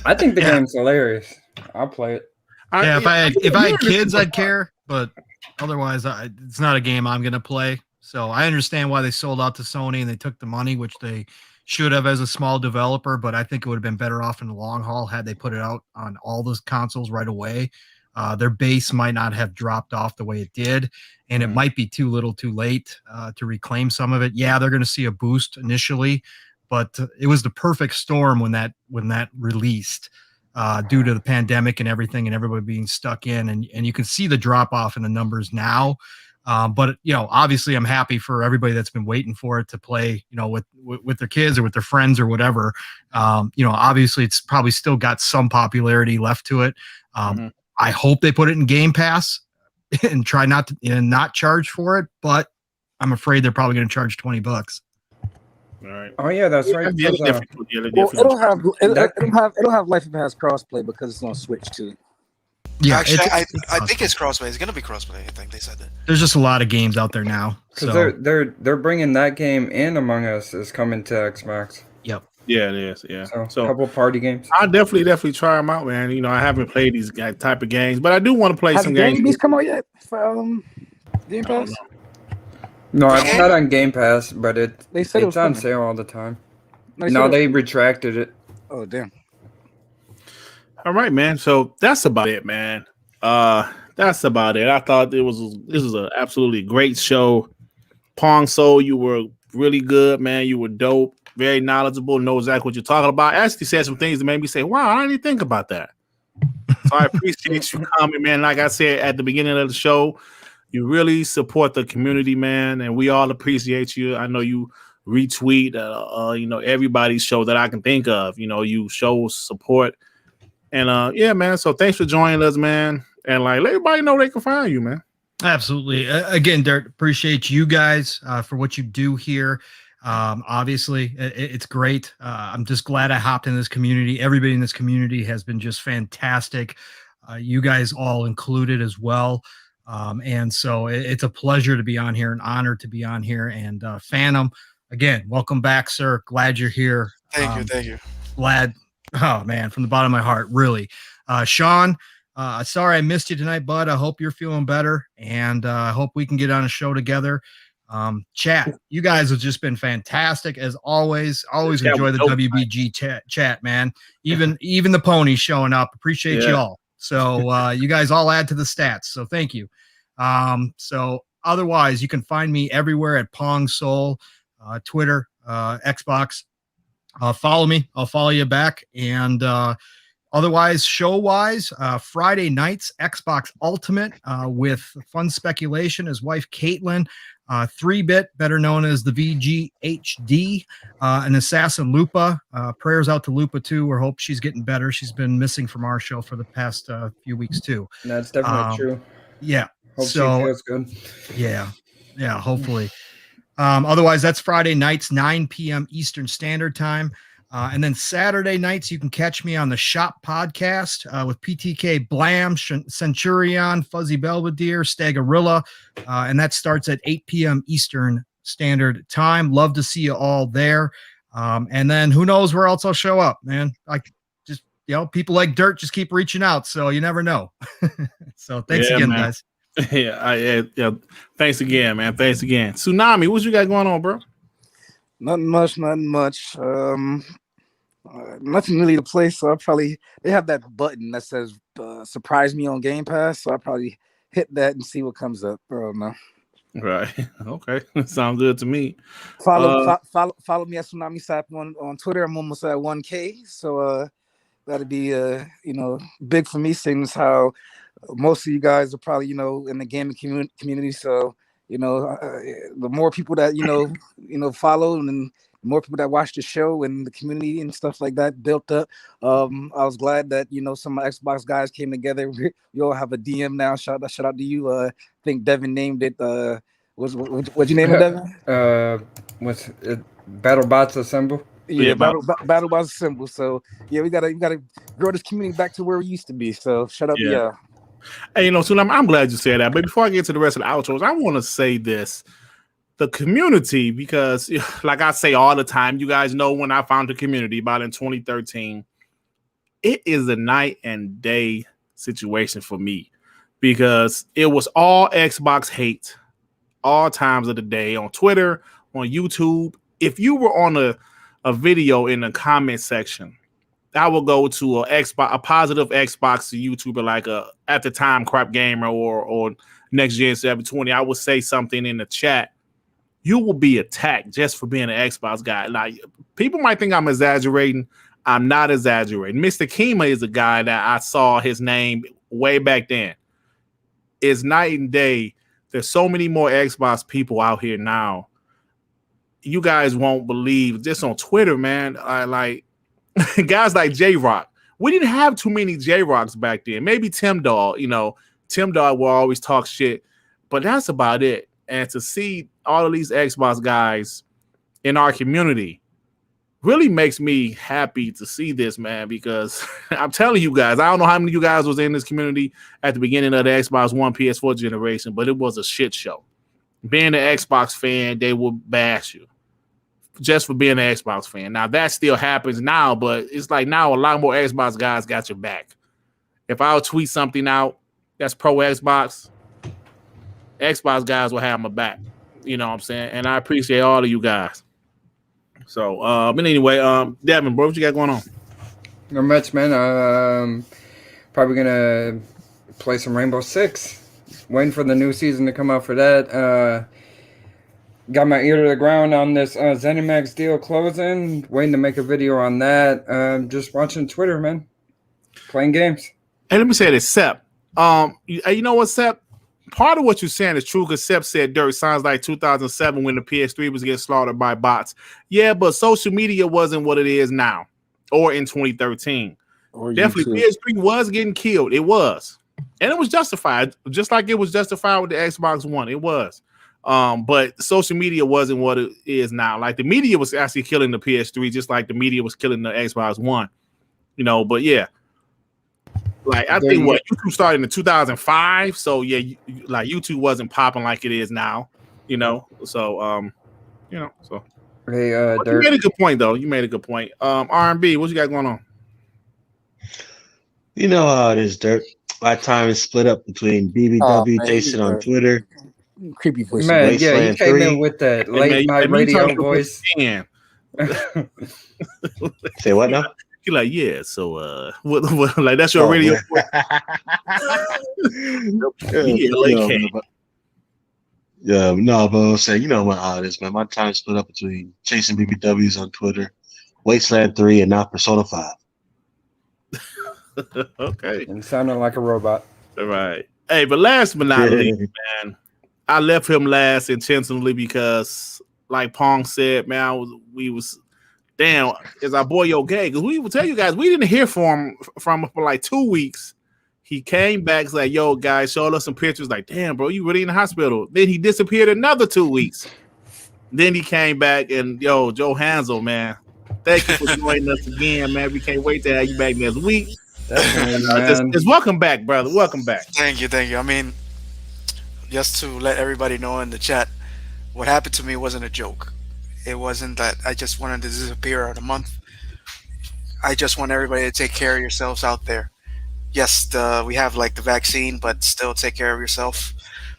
I think the game's hilarious. I'll play it. If I had kids, I'd care, but otherwise, it's not a game I'm gonna play. So I understand why they sold out to Sony and they took the money, which they should have as a small developer. But I think it would have been better off in the long haul had they put it out on all those consoles right away. Their base might not have dropped off the way it did, and it might be too little too late to reclaim some of it. Yeah, they're going to see a boost initially, but it was the perfect storm when that released due to the pandemic and everything and everybody being stuck in. And you can see the drop off in the numbers now. But obviously I'm happy for everybody that's been waiting for it to play, with their kids or with their friends or whatever. Obviously it's probably still got some popularity left to it. I hope they put it in Game Pass and try not to not charge for it, but I'm afraid they're probably going to charge $20. All right. Oh yeah, that's right. It'll have Life of Pass crossplay because it's on Switch too. Yeah, actually, I think it's crossplay. It's gonna be crossplay. I think they said that. There's just a lot of games out there now. Because they're bringing that game and Among Us is coming to Xbox. Yep. Yeah, it is. Yeah. So a couple party games. I'll definitely try them out, man. I haven't played these type of games, but I do want to play some games. Has Beast come out yet for Game Pass? No, it's not on Game Pass, but they said it's on sale all the time. No, they retracted it. Oh damn. All right, man. So that's about it, man. That's about it. I thought this was an absolutely great show. Pong Soul, you were really good, man. You were dope, very knowledgeable, know exactly what you're talking about. Actually said some things that made me say, wow, I didn't even think about that. So I appreciate you coming, man. Like I said at the beginning of the show, you really support the community, man, and we all appreciate you. I know you retweet, everybody's show that I can think of. You show support. And yeah, man. So thanks for joining us, man. And let everybody know they can find you, man. Absolutely. Again, Dirt, appreciate you guys for what you do here. Obviously, it's great. I'm just glad I hopped in this community. Everybody in this community has been just fantastic. You guys all included as well. And so it's a pleasure to be on here, an honor to be on here. And Phantom, again, welcome back, sir. Glad you're here. Thank you. Glad. Oh man, from the bottom of my heart, really. Sean, sorry I missed you tonight, bud. I hope you're feeling better, and I hope we can get on a show together. Chat, you guys have just been fantastic as always. Always enjoy the WBG chat, man. Even the ponies showing up. Appreciate you all. So you guys all add to the stats. So thank you. So otherwise, you can find me everywhere at Pong Soul, Twitter, Xbox. Follow me. I'll follow you back. And otherwise, show-wise, Friday nights, Xbox Ultimate with Fun Speculation, his wife, Caitlin, 3-bit, better known as the VGHD, and Assassin Lupa. Prayers out to Lupa, too. We hope she's getting better. She's been missing from our show for the past few weeks, too. That's definitely true. Yeah. Hope she feels good. Yeah, hopefully. Otherwise, that's Friday nights, 9 p.m. Eastern Standard Time. And then Saturday nights, you can catch me on the Shop Podcast with PTK Blam, Centurion, Fuzzy Belvedere, Stagorilla. And that starts at 8 p.m. Eastern Standard Time. Love to see you all there. And then who knows where else I'll show up, man. People like Dirt just keep reaching out, so you never know. So thanks again, man. guys. Yeah. Thanks again, man. Thanks again. Tsunami, what you got going on, bro? Nothing much. Nothing really to play. So they have that button that says surprise me on Game Pass. So I'll probably hit that and see what comes up. No. Right. Okay. Sounds good to me. Follow me at Tsunami Sap on Twitter. I'm almost at 1K. So that'd be big for me, seeing as how most of you guys are probably in the gaming community. So the more people that follow, and then the more people that watch the show and the community and stuff like that built up. I was glad that some of my Xbox guys came together. We all have a DM now. Shout out to you. I think Devin named it. What'd you name it, Devin? What's it? BattleBots Assemble. Yeah, BattleBots Assemble. So yeah, we gotta grow this community back to where we used to be. So shout out to y'all. Hey, Tsunami, I'm glad you said that. But before I get to the rest of the outros, I want to say this. The community, because like I say all the time, you guys know when I found the community about in 2013, it is a night and day situation for me because it was all Xbox hate all times of the day on Twitter, on YouTube. If you were on a video in the comment section, I will go to a positive Xbox YouTuber like at the time Crap Gamer or Next Gen 720. I would say something in the chat. You will be attacked just for being an Xbox guy. Like, people might think I'm exaggerating. I'm not exaggerating. Mr. Kima is a guy that I saw his name way back then. It's night and day. There's so many more Xbox people out here now. You guys won't believe just on Twitter, man. Like guys like J-Rock. We didn't have too many J-Rocks back then. Maybe Tim Dog. Tim Dog will always talk shit, but that's about it. And to see all of these Xbox guys in our community really makes me happy to see this, man, because I'm telling you guys, I don't know how many of you guys was in this community at the beginning of the Xbox One PS4 generation, but it was a shit show. Being an Xbox fan, they will bash you just for being an Xbox fan. Now, that still happens now, but it's like now a lot more Xbox guys got your back. If I'll tweet something out that's pro Xbox guys will have my back. You know what I'm saying? And I appreciate all of you guys. So, but anyway, Devin, bro, what you got going on? Not much, man. Probably gonna play some Rainbow Six. Waiting for the new season to come out for that. Got my ear to the ground on this ZeniMax deal closing. Waiting to make a video on that. Just watching Twitter, man. Playing games. Hey, let me say this, Sep. You know what, Sep? Part of what you're saying is true because Sep said Dirt sounds like 2007 when the PS3 was getting slaughtered by bots. Yeah, but social media wasn't what it is now or in 2013. Definitely, PS3 was getting killed. It was. And it was justified, just like it was justified with the Xbox One. It was. But social media wasn't what it is now. Like, the media was actually killing the PS3 just like the media was killing the Xbox One. But yeah. Like, I think YouTube started in 2005, so yeah, like YouTube wasn't popping like it is now, So, so. Hey, you made a good point, though. You made a good point. R&B, what you got going on? You know how it is, Dirt. My time is split up between BBW, Jason on Twitter. Creepy voice. Man, yeah, you came in with that late night radio voice. Say what now? You're like, yeah, so what like that's your radio voice. No, but I'm saying, you know how it is, man. My time split up between chasing BBWs on Twitter, Wasteland 3, and now Persona 5. Okay. And sounding like a robot. All right. Hey, but last but not least, man, I left him last intentionally because, like Pong said, man, we was damn, is our boy okay? Because we will tell you guys, we didn't hear from him for like 2 weeks. He came back, was like, yo, guys, showed us some pictures. Like, damn, bro, you really in the hospital. Then he disappeared another 2 weeks. Then he came back and, yo, Joe Hansel, man, Thank you for joining us again, man. We can't wait to have you back next week. Definitely, man. Just welcome back, brother. Welcome back. Thank you. I mean, just to let everybody know in the chat, what happened to me wasn't a joke. It wasn't that I just wanted to disappear out a month. I just want everybody to take care of yourselves out there. Yes, we have like the vaccine, but still take care of yourself.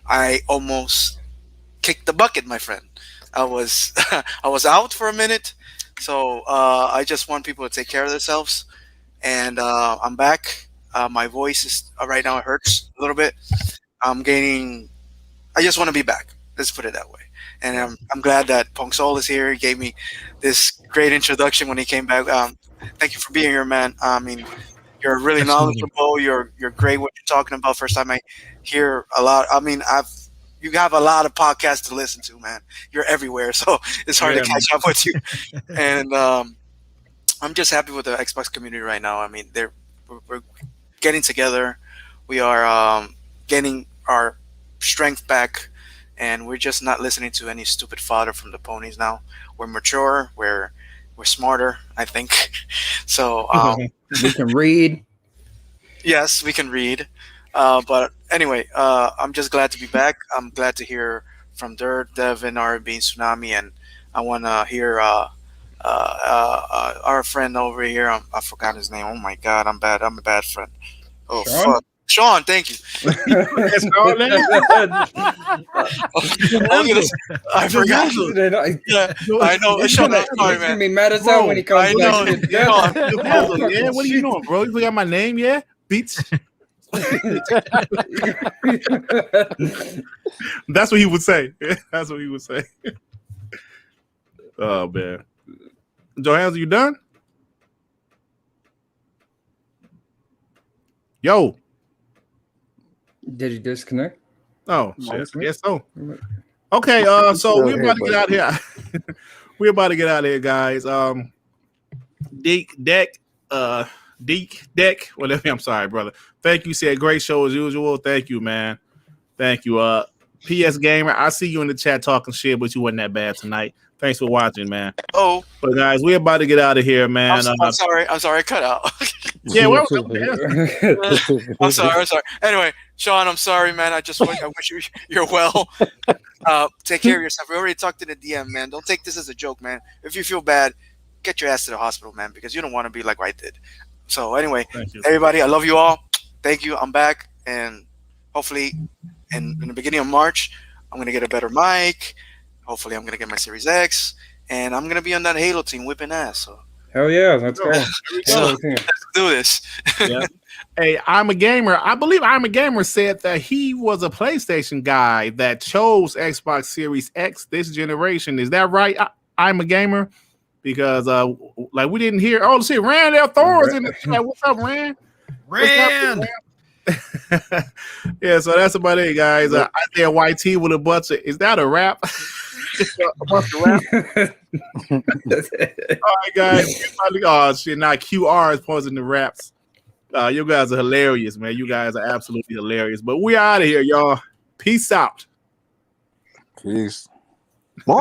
I almost kicked the bucket, my friend. I was I was out for a minute, so I just want people to take care of themselves. And I'm back. My voice is right now, it hurts a little bit. I'm gaining. I just want to be back. Let's put it that way. And I'm glad that Pong Soul is here. He gave me this great introduction when he came back. Thank you for being here, man. I mean, you're really knowledgeable. You're great what you're talking about. First time I hear a lot. I mean, you have a lot of podcasts to listen to, man. You're everywhere, so it's hard to catch up with you. And I'm just happy with the Xbox community right now. I mean, we're getting together. We are getting our strength back, and we're just not listening to any stupid fodder from the ponies now. We're mature. We're smarter, I think. So We can read. yes, we can read. But anyway, I'm just glad to be back. I'm glad to hear from Dirt, Devin, RB, Tsunami, and I want to hear our friend over here. I forgot his name. Oh my God, I'm bad. I'm a bad friend. Oh, Sean? fuck. Sean, thank you. I forgot. Yeah, I know. Sean, I'm sorry, He's gonna man. be mad as hell when he comes I know. back. Yeah, what are you doing, bro? You got my name, yeah? Beats. That's what he would say. That's what he would say. Oh man, Johannes, you done? Yo. Did you disconnect? Oh, shit. I guess so. Okay, so we're about to get out here. We're about to get out of here, guys. Deke Deck, whatever. I'm sorry, brother. Thank you. Said great show as usual. Thank you, man. Thank you. PS Gamer, I see you in the chat talking shit, but you wasn't that bad tonight. Thanks for watching, man. Oh, but guys, we're about to get out of here, man. I'm sorry. I cut out. Yeah, well, I'm sorry. Anyway, Sean, I'm sorry, man. I wish you're well. Take care of yourself. We already talked to the DM, man. Don't take this as a joke, man. If you feel bad, get your ass to the hospital, man, because you don't want to be like I did. So anyway, everybody, I love you all. Thank you. I'm back, and hopefully in the beginning of March, I'm going to get a better mic. Hopefully I'm going to get my Series X, and I'm going to be on that Halo team whipping ass. So. Hell yeah, let's go. Let's do this. Yeah. Hey, I'm a Gamer. I believe I'm a Gamer said that he was a PlayStation guy that chose Xbox Series X this generation. Is that right? I'm a Gamer? Because like we didn't hear. Oh, see, Rand L. Thor's in the chat. What's up, Rand? Rand. Yeah, so that's about it, guys. I say YT with a bunch of. Is that a rap? A bunch of rap. All right, guys. Oh shit! Now QR is posting the raps. You guys are hilarious, man. You guys are absolutely hilarious. But we out of here, y'all. Peace out. Peace.